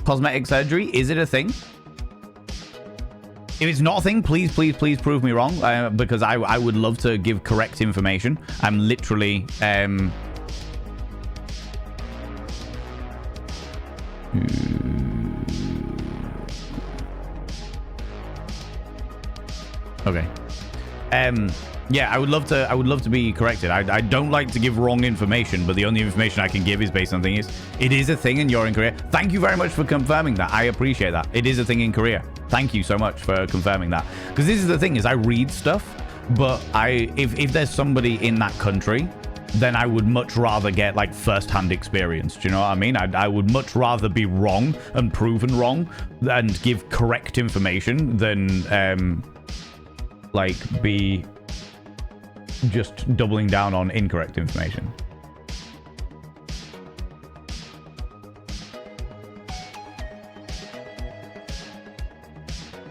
Speaker 1: cosmetic surgery? Is it a thing? If it's not a thing, please prove me wrong, because I would love to give correct information. I'm literally... Okay. Yeah, I would love to be corrected. I don't like to give wrong information, but the only information I can give is based on things. It is a thing and you're in Korea. Thank you very much for confirming that. I appreciate that. It is a thing in Korea. Thank you so much for confirming that. Because this is the thing, is I read stuff, but if there's somebody in that country, then I would much rather get like first-hand experience. Do you know what I mean? I would much rather be wrong and proven wrong and give correct information than like be just doubling down on incorrect information.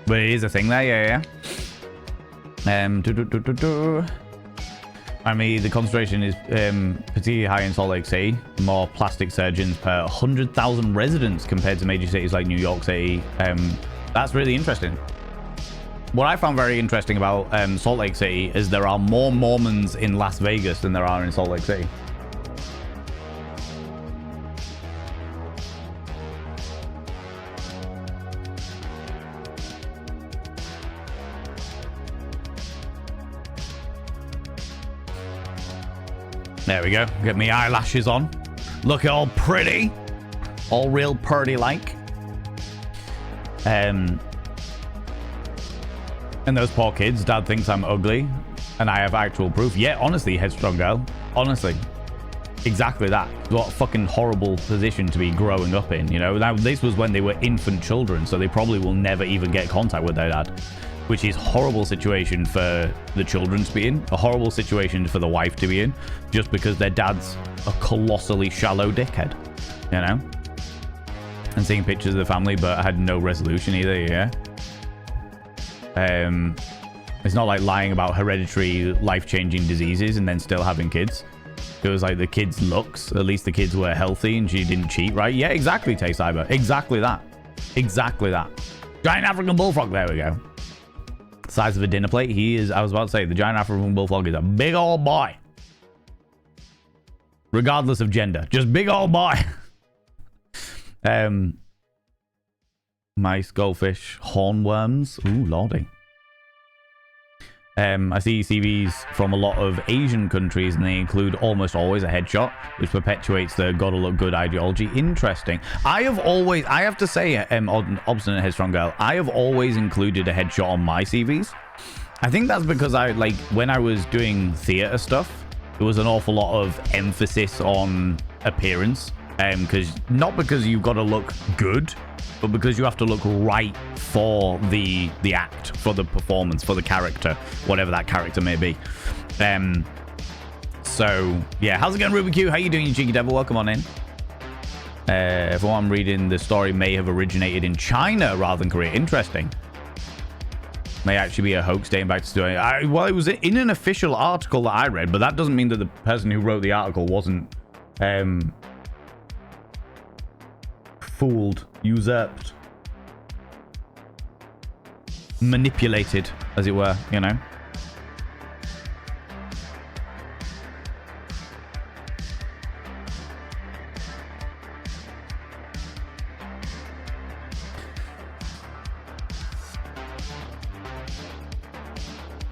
Speaker 1: But it is a thing there, yeah. I mean, the concentration is particularly high in Salt Lake City. More plastic surgeons per 100,000 residents compared to major cities like New York City. That's really interesting. What I found very interesting about Salt Lake City is there are more Mormons in Las Vegas than there are in Salt Lake City. There we go. Get me eyelashes on. Look all pretty. All real pretty-like. And those poor kids, Dad thinks I'm ugly, and I have actual proof. Yeah, honestly, headstrong girl. Honestly. Exactly that. What a fucking horrible position to be growing up in, you know? Now, this was when they were infant children, so they probably will never even get contact with their dad, which is a horrible situation for the children to be in, a horrible situation for the wife to be in, just because their dad's a colossally shallow dickhead, you know? And seeing pictures of the family, but I had no resolution either, yeah? It's not like lying about hereditary life-changing diseases and then still having kids. It was like the kids' looks. At least the kids were healthy and she didn't cheat, right? Yeah, exactly, Tay Cyber. Exactly that. Exactly that. Giant African bullfrog. There we go. Size of a dinner plate. He is, I was about to say, the giant African bullfrog is a big old boy. Regardless of gender. Just big old boy. Mice, goldfish, hornworms. Ooh, lordy. I see CVs from a lot of Asian countries, and they include almost always a headshot, which perpetuates the gotta look good ideology. Interesting. I have to say, Obstinate Headstrong Girl, I have always included a headshot on my CVs. I think that's because when I was doing theater stuff, there was an awful lot of emphasis on appearance. Not because you've got to look good, but because you have to look right for the act, for the performance, for the character, whatever that character may be. So yeah, how's it going, Ruby Q? How you doing, you cheeky devil? Welcome on in. From what I'm reading, the story may have originated in China rather than Korea. Interesting. May actually be a hoax dating back to story. Well, it was in an official article that I read, but that doesn't mean that the person who wrote the article wasn't fooled, usurped, manipulated, as it were, you know.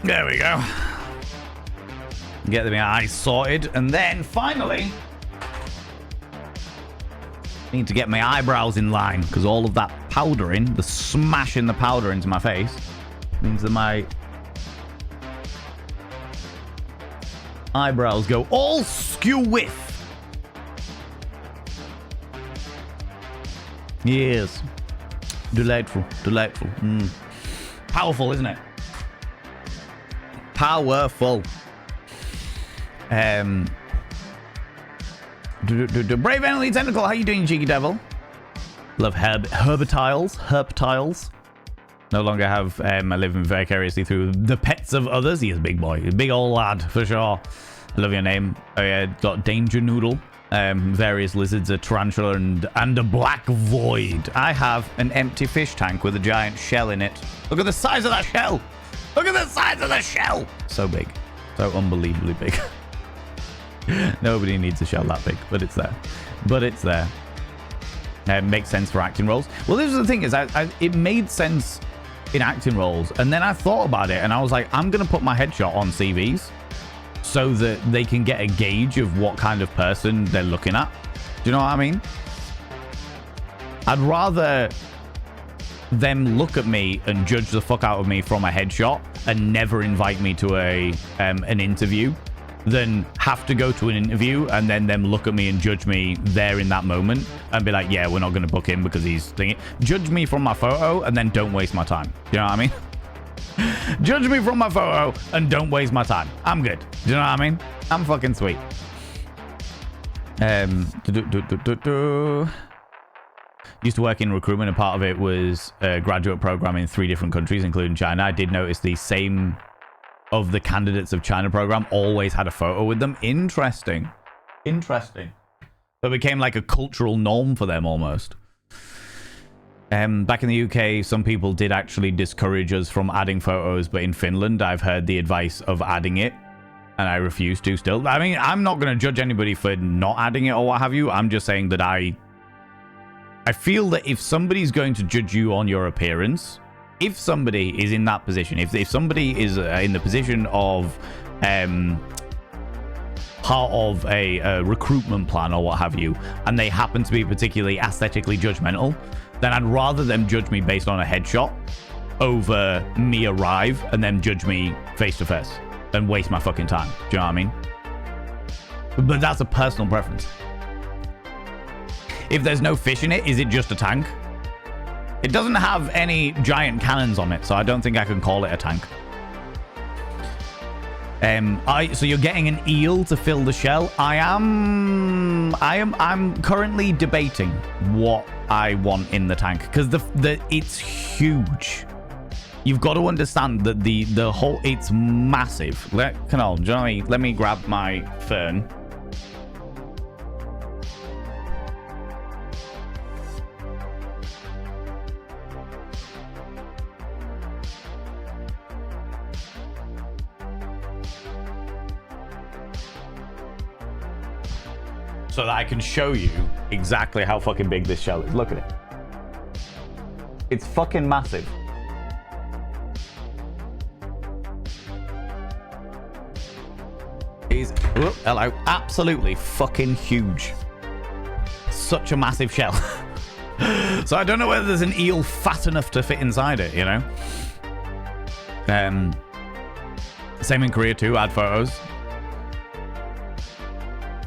Speaker 1: There we go. Get the eyes sorted, and then finally need to get my eyebrows in line, because all of that powdering, the smashing the powder into my face, means that my eyebrows go all skew with. Yes. Delightful. Delightful. Powerful, isn't it? Powerful. Brave Emily Tentacle, how you doing, cheeky devil? Love herptiles. No longer have I live vicariously through the pets of others. He is a big boy, a big old lad for sure. I love your name. Oh yeah, got Danger Noodle, various lizards, a tarantula, and a black void. I have an empty fish tank with a giant shell in it. Look at the size of that shell. Look at the size of the shell. So big, so unbelievably big. Nobody needs a shell that big, but it's there. It makes sense for acting roles. Well, this is the thing, is it made sense in acting roles, and then I thought about it, and I was like, I'm going to put my headshot on CVs so that they can get a gauge of what kind of person they're looking at. Do you know what I mean? I'd rather them look at me and judge the fuck out of me from a headshot and never invite me to an interview than have to go to an interview and then them look at me and judge me there in that moment and be like, yeah, we're not going to book him because he's thinking. Judge me from my photo and then don't waste my time. You know what I mean? Judge me from my photo and don't waste my time. I'm good. Do you know what I mean? I'm fucking sweet. Used to work in recruitment, and part of it was a graduate program in 3 different countries, including China. I did notice the same of the candidates of China program always had a photo with them. Interesting. So it became like a cultural norm for them almost. Back in the UK, some people did actually discourage us from adding photos, but in Finland, I've heard the advice of adding it, and I refuse to still. I mean, I'm not going to judge anybody for not adding it or what have you. I'm just saying that I feel that if somebody's going to judge you on your appearance, if somebody is in that position, if somebody is in the position of part of a recruitment plan or what have you, and they happen to be particularly aesthetically judgmental, then I'd rather them judge me based on a headshot over me arrive and then judge me face to face than waste my fucking time. Do you know what I mean? But that's a personal preference. If there's no fish in it, is it just a tank? It doesn't have any giant cannons on it, so I don't think I can call it a tank. So you're getting an eel to fill the shell. I'm currently debating what I want in the tank, because it's huge. You've got to understand that the whole, it's massive. Canal, do you know what I mean? Let me grab my fern. So that I can show you exactly how fucking big this shell is. Look at it. It's fucking massive. Hello. Absolutely fucking huge. Such a massive shell. So I don't know whether there's an eel fat enough to fit inside it, you know? Same in Korea too, add photos.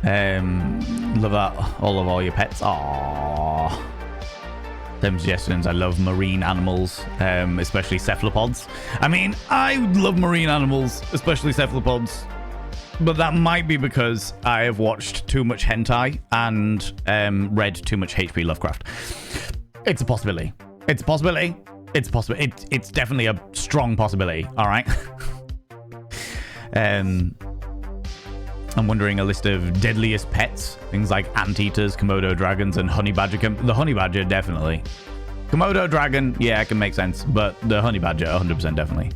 Speaker 1: Love that. All your pets. Aww. Them suggestions. I love marine animals, especially cephalopods. I mean, I love marine animals, especially cephalopods. But that might be because I have watched too much hentai and read too much H.P. Lovecraft. It's a possibility. It's a possibility. It's a possibility. It's definitely a strong possibility. All right. I'm wondering a list of deadliest pets. Things like anteaters, Komodo dragons, and honey badger. The honey badger, definitely. Komodo dragon, yeah, it can make sense. But the honey badger, 100% definitely.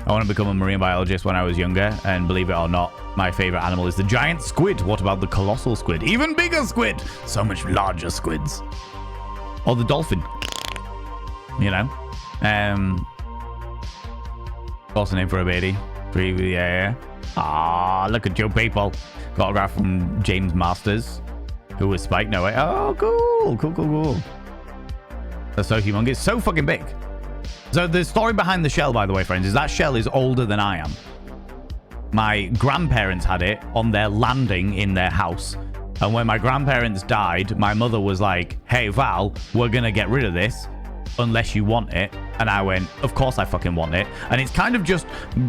Speaker 1: I want to become a marine biologist when I was younger. And believe it or not, my favorite animal is the giant squid. What about the colossal squid? Even bigger squid. So much larger squids. Or the dolphin. You know? What's the name for a baby? Yeah. Ah, look at you people. Got a graph from James Masters, who was Spike. No way. Oh, cool. That's so humongous. So fucking big. So the story behind the shell, by the way, friends, is that shell is older than I am. My grandparents had it on their landing in their house. And when my grandparents died, my mother was like, hey, Val, we're going to get rid of this unless you want it. And I went, of course I fucking want it. And it's kind of just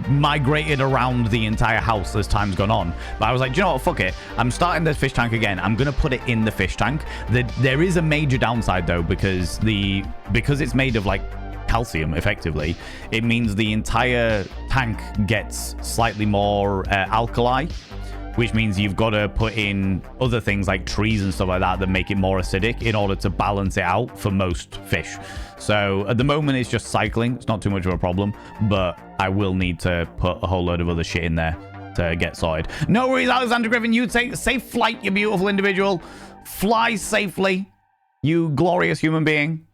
Speaker 1: migrated around the entire house as time's gone on. But I was like, do you know what? Fuck it. I'm starting the fish tank again. I'm going to put it in the fish tank. There is a major downside, though, because it's made of, like, calcium, effectively. It means the entire tank gets slightly more alkali, which means you've got to put in other things like trees and stuff like that make it more acidic in order to balance it out for most fish. So at the moment, it's just cycling. It's not too much of a problem, but I will need to put a whole load of other shit in there to get sorted. No worries, Alexander Griffin. You take safe flight, you beautiful individual. Fly safely, you glorious human being.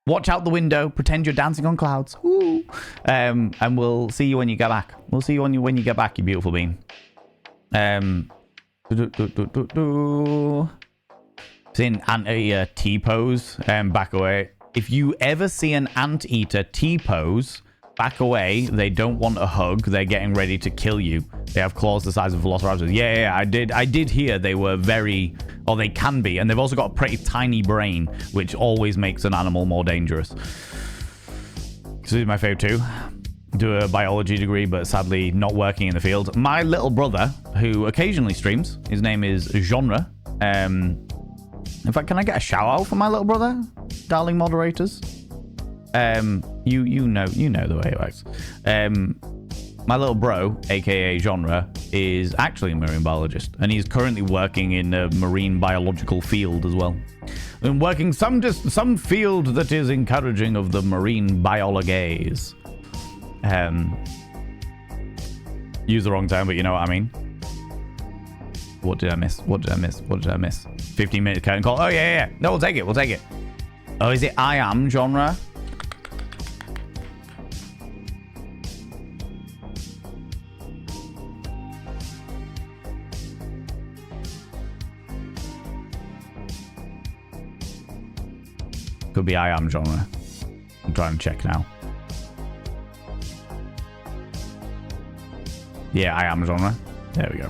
Speaker 1: Watch out the window. Pretend you're dancing on clouds. Ooh. And we'll see you when you get back. We'll see you when you get back, you beautiful being. Seeing anteater T-pose, back away. If you ever see an anteater T-pose, back away. They don't want a hug. They're getting ready to kill you. They have claws the size of velociraptors. Yeah, I did hear they were very, or they can be, and they've also got a pretty tiny brain, which always makes an animal more dangerous. This is my favorite too. Do a biology degree, but sadly not working in the field. My little brother, who occasionally streams, his name is Genre. In fact, can I get a shout out for my little brother, darling moderators? You know the way it works. My little bro, aka Genre, is actually a marine biologist, and he's currently working in a marine biological field as well. And working some field that is encouraging of the marine biologies. Use the wrong term, but you know what I mean. What did I miss? 15 minutes curtain call. Oh, yeah. No, we'll take it. Oh, is it I am Genre? Could be I am Genre. I'm trying to check now. Yeah, I am Genre. There we go.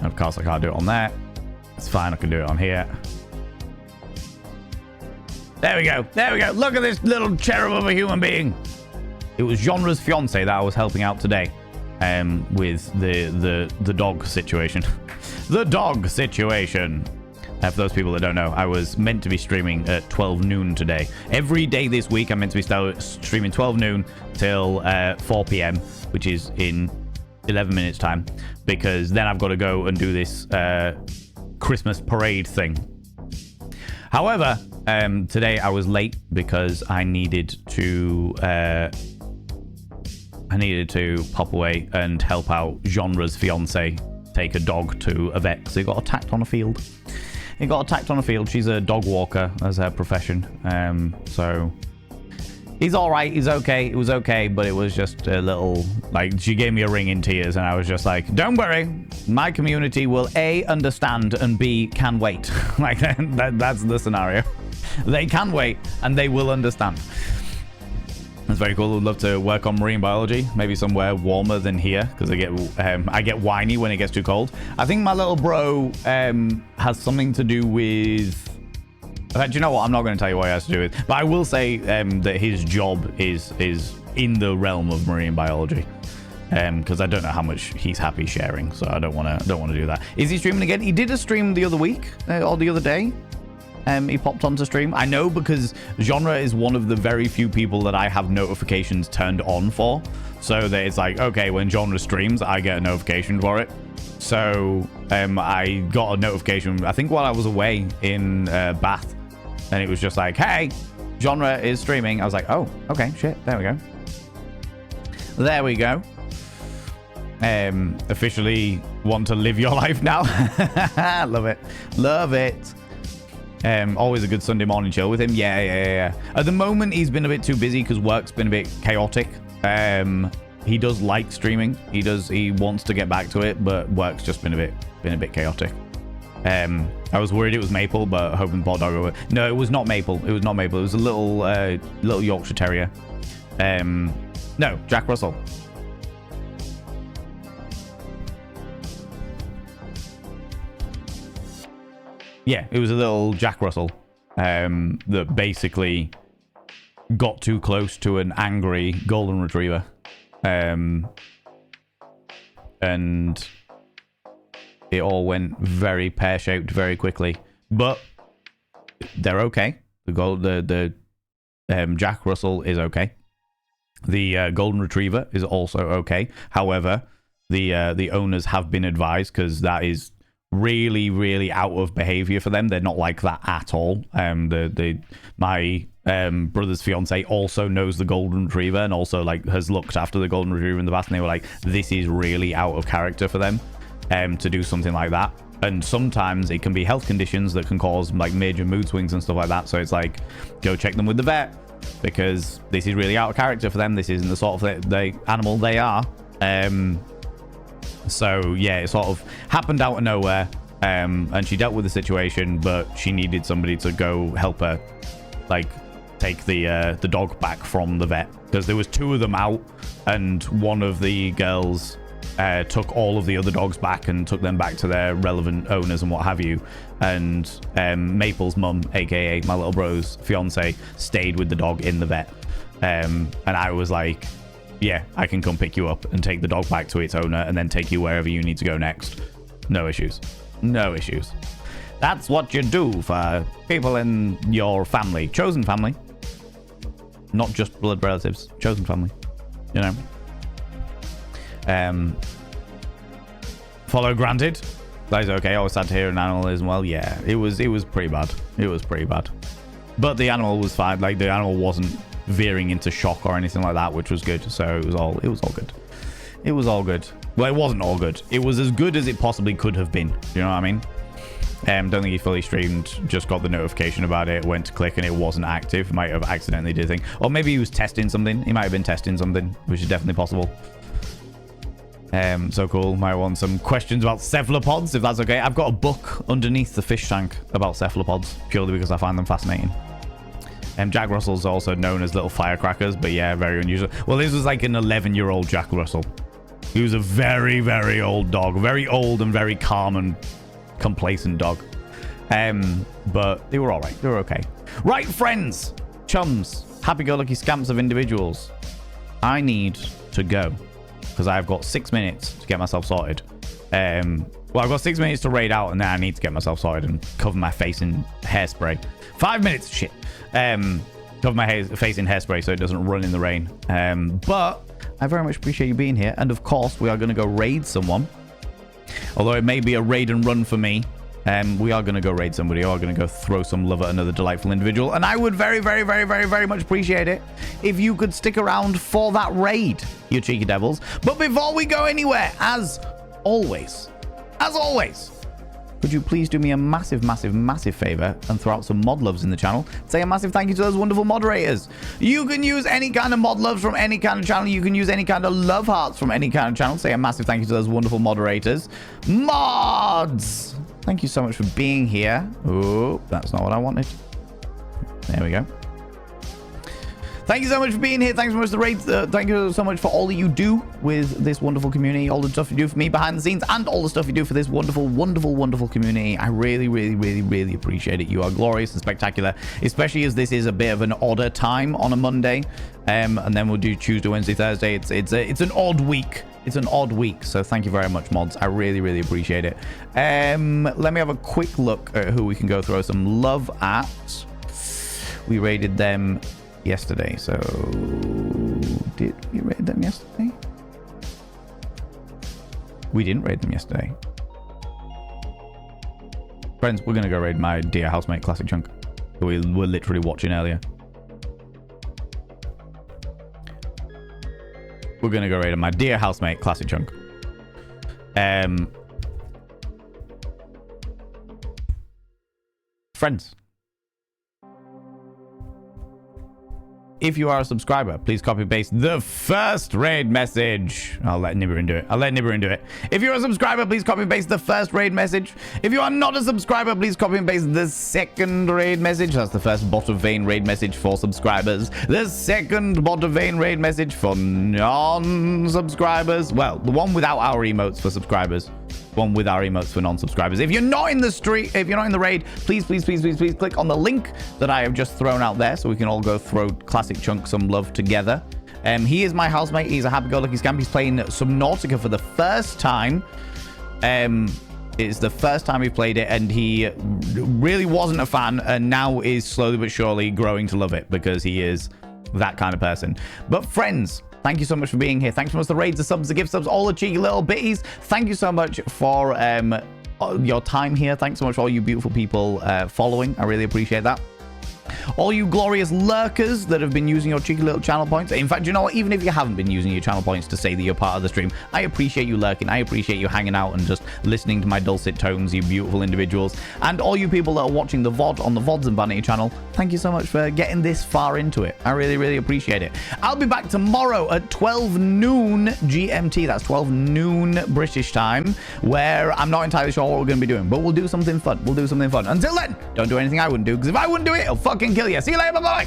Speaker 1: Of course, I can't do it on there. It's fine. I can do it on here. There we go. There we go. Look at this little cherub of a human being. It was Genre's fiance that I was helping out today with the dog situation. The dog situation. For those people that don't know, I was meant to be streaming at 12 noon today. Every day this week, I'm meant to be streaming 12 noon till 4 p.m., which is in 11 minutes time, because then I've got to go and do this Christmas parade thing. However, today I was late because I needed to pop away and help out Genre's fiance take a dog to a vet because he got attacked on a field. He got attacked on a field. She's a dog walker as her profession. So he's all right. He's okay. It was okay, but it was just a little, like, she gave me a ring in tears, and I was just like, don't worry. My community will A, understand, and B, can wait. Like, that's the scenario. They can wait, and they will understand. That's very cool. I'd love to work on marine biology, maybe somewhere warmer than here, because I get whiny when it gets too cold. I think my little bro has something to do with... In fact, you know what? I'm not going to tell you what he has to do with, but I will say that his job is in the realm of marine biology, because I don't know how much he's happy sharing, so I don't want to do that. Is he streaming again? He did a stream the other week or the other day. He popped onto stream. I know because Genre is one of the very few people that I have notifications turned on for. So that it's like, okay, when Genre streams, I get a notification for it. So I got a notification, I think while I was away in Bath. And it was just like, hey, Genre is streaming. I was like, oh, okay, shit. There we go. There we go. Officially want to live your life now. Love it. Love it. Always a good Sunday morning chill with him. Yeah. At the moment, he's been a bit too busy because work's been a bit chaotic. He does like streaming. He wants to get back to it, but work's just been a bit chaotic. I was worried it was Maple, but hoping Bot Doggo. No, it was not Maple. It was not Maple. It was a little Yorkshire Terrier. No, Jack Russell. Yeah, it was a little Jack Russell that basically got too close to an angry golden retriever. And it all went very pear-shaped very quickly. But they're okay. The Jack Russell is okay. The golden retriever is also okay. However, the owners have been advised, because that is really, really out of behavior for them. They're not like that at all. My brother's fiance also knows the golden retriever and also like has looked after the golden retriever in the past, and they were like, this is really out of character for them to do something like that. And sometimes it can be health conditions that can cause like major mood swings and stuff like that. So it's like, go check them with the vet, because this is really out of character for them. This isn't the sort of the animal they are. So yeah, it sort of happened out of nowhere, and she dealt with the situation, but she needed somebody to go help her, like, take the dog back from the vet, because there was two of them out, and one of the girls took all of the other dogs back and took them back to their relevant owners and what have you. And Maple's mum, aka my little bro's fiance, stayed with the dog in the vet, and I was like, yeah, I can come pick you up and take the dog back to its owner and then take you wherever you need to go next. No issues. No issues. That's what you do for people in your family. Chosen family. Not just blood relatives. Chosen family. You know? Follow granted. That is okay. Always sad to hear an animal as well. Yeah, it was pretty bad. It was pretty bad. But the animal was fine. Like, the animal wasn't veering into shock or anything like that, which was good. So it was all good. It was all good. Well, it wasn't all good. It was as good as it possibly could have been. You know what I mean? Don't think he fully streamed. Just got the notification about it. Went to click and it wasn't active. Might have accidentally did a thing. Or maybe he was testing something. He might have been testing something, which is definitely possible. So cool. Might want some questions about cephalopods, if that's okay. I've got a book underneath the fish tank about cephalopods, purely because I find them fascinating. Jack Russell's also known as little firecrackers, but yeah, very unusual. Well, this was like an 11-year-old Jack Russell. He was a very, very old dog. Very old and very calm and complacent dog. But they were all right. They were okay. Right, friends, chums, happy-go-lucky scamps of individuals. I need to go because I've got 6 minutes to get myself sorted. Well, I've got 6 minutes to raid out, and then I need to get myself sorted and cover my face in hairspray. 5 minutes, shit. Cover my face in hairspray so it doesn't run in the rain. But I very much appreciate you being here. And of course, we are going to go raid someone. Although it may be a raid and run for me. We are going to go raid somebody. We are going to go throw some love at another delightful individual. And I would very, very, very, very, very much appreciate it if you could stick around for that raid, you cheeky devils. But before we go anywhere, as always, could you please do me a massive, massive, massive favor and throw out some mod loves in the channel? Say a massive thank you to those wonderful moderators. You can use any kind of mod loves from any kind of channel. You can use any kind of love hearts from any kind of channel. Say a massive thank you to those wonderful moderators. Mods! Thank you so much for being here. Oh, that's not what I wanted. There we go. Thank you so much for being here. Thanks so much for the raids. Thank you so much for all that you do with this wonderful community, all the stuff you do for me behind the scenes, and all the stuff you do for this wonderful, wonderful, wonderful community. I really, really, really, really appreciate it. You are glorious and spectacular, especially as this is a bit of an odder time on a Monday, and then we'll do Tuesday, Wednesday, Thursday. It's an odd week. It's an odd week, so thank you very much, mods. I really, really appreciate it. Let me have a quick look at who we can go throw some love at. We raided them yesterday, so did we raid them yesterday? We didn't raid them yesterday. Friends, we're gonna go raid my dear housemate Classic Chunk, who we were literally watching earlier. We're gonna go raid my dear housemate Classic Chunk. Friends, if you are a subscriber, please copy paste the first raid message. I'll let Nibirin do it. If you're a subscriber, please copy and paste the first raid message. If you are not a subscriber, please copy and paste the second raid message. That's the first bot of vein raid message for subscribers. The second bot of vein raid message for non-subscribers. Well, the one without our emotes for subscribers. One with our emotes for non-subscribers. If you're not in the street, if you're not in the raid, please click on the link that I have just thrown out there so we can all go throw Classic Chunk some love together. He is my housemate. He's a happy-go-lucky scamp. He's playing Subnautica for the first time. It's the first time he played it, and he really wasn't a fan, and now is slowly but surely growing to love it because he is that kind of person. But friends, thank you so much for being here. Thanks so much for the raids, the subs, the gift subs, all the cheeky little bitties. Thank you so much for your time here. Thanks so much for all you beautiful people following. I really appreciate that. All you glorious lurkers that have been using your cheeky little channel points. In fact, you know what? Even if you haven't been using your channel points to say that you're part of the stream, I appreciate you lurking. I appreciate you hanging out and just listening to my dulcet tones, you beautiful individuals. And all you people that are watching the VOD on the VODs and Vanity channel, thank you so much for getting this far into it. I really, really appreciate it. I'll be back tomorrow at 12 noon GMT. That's 12 noon British time, where I'm not entirely sure what we're going to be doing, but we'll do something fun. Until then, don't do anything I wouldn't do, because if I wouldn't do it, it'll fucking kill you. See you later. Bye-bye.